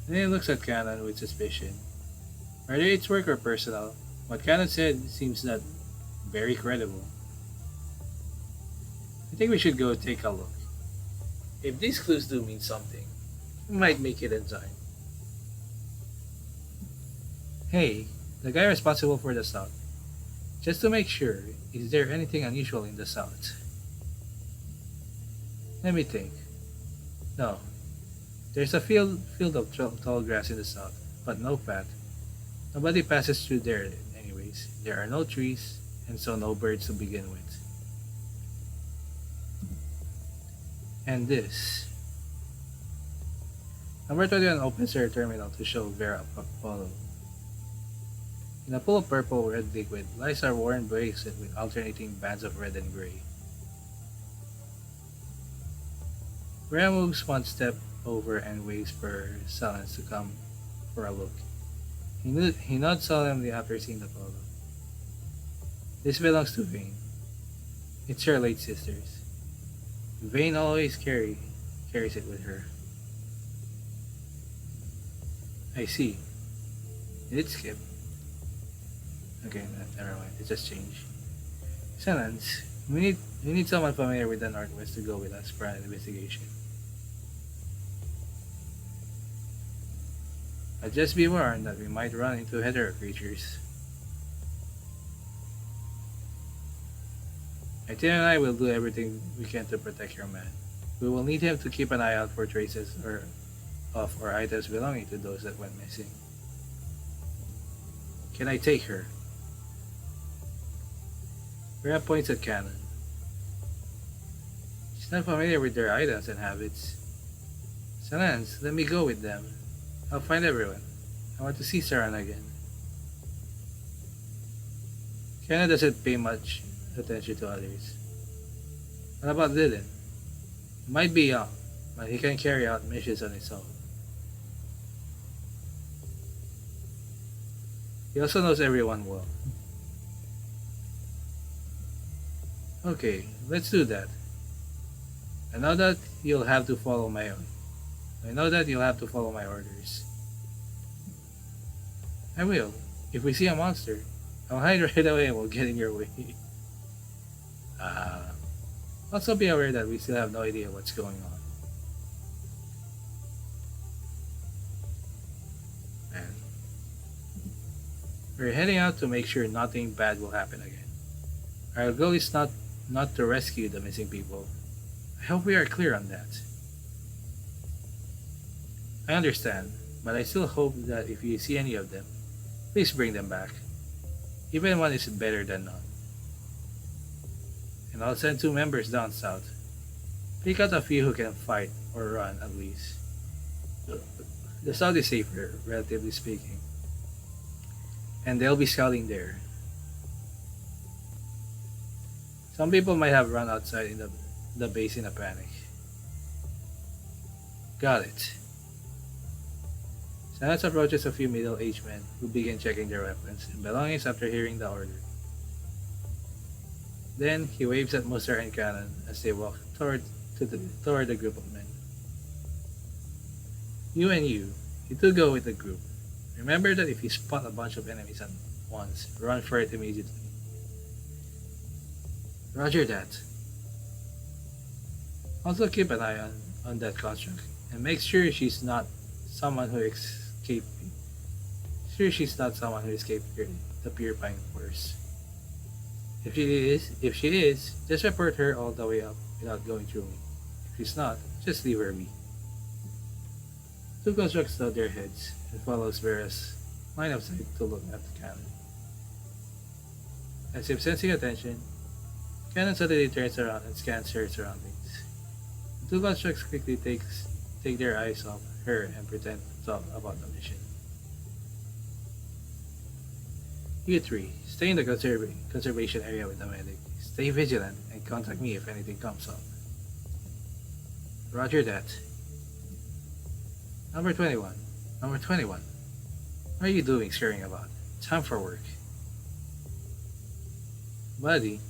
Then he looks at Cannon with suspicion. Whether it's work or personal, what Cannon said seems not very credible. I think we should go take a look. If these clues do mean something, we might make it in time. Hey, the guy responsible for the south. Just to make sure, is there anything unusual in the south? Let me think. No. There's a field of tall grass in the south, but no path. Nobody passes through there anyways. There are no trees, and so no birds to begin with. And this. Number 21 opens her terminal to show Vera a photo. In a pool of purple red liquid lies a worn bracelet with alternating bands of red and gray. Vera moves one step over and waits for Silence to come for a look. He nods solemnly after seeing the photo. This belongs to Vane. It's her late sister's. Vane always carries it with her. I see. Did it skip? Okay, never mind. It just changed. Silence. We need someone familiar with the Northwest to go with us for an investigation. But just be warned that we might run into hetero creatures. My team and I will do everything we can to protect your man. We will need him to keep an eye out for traces or items belonging to those that went missing. Can I take her? Rhea points at Cannon. She's not familiar with their items and habits. Salance, let me go with them. I'll find everyone. I want to see Saran again. Cannon doesn't pay much attention to others. What about Dylan? He might be young, but he can carry out missions on his own. He also knows everyone well. Okay, let's do that. I know that you'll have to follow my orders. I will. If we see a monster, I'll hide right away and we'll get in your way. Also be aware that we still have no idea what's going on. And we're heading out to make sure nothing bad will happen again. Our goal is not to rescue the missing people. I hope we are clear on that. I understand, but I still hope that if you see any of them, please bring them back. Even one is better than none. And I'll send 2 members down south. Pick out a few who can fight or run at least. The south is safer, relatively speaking. And they'll be scouting there. Some people might have run outside in the base in a panic. Got it. Sanats approaches a few middle-aged men who begin checking their weapons and belongings after hearing the order. Then he waves at Musar and Cannon as they walk toward the group of men. You and you two go with the group. Remember that if you spot a bunch of enemies at once, run for it immediately. Roger that. Also keep an eye on that construct and make sure she's not someone who escaped the purifying force. If she is, just report her all the way up without going through me. If she's not, just leave her be. 2 constructs nod their heads and follows Vera's line of sight to look at the cannon. As if sensing attention, Cannon suddenly turns around and scans her surroundings. The 2 constructs quickly take their eyes off her and pretend to talk about the mission. You 3, stay in the conservation area with the medic. Stay vigilant and contact me if anything comes up. Roger that. Number 21. What are you doing scaring about? Time for work. Buddy's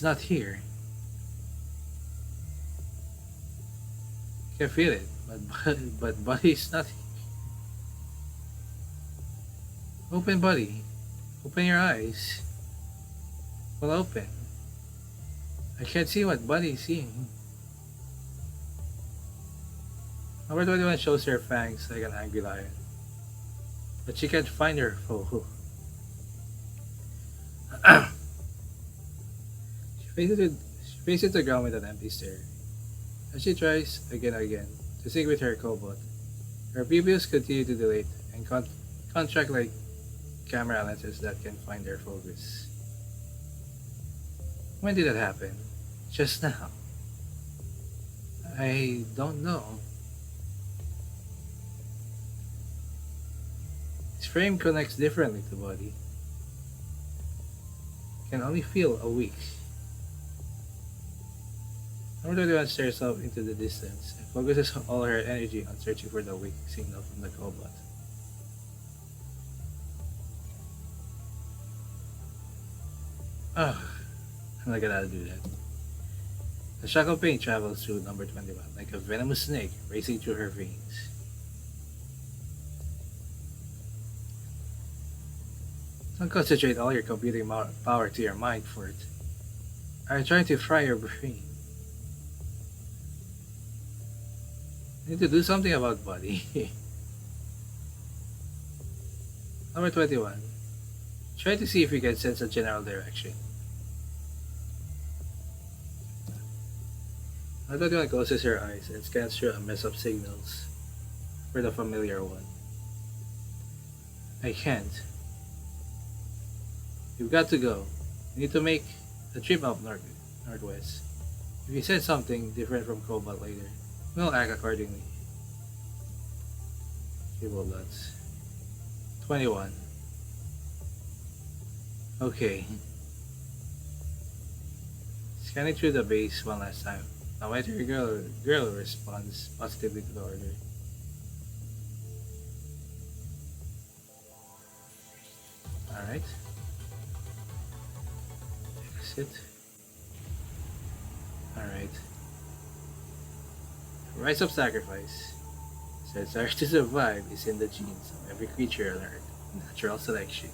not here. I can feel it, but Buddy's not here. Open, Buddy. Open your eyes. Well, open. I can't see what Buddy's seeing. Number 21 shows her fangs like an angry lion, but she can't find her foe. She faces the ground with an empty stare. As she tries again and again to sync with her cobot, her pupils continue to dilate and contract like camera lenses that can find their focus. When did that happen? Just now. I don't know. His frame connects differently to body. Can only feel a weak. Number 21 stares up into the distance and focuses all her energy on searching for the weak signal from the cobot. I'm not gonna do that. The shock of pain travels through number 21 like a venomous snake racing through her veins. Don't concentrate all your computing power to your mind for it. I'm trying to fry your brain. I need to do something about Buddy. Number 21. Try to see if you can sense a general direction. Number 21 closes her eyes and scans through a mess of signals for the familiar one. I can't. You've got to go. You need to make a trip up northwest. If you said something different from Cobalt later, we'll act accordingly. Cable dots. 21. Okay. Scanning through the base one last time. Now whether your girl responds positively to the order. Alright. Exit. Alright. Rise of Sacrifice. Says our to survive is in the genes of every creature on Earth. Natural selection.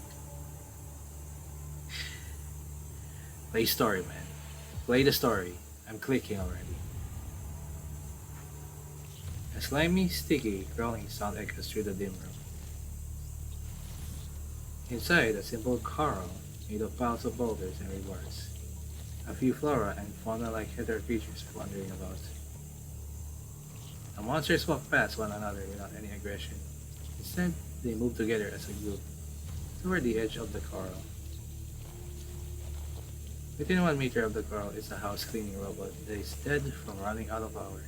Play story, man. Play the story. I'm clicking already. A slimy, sticky, crawling sound echoes through the dim room. Inside, a simple corral made of piles of boulders and rebars. A few flora and fauna-like heather creatures are wandering about. The monsters walk past one another without any aggression. Instead, they move together as a group toward the edge of the corral. Within 1 meter of the corral is a house cleaning robot that is dead from running out of power.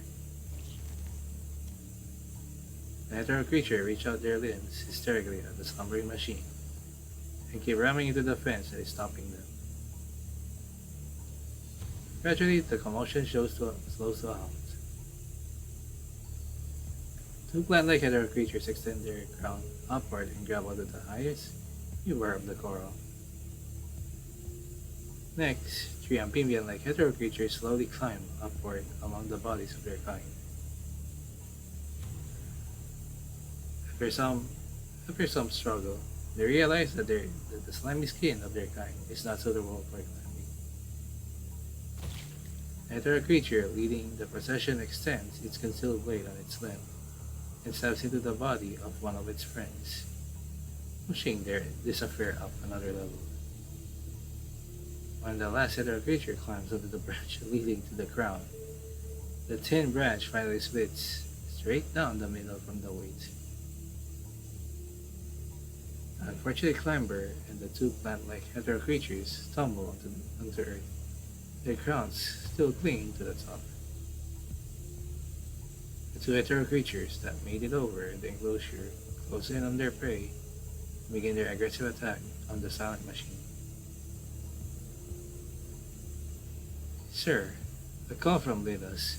The hetero creature reach out their limbs hysterically at the slumbering machine and keep ramming into the fence that is stopping them. Gradually, the commotion slows to a halt. 2 plant-like hetero creatures extend their crown upward and grab onto the highest viewer of the coral. Next, 3 amphibian-like hetero creatures slowly climb upward along the bodies of their kind. After some struggle, they realize that the slimy skin of their kind is not suitable for climbing. The hetero creature leading the procession extends its concealed blade on its limb and stabs into the body of one of its friends, pushing this affair up another level. When the last hetero creature climbs onto the branch leading to the crown, the thin branch finally splits straight down the middle from the weight. The unfortunate climber and the 2 plant-like hetero creatures stumble onto Earth, their crowns still clinging to the top. The 2 hetero creatures that made it over the enclosure close in on their prey and begin their aggressive attack on the silent machine. Sir, the call from Lidas.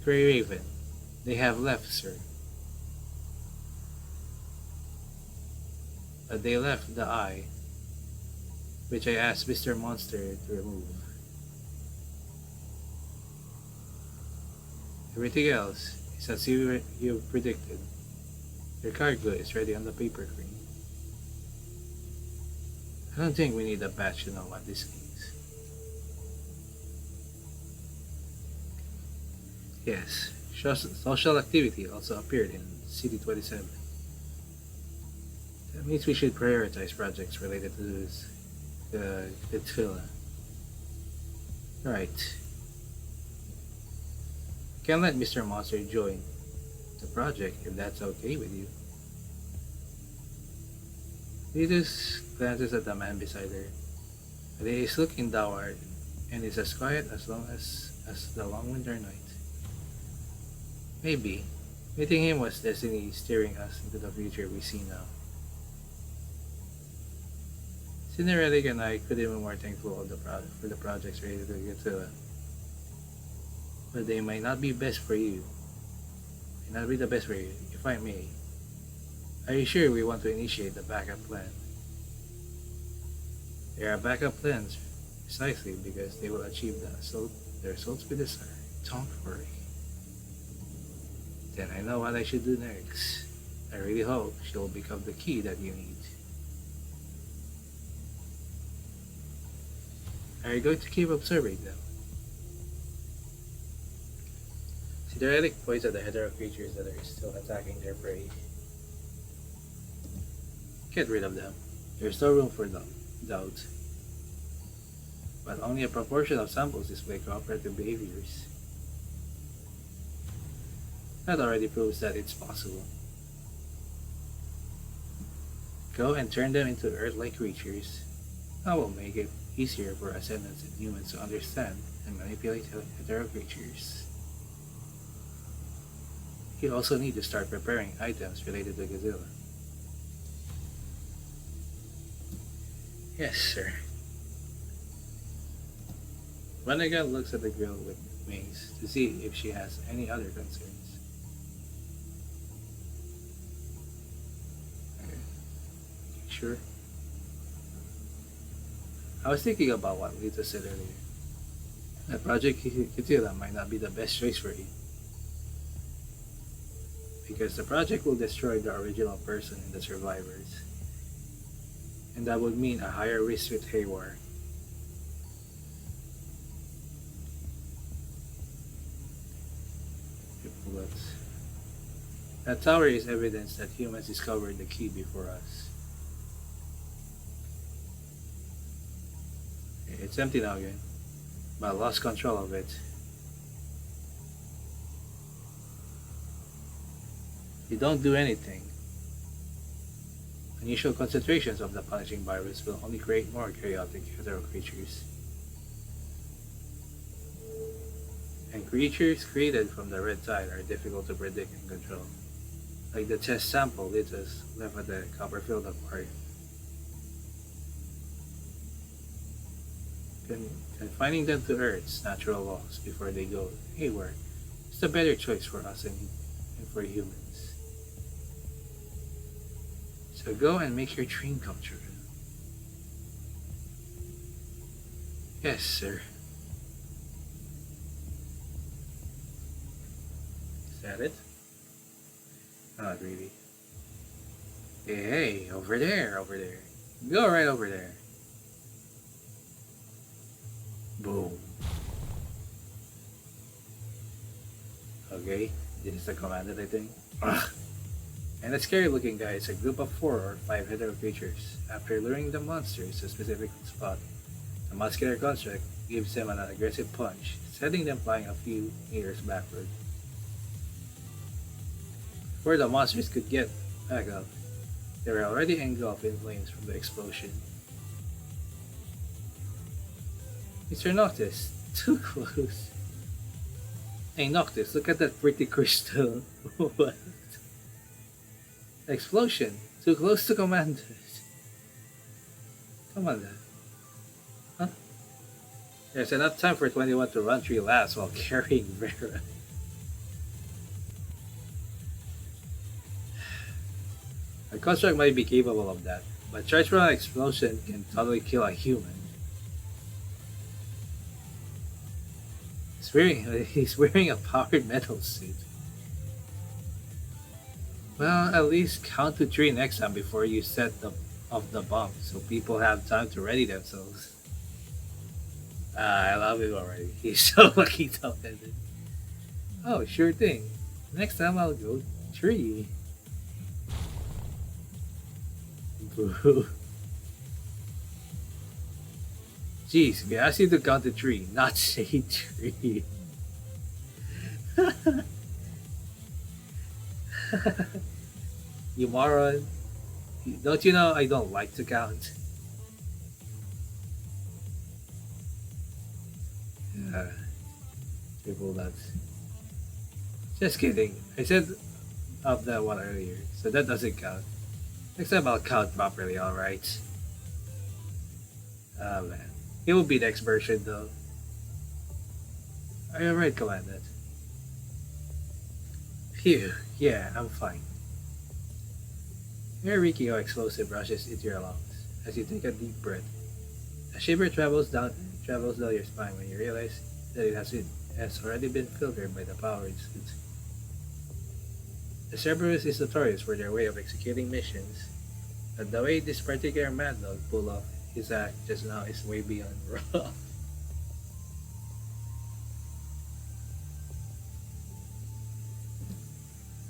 Grey Raven, they have left, sir. But they left the eye, which I asked Mr. Monster to remove. Everything else is as you predicted. Your cargo is ready on the paper crane. I don't think we need a patch to know what this means. Yes, social activity also appeared in City 27. That means we should prioritize projects related to the Titular. Right. Can let Mr. Monster join the project if that's okay with you. Lidas glances at the man beside her, but he is looking downward and is as quiet as long as the long winter night. Maybe meeting him was destiny steering us into the future we see now. Cinderella and I couldn't be more thankful for the projects related to Godzilla. But they might not be best for you. May not be the best for you, if I may. Are you sure we want to initiate the backup plan? There are backup plans precisely because they will achieve the results we desire. Don't worry. Then I know what I should do next. I really hope she will become the key that you need. Are you going to keep observing them? She directly points at the hetero creatures that are still attacking their prey. Get rid of them. There's no room for doubt. But only a proportion of samples display cooperative behaviors. That already proves that it's possible. Go and turn them into Earth-like creatures. That will make it easier for Ascendants and humans to understand and manipulate hetero creatures. You also need to start preparing items related to Godzilla. Yes, sir. Runaghan looks at the girl with wings to see if she has any other concerns. Okay. Sure. I was thinking about what Lita said earlier. That Project Titular might not be the best choice for you. Because the project will destroy the original person and the survivors. And that would mean a higher risk with Hayward. Bullets. That tower is evidence that humans discovered the key before us. It's empty now again, but I lost control of it. You don't do anything. Unusual concentrations of the punishing virus will only create more chaotic hetero creatures. And creatures created from the red tide are difficult to predict and control, like the test sample Litas left at the Copperfield Aquarium. Confining them to Earth's natural laws before they go haywire is the better choice for us and for humans. So go and make your dream come true. Yes, sir. Is that it? Not really. Hey, over there, over there. Go right over there. Boom. Okay, this is the commandant, I think. Ugh. And the scary looking guy is a group of 4 or 5 hetero creatures. After luring the monsters to a specific spot, the muscular construct gives them an aggressive punch, sending them flying a few meters backward. Before the monsters could get back up, they were already engulfed in flames from the explosion. Mr. Noctis, too close. Hey Noctis, look at that pretty crystal. What? Explosion, too close to commanders. Come on then. Huh? There's enough time for 21 to run 3 laps while carrying Vera. A construct might be capable of that, but charge run explosion can totally kill a human. He's wearing a powered metal suit. Well, at least count to 3 next time before you set off the bomb, so people have time to ready themselves. I love him already. He's so lucky talented. Oh, sure thing. Next time I'll go 3. Boo. Jeez, we asked you to count to 3, not say 3. You moron. Don't you know I don't like to count? Triple nuts. Just kidding. I said up that one earlier, so that doesn't count. Next time I'll count properly, alright? Ah man. It will be next version though. Are you right, Commandant? Phew, yeah, I'm fine. You're reeking how explosive rushes into your lungs as you take a deep breath. A shiver travels down your spine when you realize that it has already been filtered by the powered suit. The Cerberus is notorious for their way of executing missions, but the way this particular mad dog pulled off his act just now is way beyond rough.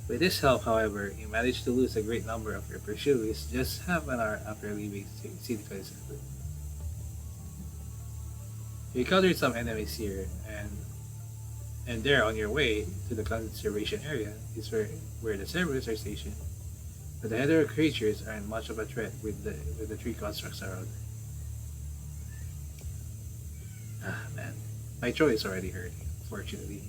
With his help, however, you manage to lose a great number of your pursuers just half an hour after leaving City 27. You encountered some enemies here, and there on your way to the conservation area is where the Cerberus are stationed. But the hetero creatures aren't much of a threat with the three constructs around. Ah man, my throat is already hurting, unfortunately.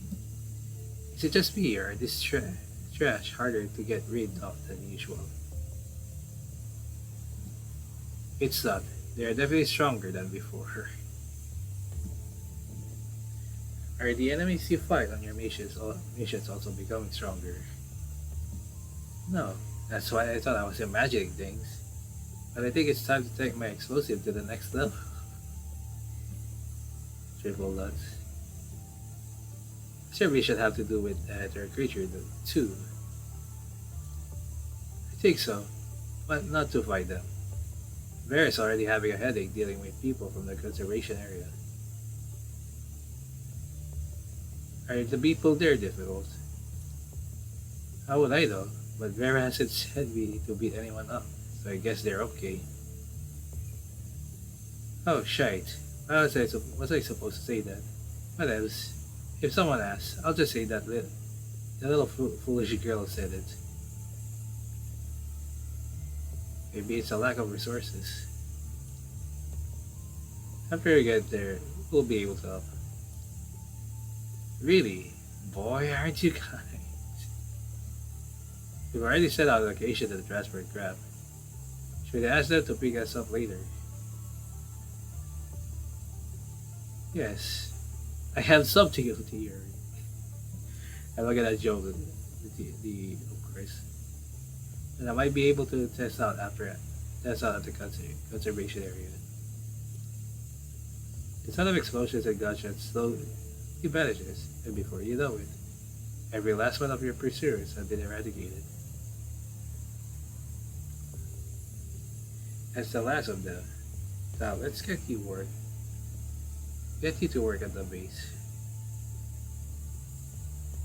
Is it just me or is this trash harder to get rid of than usual? It's not. They are definitely stronger than before. Are the enemies you fight on your missions also becoming stronger? No, that's why I thought I was imagining things. But I think it's time to take my explosive to the next level. Triple Lux. Sure, we should have to do with their creature too. I think so, but not to fight them. Bear is already having a headache dealing with people from the conservation area. Are the people there difficult? How would I know? But Vera hasn't said me to beat anyone up, so I guess they're okay. Oh, shite. How was I supposed to say that? What else? If someone asks, I'll just say that the little foolish girl said it. Maybe it's a lack of resources. After we get there, we'll be able to help. Really? Boy, aren't you kind? We've already set out a location to the transport grab. Should I ask them to pick us up later? Yes. I have something to hear. And look at that joke, of course. And I might be able to test out at the conservation area. The sound of explosions and gunshots slowly vanishes, and before you know it, every last one of your pursuers have been eradicated. That's the last of them. Now let's get you to work at the base.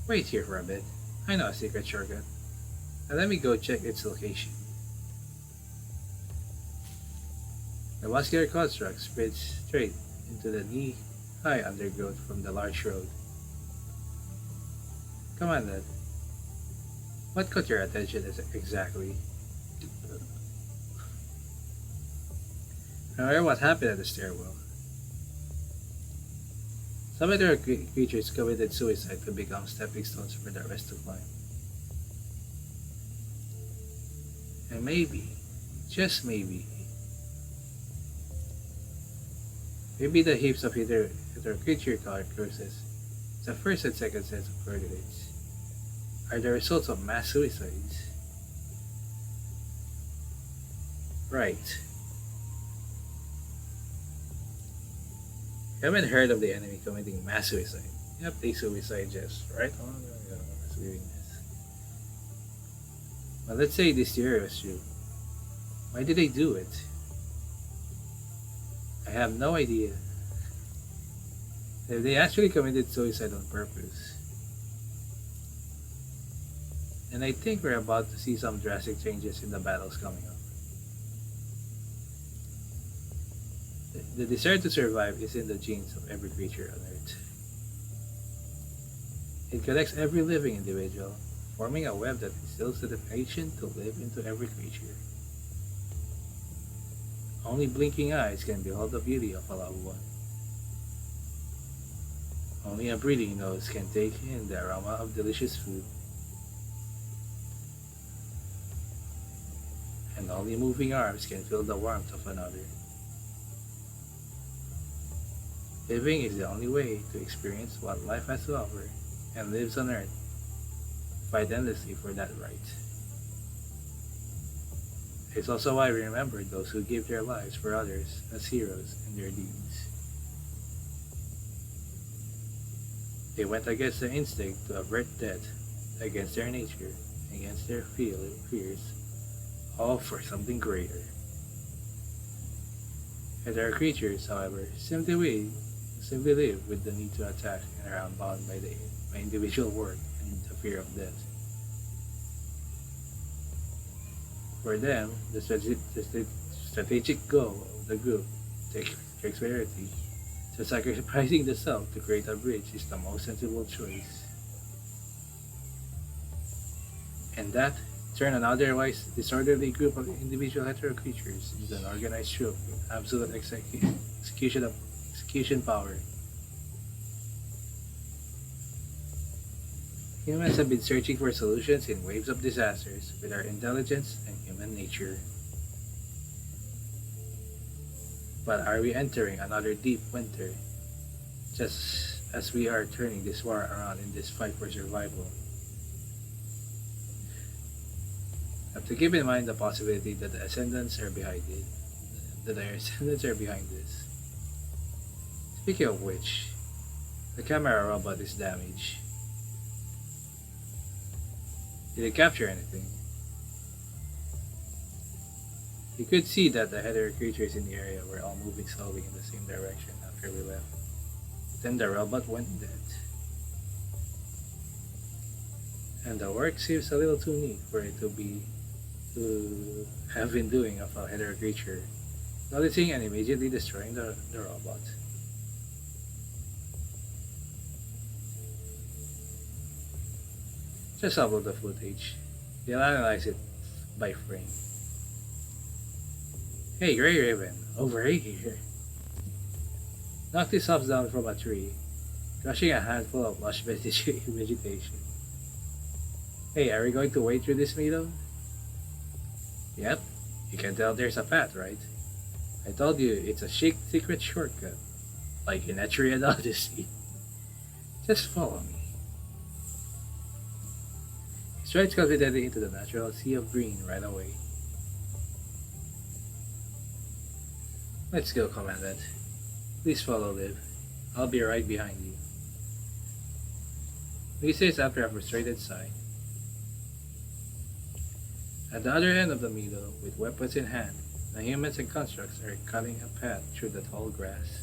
Wait here for a bit. I know a secret shortcut. Now let me go check its location. The muscular construct spreads straight into the knee-high undergrowth from the large road. Come on then. What caught your attention exactly? Remember what happened at the stairwell? Some of their creatures committed suicide to become stepping stones for the rest to climb. And maybe, just maybe the heaps of either creature carcasses, the first and second sets of coordinates, are the results of mass suicides. Right. You haven't heard of the enemy committing mass suicide. Yep, they suicide just right on. But let's say this theory was true. Why did they do it? I have no idea. If they actually committed suicide on purpose. And I think we're about to see some drastic changes in the battles coming up. The desire to survive is in the genes of every creature on Earth. It connects every living individual, forming a web that instills the determination to live into every creature. Only blinking eyes can behold the beauty of a loved one. Only a breathing nose can take in the aroma of delicious food. And only moving arms can feel the warmth of another. Living is the only way to experience what life has to offer, and lives on Earth. Fight endlessly for that right. It's also why we remember those who give their lives for others as heroes in their deeds. They went against their instinct to avert death, against their nature, against their fears, all for something greater. And our creatures, however, simply live with the need to attack and are bound by individual work and the fear of death. For them, the strategic goal of the group takes priority. So sacrificing the self to create a bridge is the most sensible choice. And that turned an otherwise disorderly group of individual hetero creatures into an organized troop with absolute execution power. Humans have been searching for solutions in waves of disasters with our intelligence and human nature. But are we entering another deep winter, just as we are turning this war around in this fight for survival? Have to keep in mind the possibility that the Ascendants are behind it, that the Ascendants are behind this. Speaking of which, the camera robot is damaged. Did it capture anything? You could see that the hetero creatures in the area were all moving slowly in the same direction after we left. Then the robot went dead. And the work seems a little too neat for it to have been doing of a hetero creature, noticing and immediately destroying the robot. Just upload the footage. They'll analyze it by frame. Hey, Grey Raven, over here. Knock these hops down from a tree, crushing a handful of lush vegetation. Hey, are we going to wade through this meadow? Yep, you can tell there's a path, right? I told you it's a secret shortcut, like in Etrian Odyssey. Just follow me. He strides confidently into the natural sea of green right away. Let's go, Commandant. Please follow, Liv. I'll be right behind you. He says after a frustrated sigh. At the other end of the meadow, with weapons in hand, the humans and constructs are cutting a path through the tall grass.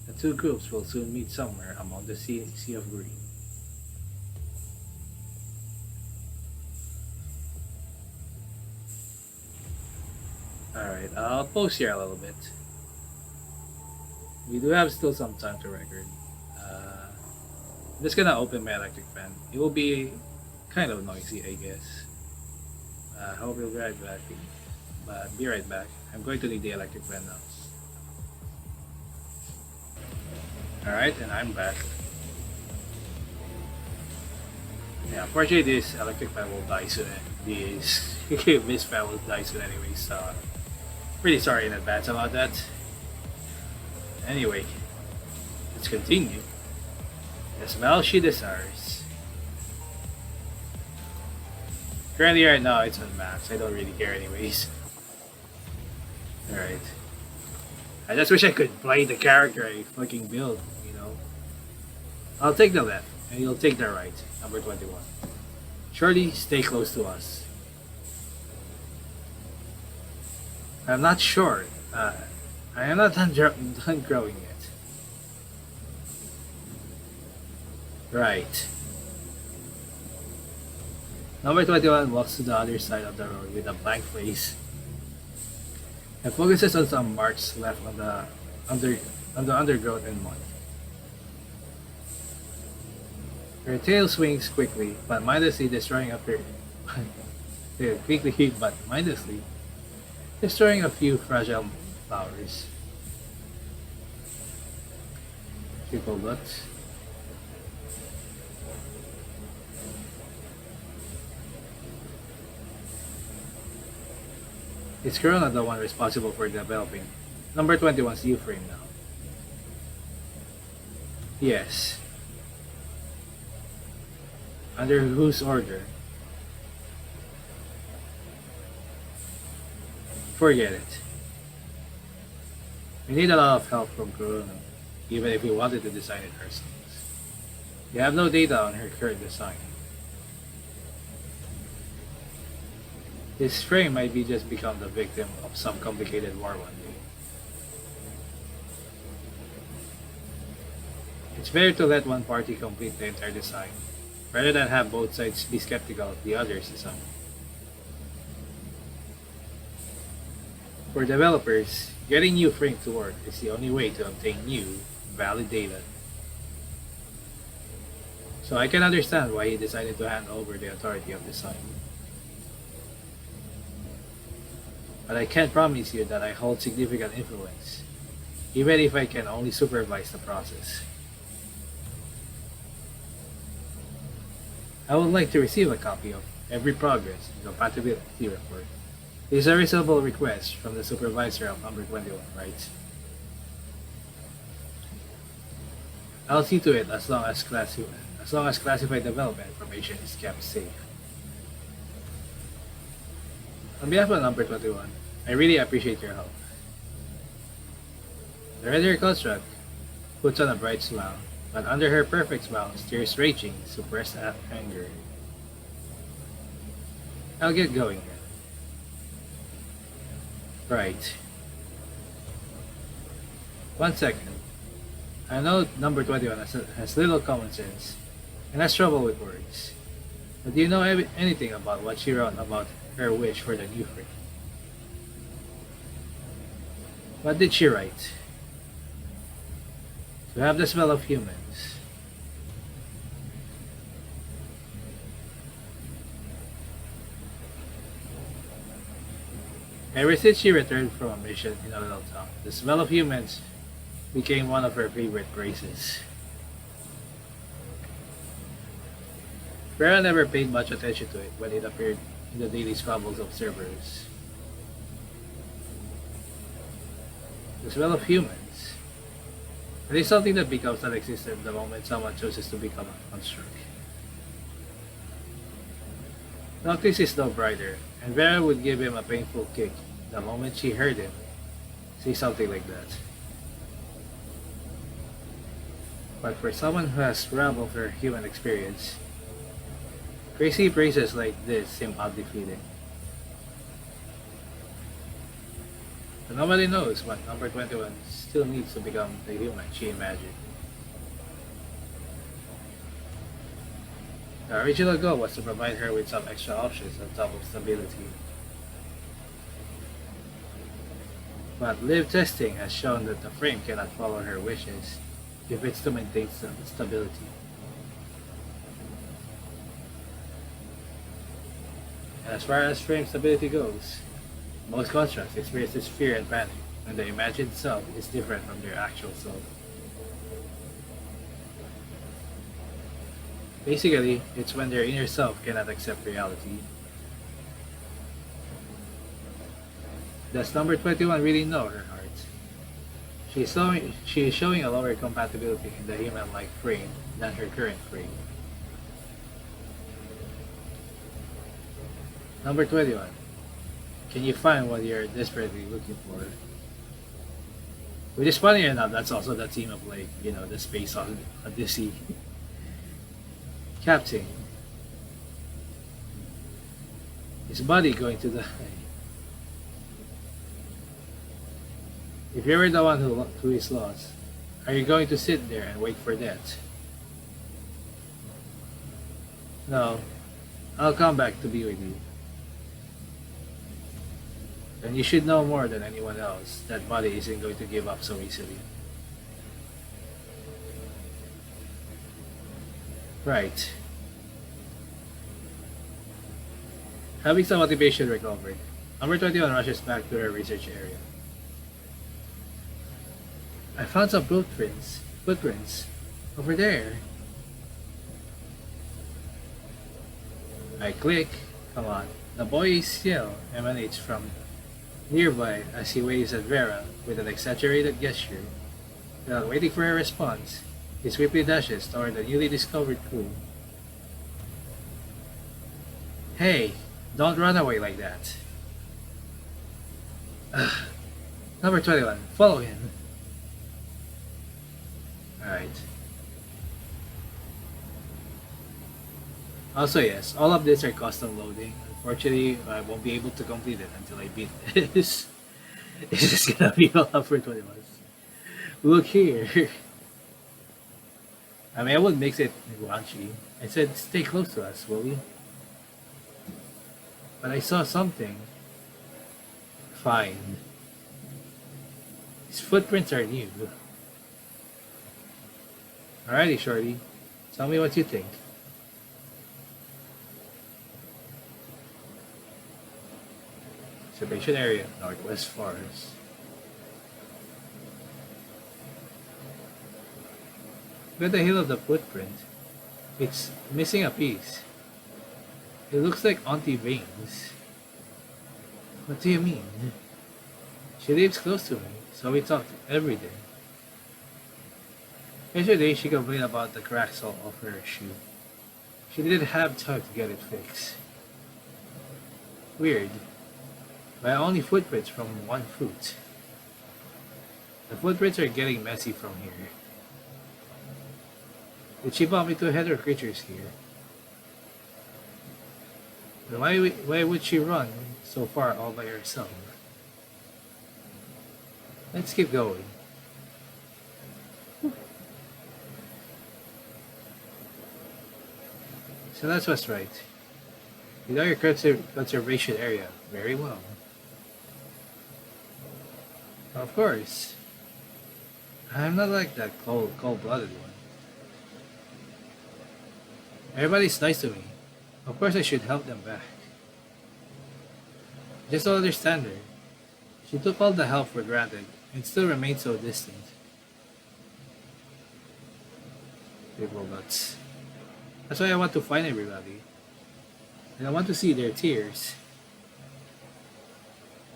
The two groups will soon meet somewhere among the sea of green. Alright, I'll pause here a little bit. We do have still some time to record. I'm just gonna open my electric fan. It will be kind of noisy, I guess. I hope you'll be right back. But be right back. I'm going to need the electric fan now. Alright, and I'm back. Yeah, unfortunately this electric fan will die soon. This fan will die soon anyway, so pretty sorry in advance about that. Anyway, let's continue. The smell she desires. Currently right now it's on max. I don't really care anyways. Alright. I just wish I could play the character I fucking build, you know. I'll take the left and you'll take the right. Number 21. Shorty, stay close to us. I'm not sure. I am not done growing yet. Right. Number 21 walks to the other side of the road with a blank face and focuses on some marks left on the undergrowth and mud. Her tail swings quickly, but mindlessly destroying a few fragile flowers. Triple butts. Is Corona the one responsible for developing number 21's U-frame now? Yes. Under whose order? Forget it. We need a lot of help from Corona, even if we wanted to design it ourselves. We have no data on her current design. This frame might be just become the victim of some complicated war one day. It's better to let one party complete the entire design, rather than have both sides be skeptical of the other's design. For developers, getting new frame to work is the only way to obtain new, valid data. So I can understand why he decided to hand over the authority of design. But I can't promise you that I hold significant influence, even if I can only supervise the process. I would like to receive a copy of every progress and compatibility report. It is a reasonable request from the supervisor of number 21, right? I'll see to it as long as classified development information is kept safe. On behalf of number 21, I really appreciate your help. The red-hair construct puts on a bright smile, but under her perfect smile steers raging, suppressed anger. I'll get going here. Right. 1 second. I know number 21 has little common sense and has trouble with words. But do you know anything about what she wrote about her wish for the new frame? What did she write? To have the smell of humans. Ever since she returned from a mission in a little town, the smell of humans became one of her favorite phrases. Vera never paid much attention to it when it appeared in the daily squabbles of Cerberus. The smell of humans. It is something that becomes non-existent the moment someone chooses to become a construct. Noctis is no brighter, and Vera would give him a painful kick the moment she heard him say something like that. But for someone who has traveled her human experience, crazy phrases like this seem oddly fleeting. But nobody knows what number 21 still needs to become the human she imagined. The original goal was to provide her with some extra options on top of stability. But live testing has shown that the frame cannot follow her wishes if it's to maintain stability. And as far as frame stability goes, most constructs experience this fear and panic when the imagined self is different from their actual self. Basically, it's when their inner self cannot accept reality. Does number 21 really know her heart? She is showing a lower compatibility in the human-like frame than her current frame. Number 21. Can you find what you're desperately looking for? Which is funny enough, that's also the theme of the Space Odyssey. Captain. His body going to die. If you were the one who is lost, are you going to sit there and wait for that? No, I'll come back to be with you. And you should know more than anyone else that body isn't going to give up so easily. Right. Having some motivation recovered, number 21 rushes back to her research area. I found some footprints, over there. I click, come on, the boy's yell emanates from nearby as he waves at Vera with an exaggerated gesture. Without waiting for her response, he swiftly dashes toward the newly discovered clue. Hey, don't run away like that. Ugh. Number 21, follow him. Alright. Also yes, all of these are custom loading. Unfortunately, I won't be able to complete it until I beat this. This is gonna be all up for 21. Look here. I mean, I would mix it raunchy. I said, stay close to us, will you? But I saw something. Fine. These footprints are new. Alrighty, Shorty. Tell me what you think. Observation area, Northwest Forest. Look at the heel of the footprint. It's missing a piece. It looks like Auntie Veins. What do you mean? She lives close to me, so we talk every day. Yesterday, she complained about the crack sole of her shoe. She didn't have time to get it fixed. Weird. But only footprints from one foot. The footprints are getting messy from here. Did she bump into heather creatures here? Then why would she run so far all by herself? Let's keep going. So that's what's right. You know your conservation area very well. Of course. I'm not like that cold-blooded one. Everybody's nice to me. Of course I should help them back. Just don't understand her. She took all the help for granted and still remains so distant. People nuts. That's why I want to find everybody. And I want to see their tears.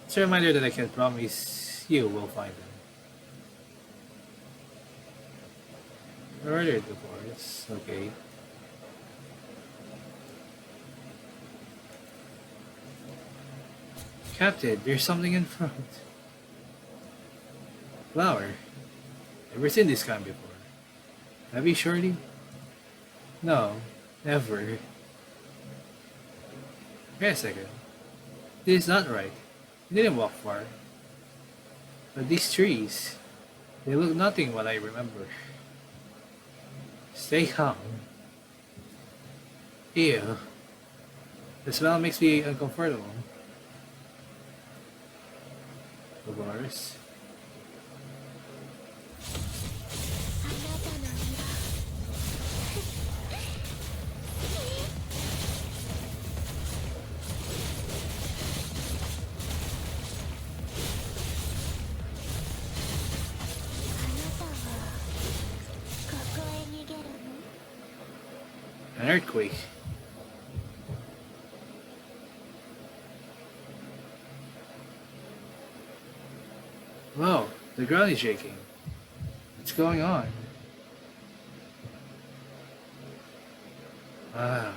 It's a reminder that I can promise you will find them. Ordered the forest. Okay. Captain, there's something in front. Flower. Never seen this kind before. Have you, Shorty? No, never. Wait a second. This is not right. You didn't walk far. But these trees, they look nothing what I remember. Stay calm. Ew. The smell makes me uncomfortable. Of course. An earthquake. Whoa, the ground is shaking. What's going on? I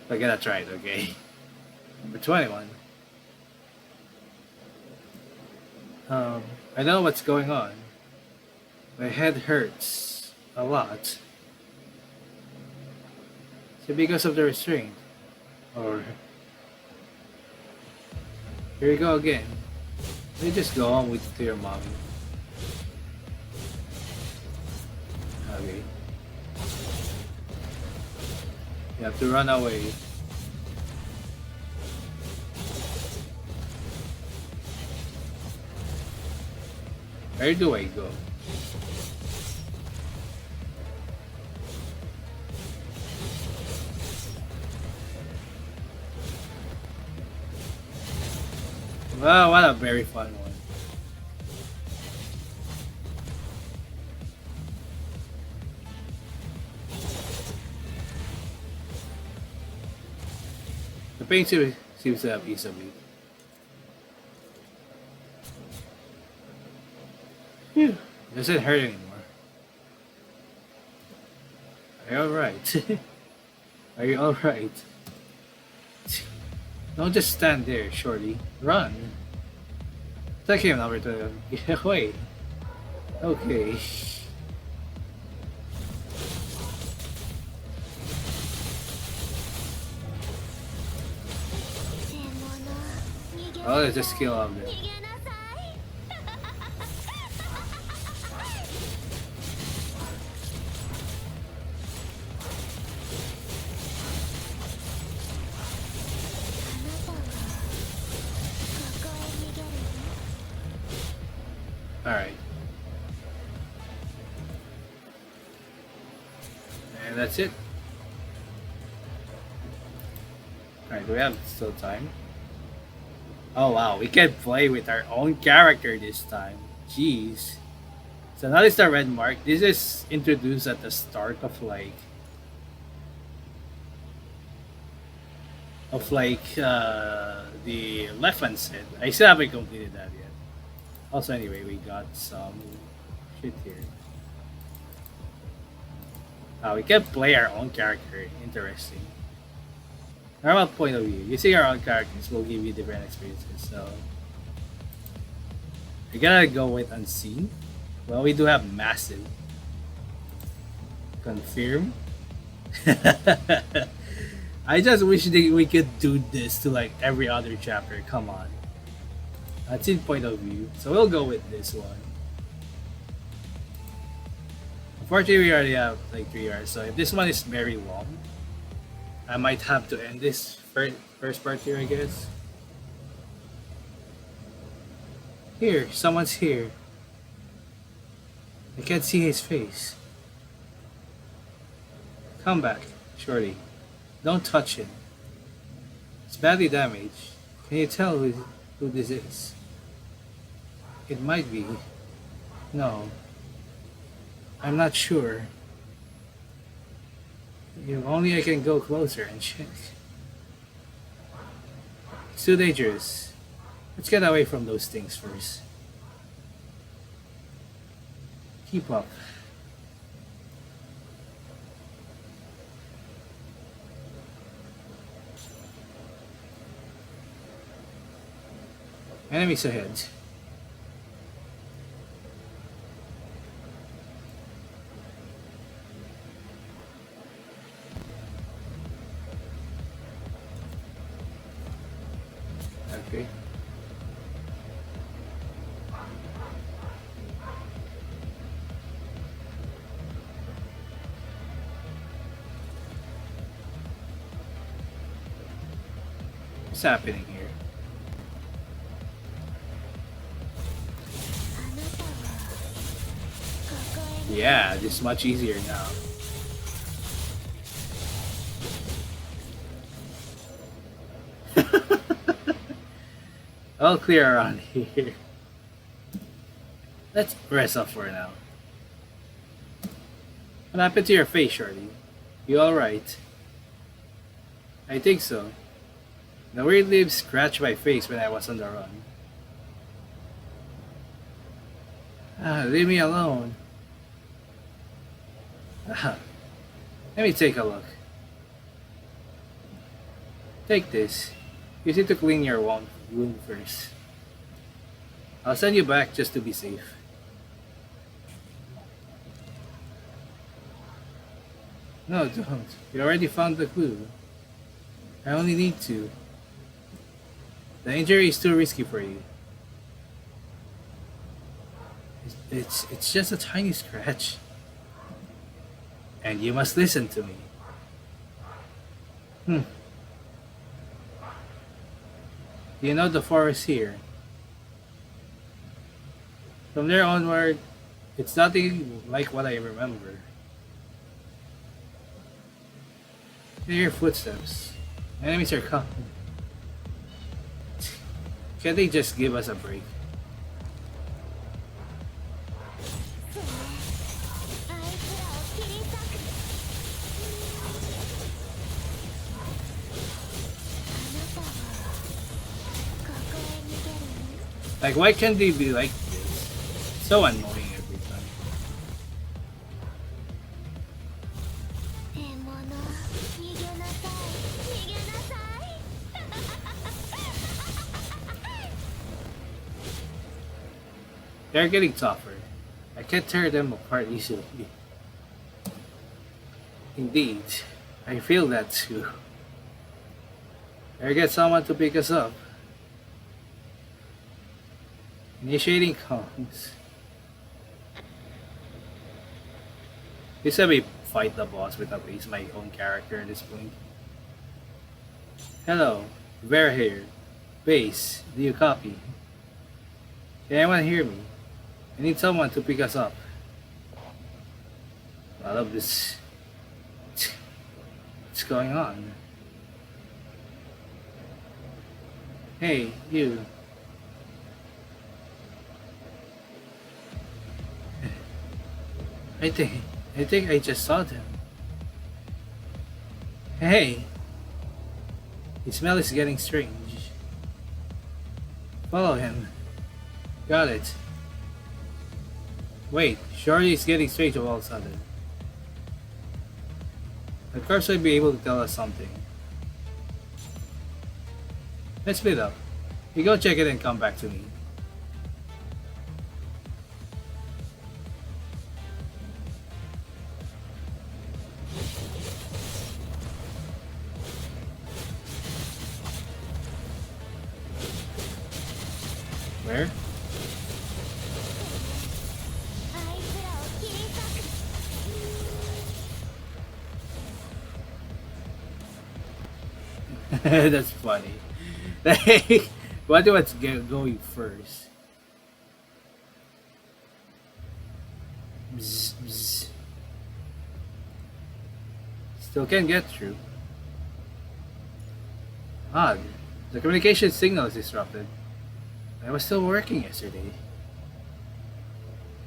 gotta try it, okay? Number 21. I know what's going on. My head hurts a lot. Is it because of the restraint? Or... Here we go again. Let me just go on with to your mommy. Okay. You have to run away. Where do I go? Wow, what a very fun one. The paint seems to have ease of it. Phew, doesn't hurt anymore. Are you alright? Are you alright? Don't just stand there, Shorty. Run. Take him over to get away. Okay. Oh, let's just kill him there. And that's it. Alright, do we have still time? Oh wow, we can play with our own character this time. Jeez. So now it's the red mark. This is introduced at the start of the left hand side. I still haven't completed that yet. Also anyway, we got some shit here. We can play our own character. Interesting. Normal point of view. Using our own characters will give you different experiences. So we're gonna go with unseen. Well, we do have massive. Confirm. I just wish we could do this to like every other chapter. Come on. That's in point of view. So we'll go with this one. Unfortunately, we already have like 3 hours. So if this one is very long, I might have to end this first part here, I guess. Here, someone's here. I can't see his face. Come back, shorty. Don't touch him. It's badly damaged. Can you tell who this is? It might be. No. I'm not sure. If only I can go closer and check. It's too dangerous. Let's get away from those things first. Keep up. Enemies ahead. Okay. What's happening here? Yeah, this is much easier now. All clear around here. Let's rest up for now. What happened to your face, Shorty? You alright? I think so. The weird leaves scratched my face when I was on the run. Leave me alone. Let me take a look. Take this. Use it to clean your wound first. I'll send you back just to be safe. No, don't. You already found the clue. I only need to. The injury is too risky for you. It's just a tiny scratch. And you must listen to me. You know the forest here. From there onward, it's nothing like what I remember. I hear footsteps. Enemies are coming. Can't they just give us a break? Like, why can't they be like this? So annoying every time. They're getting tougher. I can't tear them apart easily. Indeed, I feel that too. Better get someone to pick us up. Initiating comms. This time we fight the boss with at least my own character at this point. Hello, Vera here. Base, do you copy? Can anyone hear me? I need someone to pick us up. I love this. going on? Hey, you. I think I think I just saw them. Hey, the smell is getting strange. Follow him. Got it. Wait, surely it's getting strange all of a sudden. The corpse might be able to tell us something. Let's split up. You go check it and come back to me. Where? あいつらを切り裂く。 That's funny. Like, wonder what's going first. Bzz, bzz. Still can't get through. Odd. The communication signal is disrupted. I was still working yesterday.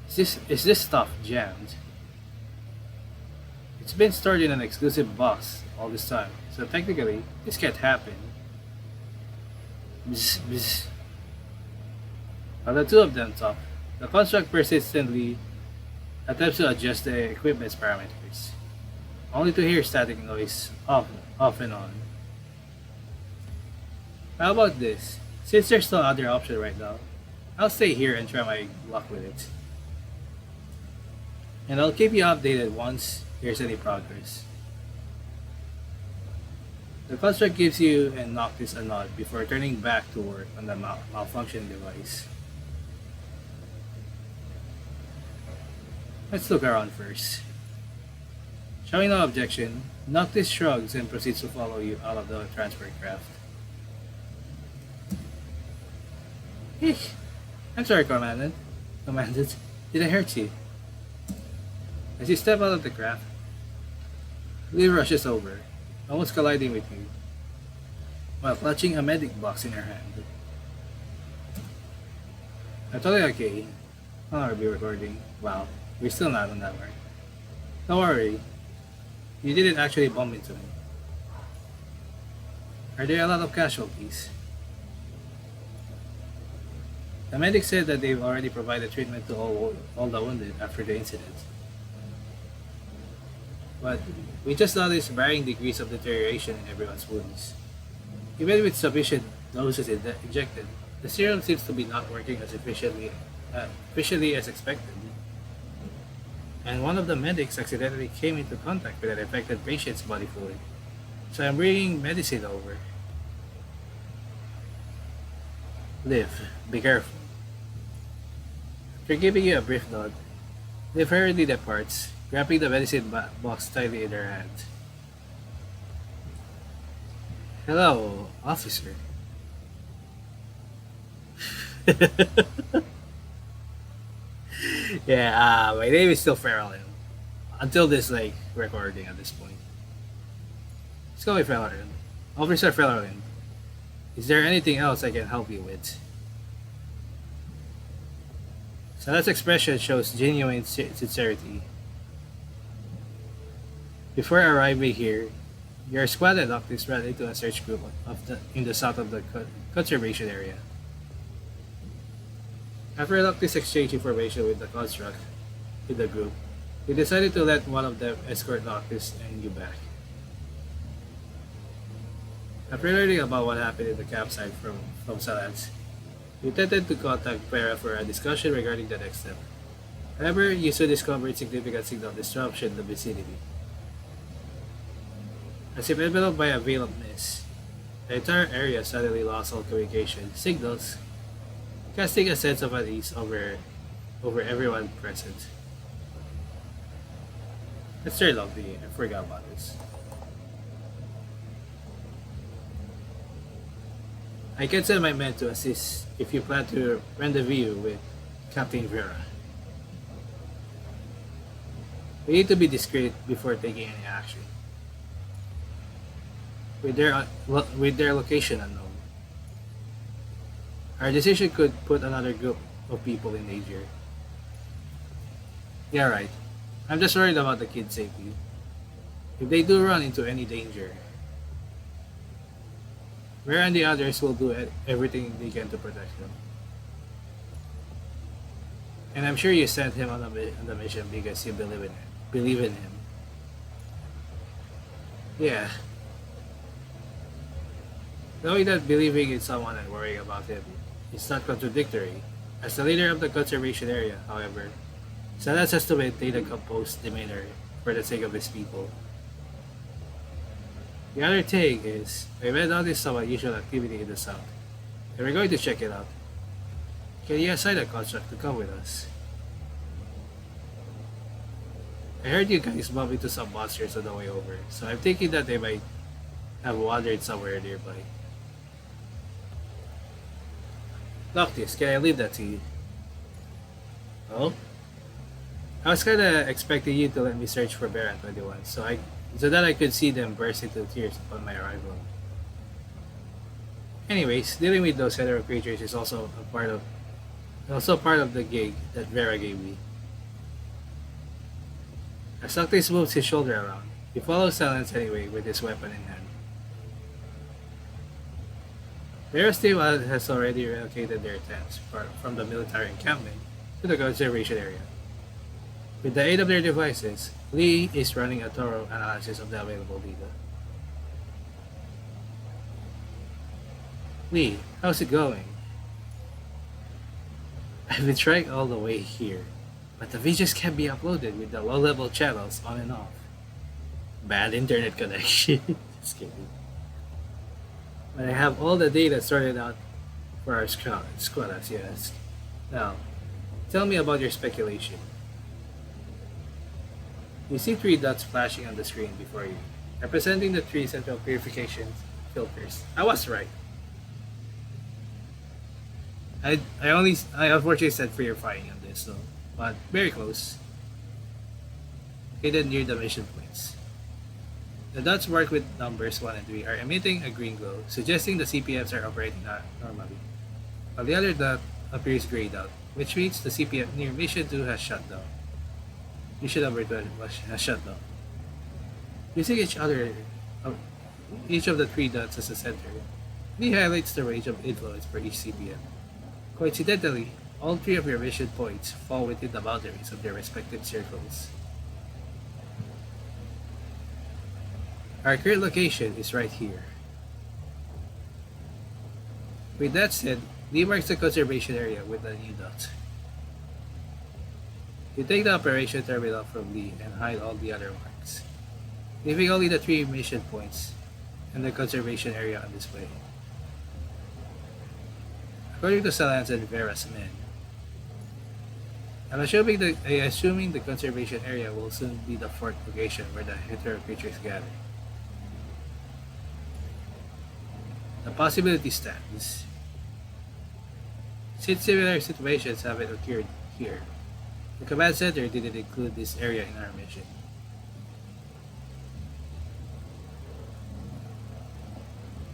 Is this stuff jammed? It's been stored in an exclusive box all this time, so technically this can't happen. Bzz, bzz. While the two of them talk, the construct persistently attempts to adjust the equipment's parameters, only to hear static noise off and on. How about this? Since there's no other option right now, I'll stay here and try my luck with it. And I'll keep you updated once there's any progress. The construct gives you and Noctis a nod before turning back to work on the malfunctioning device. Let's look around first. Showing no objection, Noctis shrugs and proceeds to follow you out of the transport craft. Eek. I'm sorry, Commandant. Did I hurt you? As you step out of the craft, Lee rushes over, almost colliding with you, while clutching a medic box in her hand. I'm totally okay. I'll be recording. Wow, we're still not on that mark. Don't worry, you didn't actually bump into me. Are there a lot of casualties? The medic said that they've already provided treatment to all the wounded after the incident. But we just noticed varying degrees of deterioration in everyone's wounds. Even with sufficient doses injected, the serum seems to be not working as efficiently as expected. And one of the medics accidentally came into contact with an affected patient's body fluid, so I'm bringing medicine over. Liv, be careful. After giving you a brief nod, Liv hurriedly departs, grabbing the medicine box tightly in her hand. Hello, officer. Yeah, my name is still Farrellin. Until this recording at this point. Let's go with Farrellin. Officer Farrellin. Is there anything else I can help you with? Salad's expression shows genuine sincerity. Before arriving here, your squad and Noctis ran into a search group in the south of the conservation area. After Noctis exchanged information with the construct in the group, we decided to let one of them escort Noctis and you back. After learning about what happened in the campsite from Salad's, we intended to contact Pera for a discussion regarding the next step. However, you soon discovered significant signal disruption in the vicinity. As if enveloped by a veil of mist, the entire area suddenly lost all communication signals, casting a sense of unease over everyone present. That's very lovely. I forgot about this. I can send my men to assist if you plan to rendezvous with Captain Vera. We need to be discreet before taking any action. with their location unknown. Our decision could put another group of people in danger. Yeah, right. I'm just worried about the kids' safety. If they do run into any danger, Rare and the others will do everything they can to protect them. And I'm sure you sent him on the mission because you believe in him. Believe in him. Yeah. Knowing that believing in someone and worrying about him is not contradictory. As the leader of the conservation area, however, Salas has to maintain a composed demeanor for the sake of his people. The other thing is, we may notice some unusual activity in the south, and we're going to check it out. Can you assign a contract to come with us? I heard you guys bump into some monsters on the way over, so I'm thinking that they might have wandered somewhere nearby. Noctis, can I leave that to you? Oh? I was kinda expecting you to let me search for Baron 21, so that I could see them burst into tears upon my arrival. Anyways, dealing with those hetero creatures is also part of the gig that Vera gave me. As Noctis moves his shoulder around, he follows Silence anyway with his weapon in hand. Vera's team has already relocated their tents from the military encampment to the conservation area. With the aid of their devices, Lee is running a thorough analysis of the available data. Lee, how's it going? I've been trying all the way here, but the videos can't be uploaded with the low-level channels on and off. Bad internet connection. Just kidding. But I have all the data sorted out for our squad, as you ask. Now, tell me about your speculation. You see three dots flashing on the screen before you, representing the three central purification filters. I was right. I unfortunately said purifying on this though, but very close. Hidden near the mission points. The dots marked with numbers 1 and 3 are emitting a green glow, suggesting the CPFs are operating normally, while the other dot appears grayed out, which means the CPF near mission 2 has shut down. Mission number 12 has shut down. Using each of the three dots as a center, Lee highlights the range of influence for each CPF. Coincidentally, all three of your mission points fall within the boundaries of their respective circles. Our current location is right here. With that said, Lee marks the conservation area with a new dot. You take the operation terminal from Lee and hide all the other marks, leaving only the three mission points and the conservation area on display. According to Salance and Vera's men, I'm assuming the conservation area will soon be the fourth location where the hetero creatures gather. The possibility stands. Since similar situations haven't occurred here, the command center didn't include this area in our mission.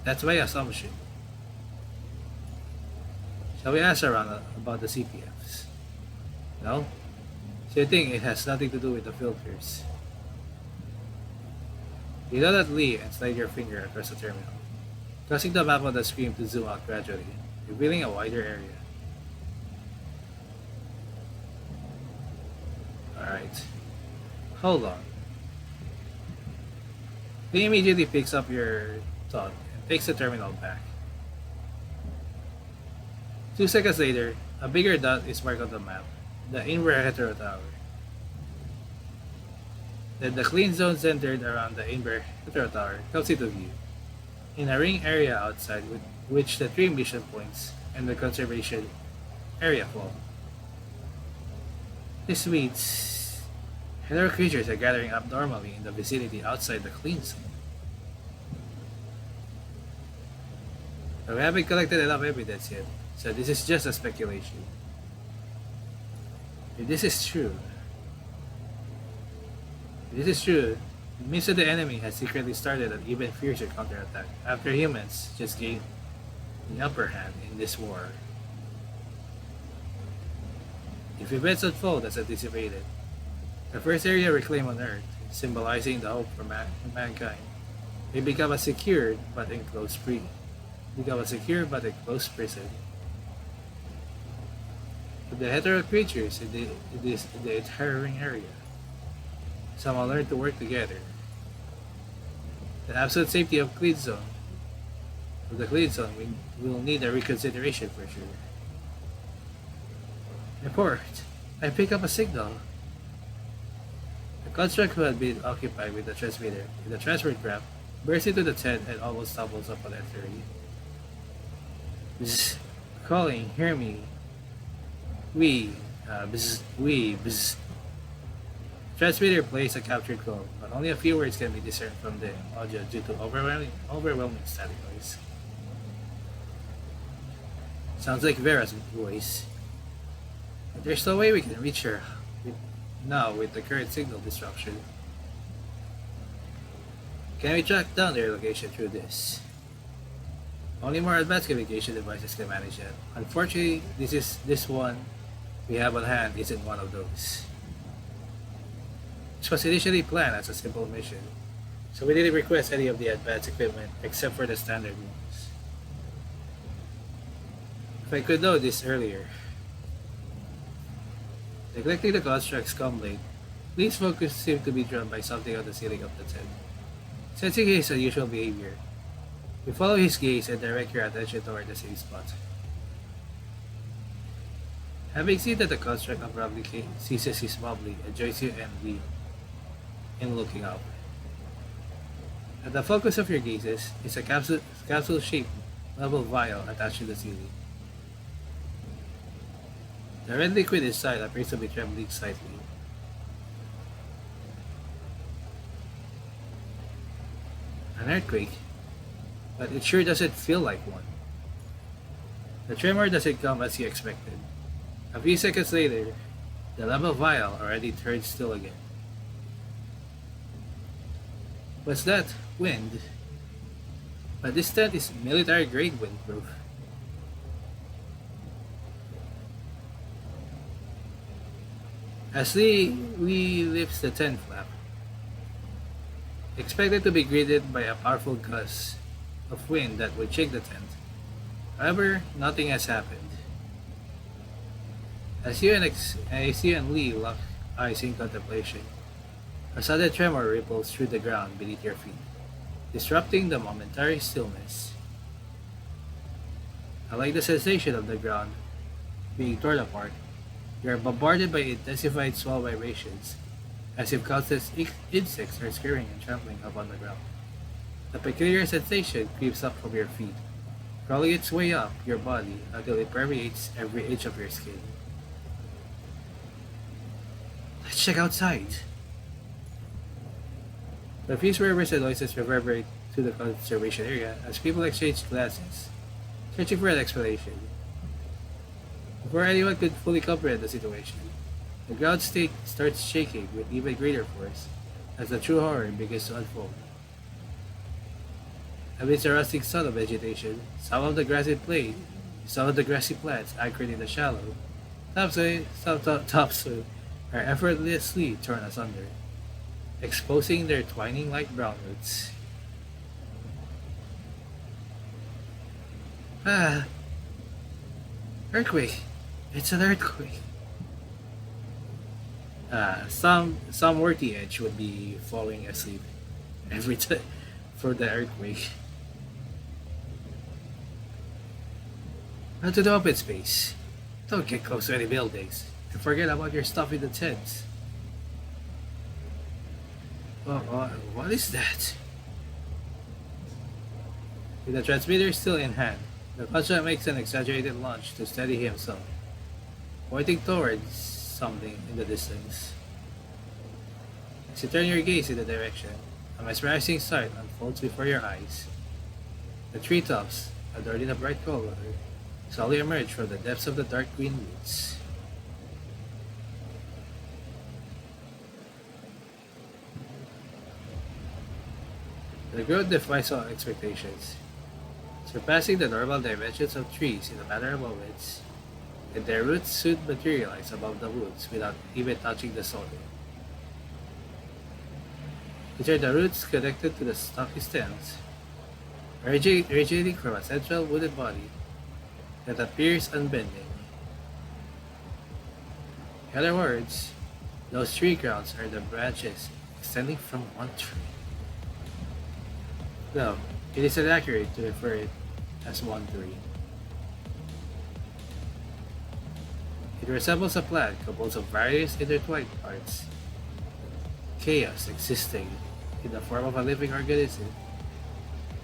That's my assumption. Shall we ask around about the CPFs? No? So you think it has nothing to do with the filters? You know that Lee and slide your finger across the terminal, causing the map on the screen to zoom out gradually, revealing a wider area. Alright. Hold on. Lee immediately picks up your thought and takes the terminal back. 2 seconds later, a bigger dot is marked on the map, the Inver Hetero Tower. Then the clean zone centered around the Inver Hetero Tower comes into view, in a ring area outside with which the three mission points and the conservation area fall. This means hetero creatures are gathering abnormally in the vicinity outside the clean zone. But we haven't collected enough evidence yet, so this is just a speculation. If this is true, It means that the enemy has secretly started an even fiercer counterattack after humans just gained the upper hand in this war. If events unfold as anticipated, the first area reclaimed on Earth, symbolizing the hope for mankind, may become a secure but enclosed prison. For the hetero creatures in the entire ring area, some will learn to work together. The absolute safety of Clean Zone. For the Clean Zone, we will need a reconsideration for sure. Report. I pick up a signal. The construct who had been occupied with the transmitter in the transport craft bursts into the tent and almost stumbles upon entering. Bzz. Calling, hear me. Bzz. Transmitter plays a captured call, but only a few words can be discerned from the audio due to overwhelming static noise. Sounds like Vera's voice. But there's no way we can reach her now with the current signal disruption. Can we track down their location through this? Only more advanced communication devices can manage that. Unfortunately, this one we have on hand isn't one of those. It was initially planned as a simple mission, so we didn't request any of the advanced equipment except for the standard ones. If I could know this earlier. Neglecting the construct's complaint, Lee's focus seemed to be drawn by something on the ceiling of the tent. Sensing his unusual behavior, we follow his gaze and direct your attention toward the same spot. Having seen that the construct abruptly ceases his bubbling and joins you and Lee in looking up. At the focus of your gazes is a capsule-shaped level vial attached to the ceiling. The red liquid inside appears to be trembling slightly. An earthquake, but it sure doesn't feel like one. The tremor doesn't come as you expected. A few seconds later, the level vial already turns still again. What's that? Wind? But this tent is military-grade windproof. As Lee lifts the tent flap, expected to be greeted by a powerful gust of wind that would shake the tent. However, nothing has happened. As you and Lee lock eyes in contemplation, a sudden tremor ripples through the ground beneath your feet, disrupting the momentary stillness. Unlike the sensation of the ground being torn apart, you are bombarded by intensified small vibrations, as if countless insects are scurrying and trampling upon the ground. The peculiar sensation creeps up from your feet, crawling its way up your body until it permeates every inch of your skin. Let's check outside. The few Cerberus and noises reverberate to the conservation area as people exchange glances, searching for an explanation. Before anyone could fully comprehend the situation, the ground state starts shaking with even greater force as the true horror begins to unfold. Amidst the rusting sun of vegetation, some of the grassy plants anchored in the shallow topsoil are effortlessly torn asunder, exposing their twining like brown roots. Ah! Earthquake! It's an earthquake! Some worthy edge would be falling asleep every time for the earthquake. Now to the open space. Don't get close to any buildings. And forget about your stuff in the tents. What is that? With the transmitter still in hand, the construct makes an exaggerated lunge to steady himself, pointing towards something in the distance. As you turn your gaze in the direction, a mesmerizing sight unfolds before your eyes. The treetops, adorned in a bright color, slowly emerge from the depths of the dark green woods. The growth defies all expectations, surpassing the normal dimensions of trees in a matter of moments, and their roots soon materialize above the woods without even touching the soil. Which are the roots connected to the stocky stems, originating from a central wooded body that appears unbending. In other words, those tree crowns are the branches extending from one tree. No, it is inaccurate to refer it as one tree. It resembles a plant composed of various intertwined parts, chaos existing in the form of a living organism.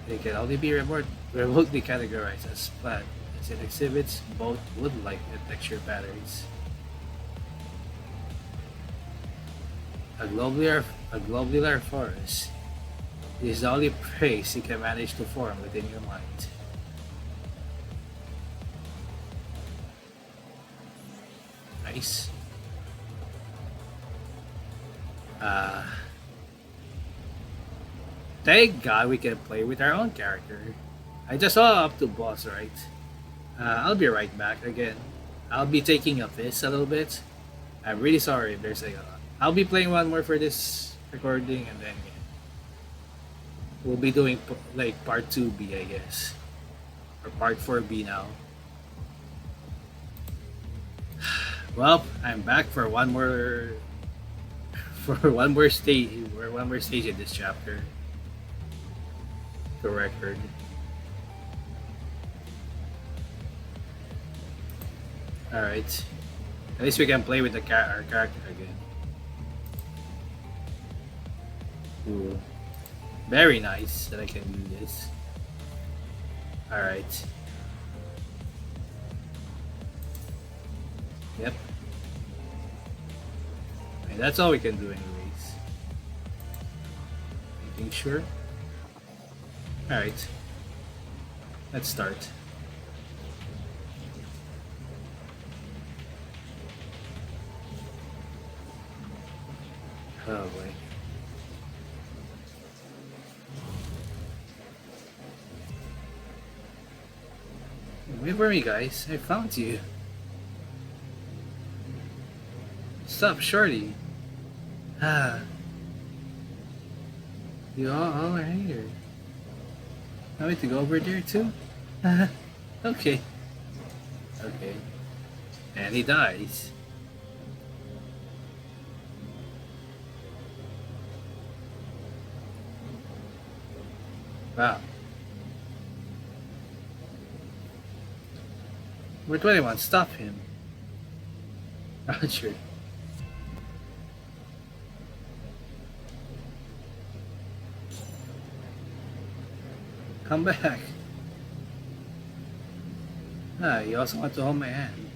It can only be remotely categorized as plant as it exhibits both wood-like and texture patterns. A globular forest is the only praise you can manage to form within your mind. Nice. Uh, Thank God we can play with our own character. I just saw up to boss, right? I'll be right back again. I'll be taking a piss a little bit. I'm really sorry if there's I'll be playing one more for this recording and then yeah, we'll be doing like part 2B, I guess. Or part 4B now. Well, I'm back for one more stage in this chapter. The record. Alright. At least we can play with our character again. Ooh. Very nice that I can do this. Alright. Yep. And that's all we can do anyways. Making sure. Alright. Let's start. Oh boy. Wait for me, guys. I found you. Stop, shorty. Ah. You all are here. I want to go over there too? Okay. Okay. And he dies. Wow. We're 21, stop him. Roger. Come back. Ah, you also want to hold my hand.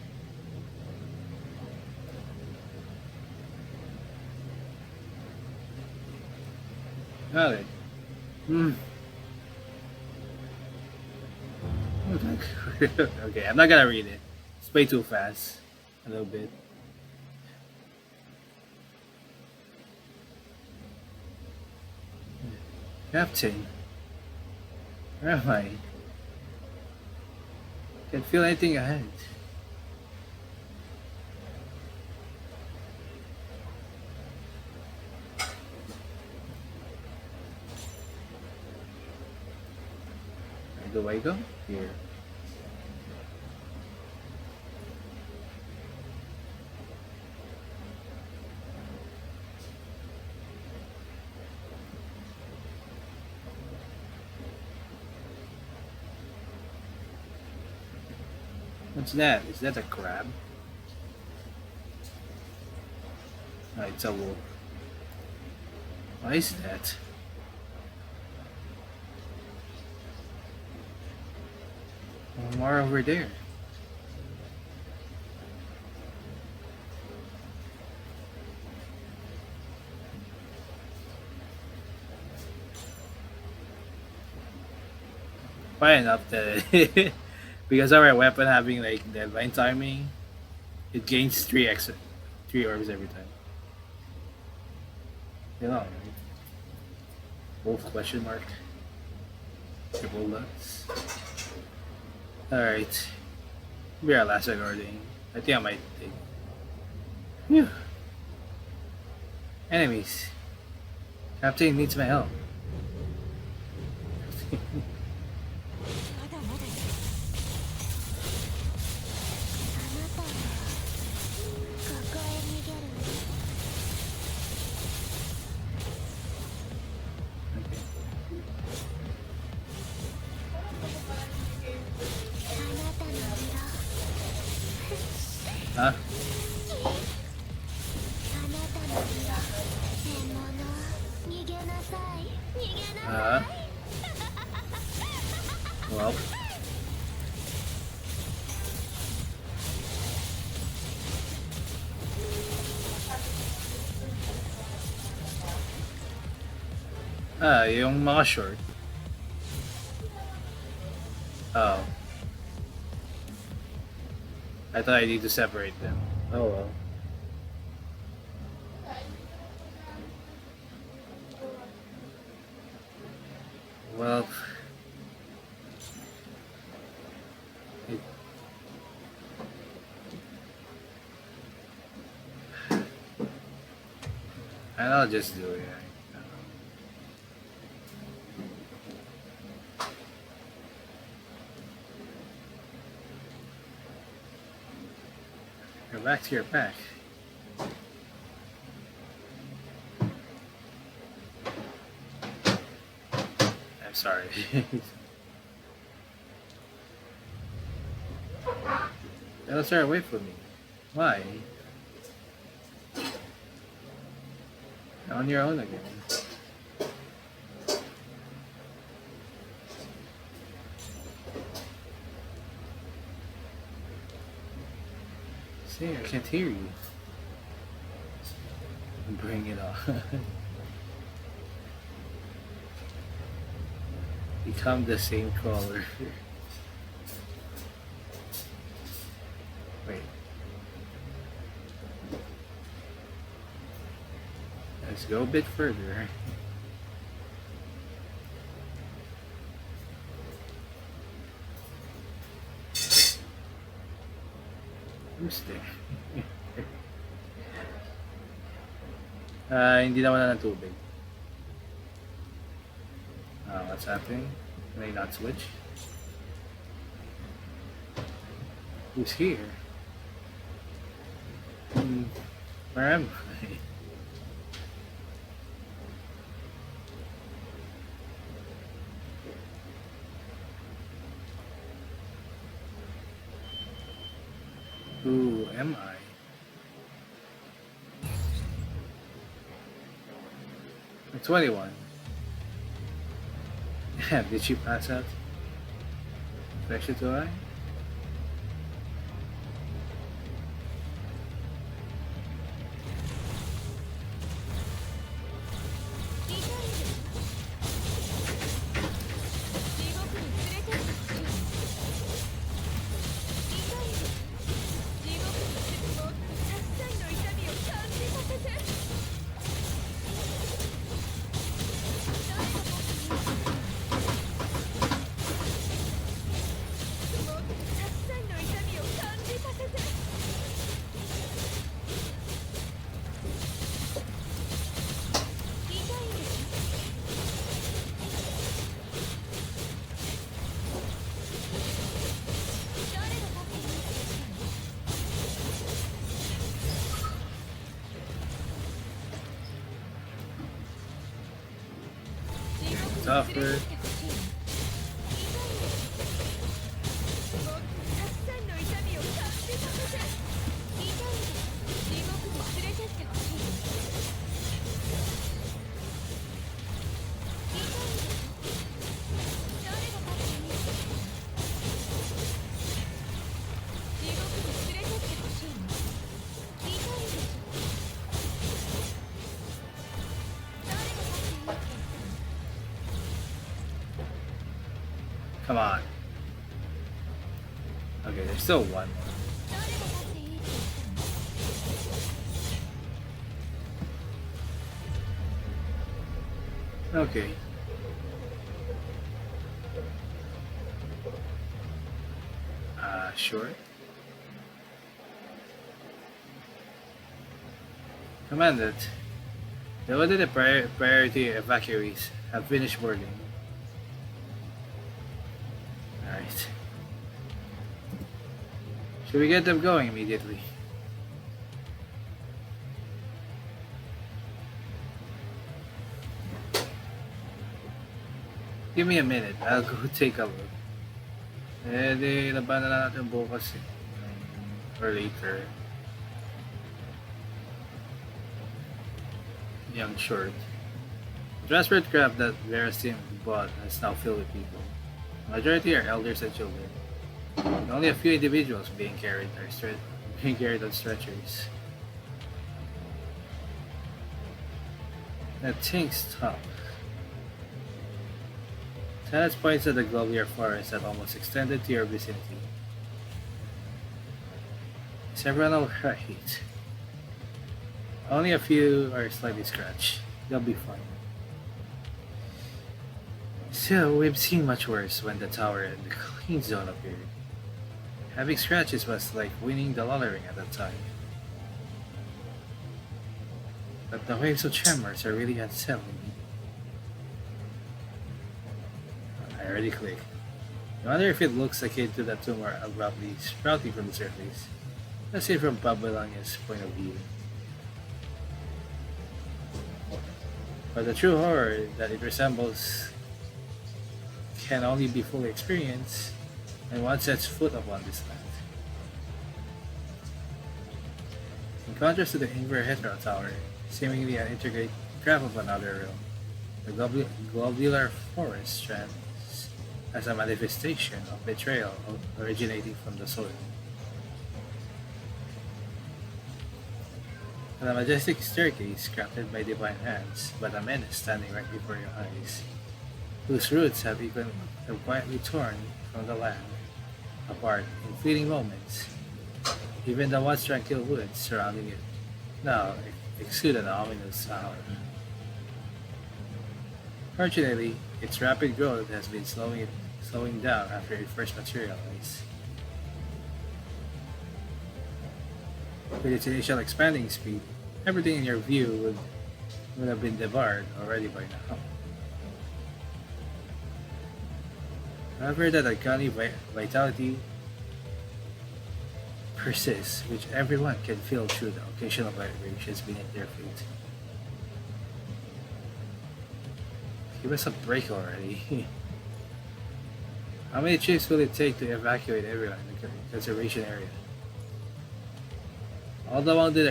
Got it. Hmm. Okay, I'm not gonna read it. It's way too fast. A little bit. Captain. Where am I? Can't feel anything ahead. Where do I go? Here. What's that? Is that a crab? Oh, it's a wolf. What is that? More over there. Fine enough that because of our weapon having like deadline timing, it gains 3 orbs every time. You know, right? Wolf question mark. Triple dots. Alright. We are last recording. I think I might take. Phew. Enemies. Captain needs my help. まだまだよ。あなたはここへ逃げる。 Okay. あなたの色。 Huh? あなたの色。獲物。逃げなさい。逃げなさい。 Well. Yung mga short. Oh. I thought I need to separate them. Oh well. Well. It, and I'll just do it. Go back to your pack. I'm sorry. That'll stay away from me. Why? On your own again. See, I can't hear you. Bring it on. Become the same color. Wait. Let's go a bit further. Who's there? Hindi na wala ng tubig. What's happening? Can I not switch? Who's here? Where am I? Who am I? I'm 21. Yeah, did she pass out? Infection to eye? Tougher. Come on. Okay, there's still one more. Okay. Sure. Commandant, the order the priority evacuees have finished boarding. Alright. Should we get them going immediately? Give me a minute, I'll go take a look. Eh, di labanan na natin bukas eh. Or later. Young short. The transport craft that Vera's team bought is now filled with people. The majority are elders and children. And only a few individuals being carried on stretchers. That thing's tough. Tennis points at the globular forest that almost extended to your vicinity. Is everyone alright? Only a few are slightly scratched. They'll be fine. So, we've seen much worse when the tower and the clean zone appeared. Having scratches was like winning the lottery at that time. But the waves of tremors are really unsettling me. I already clicked. I wonder if it looks akin to the tumor abruptly sprouting from the surface. Let's say from Babylonia's point of view. But the true horror that it resembles can only be fully experienced when one sets foot upon this land. In contrast to the Inverhetero Tower, seemingly an intricate craft of another realm, the globular forest stands as a manifestation of betrayal originating from the soil. And a majestic staircase crafted by divine hands, but a menace standing right before your eyes, whose roots have quietly torn from the land apart in fleeting moments. Even the once tranquil woods surrounding it now exude an ominous sound. Fortunately, its rapid growth has been slowing down after it first materialized. With its initial expanding speed, everything in your view would have been devoured already by now. However, that uncanny vitality persists, which everyone can feel through the occasional vibrations beneath their feet. Give us a break already. How many trips will it take to evacuate everyone in the conservation area? All the wounded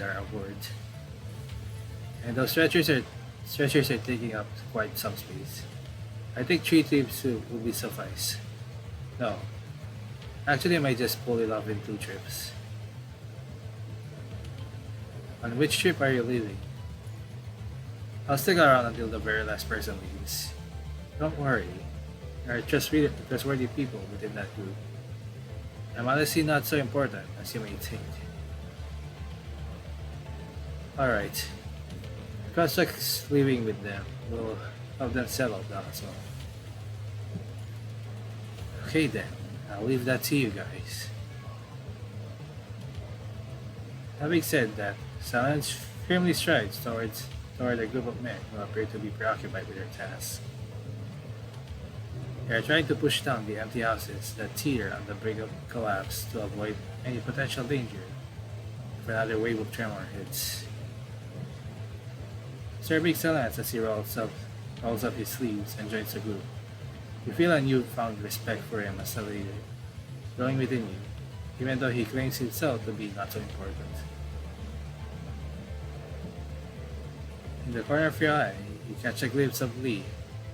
are aboard, and those stretchers are taking up quite some space. I think 3 trips will be suffice. No, actually, I might just pull it off in 2 trips. On which trip are you leaving? I'll stick around until the very last person leaves. Don't worry, there are trustworthy people within that group. I'm honestly not so important as you may think. Alright. Constructs leaving with them will help them settle down as well. Okay then, I'll leave that to you guys. Having said that, Silence firmly strides toward a group of men who appear to be preoccupied with their tasks. They are trying to push down the empty houses that teeter on the brink of collapse to avoid any potential danger if another wave of tremor hits. Cerberus Silence as he rolls up his sleeves and joins the group. You feel a newfound respect for him as a leader, growing within you, even though he claims himself to be not so important. In the corner of your eye, you catch a glimpse of Lee,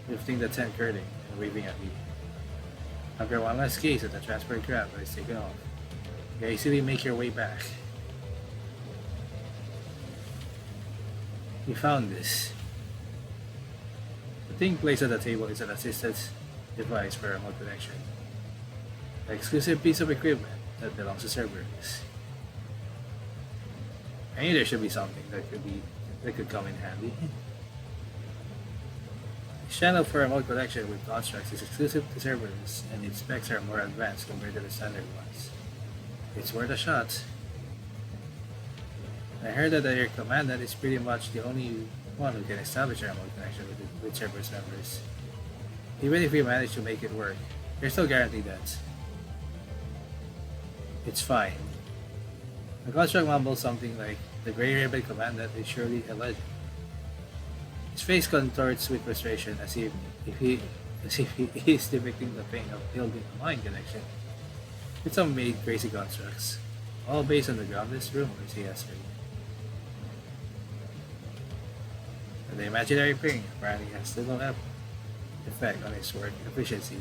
lifting the tent curtain and waving at you. After one last gaze at the transport craft that is taken off, you easily make your way back. You found this. The thing placed at the table is an assistance device for remote connection. An exclusive piece of equipment that belongs to Cerberus. I knew there should be something that could come in handy. channel for a remote connection with constructs is exclusive to Cerberus, and its specs are more advanced compared to the standard ones. It's worth a shot. I heard that your commandant is pretty much the only one who can establish a remote connection with Cerberus members. Even if we manage to make it work, there's no guarantee that. It's fine. The construct mumbles something like, the Grey Ribbon Commandant is surely a legend. His face contorts with frustration if he is depicting the pain of building a mind connection with some made crazy constructs, all based on the groundless rumors he has heard. And the imaginary pain apparently has little effect on his work efficiency.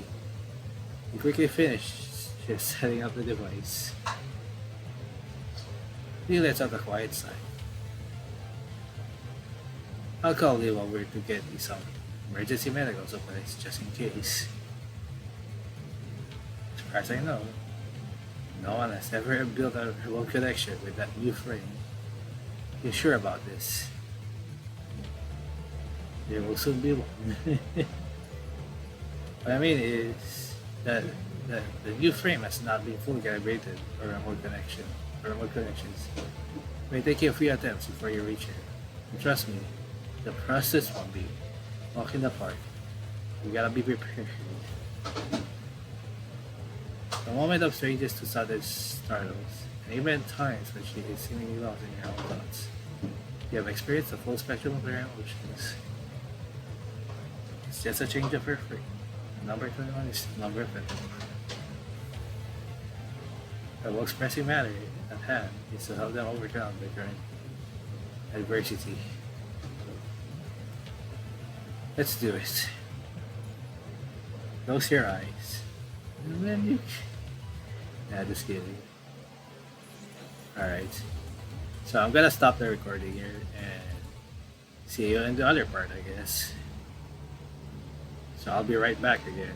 He quickly finished setting up the device. He lets out a quiet sigh. I'll call Lil over to get me some emergency medical supplies just in case. As far as I know, no one has ever built a remote connection with that new frame. You're sure about this? There will soon be one. What I mean is that the new frame has not been fully calibrated for remote connections. It may take you a few attempts before you reach it. And trust me, the process won't be a walk in the park. You gotta be prepared. The moment of strangest to sudden startles, and even at times when she is seemingly lost in her own thoughts. You have experienced the full spectrum of her emotions. It's just a change of her frame. Number 21 is number of it. The most pressing matter at hand is to help them overcome the current adversity. Let's do it. Close your eyes. And then you... Nah, just kidding. Alright. So I'm gonna stop the recording here and see you in the other part, I guess. So I'll be right back again.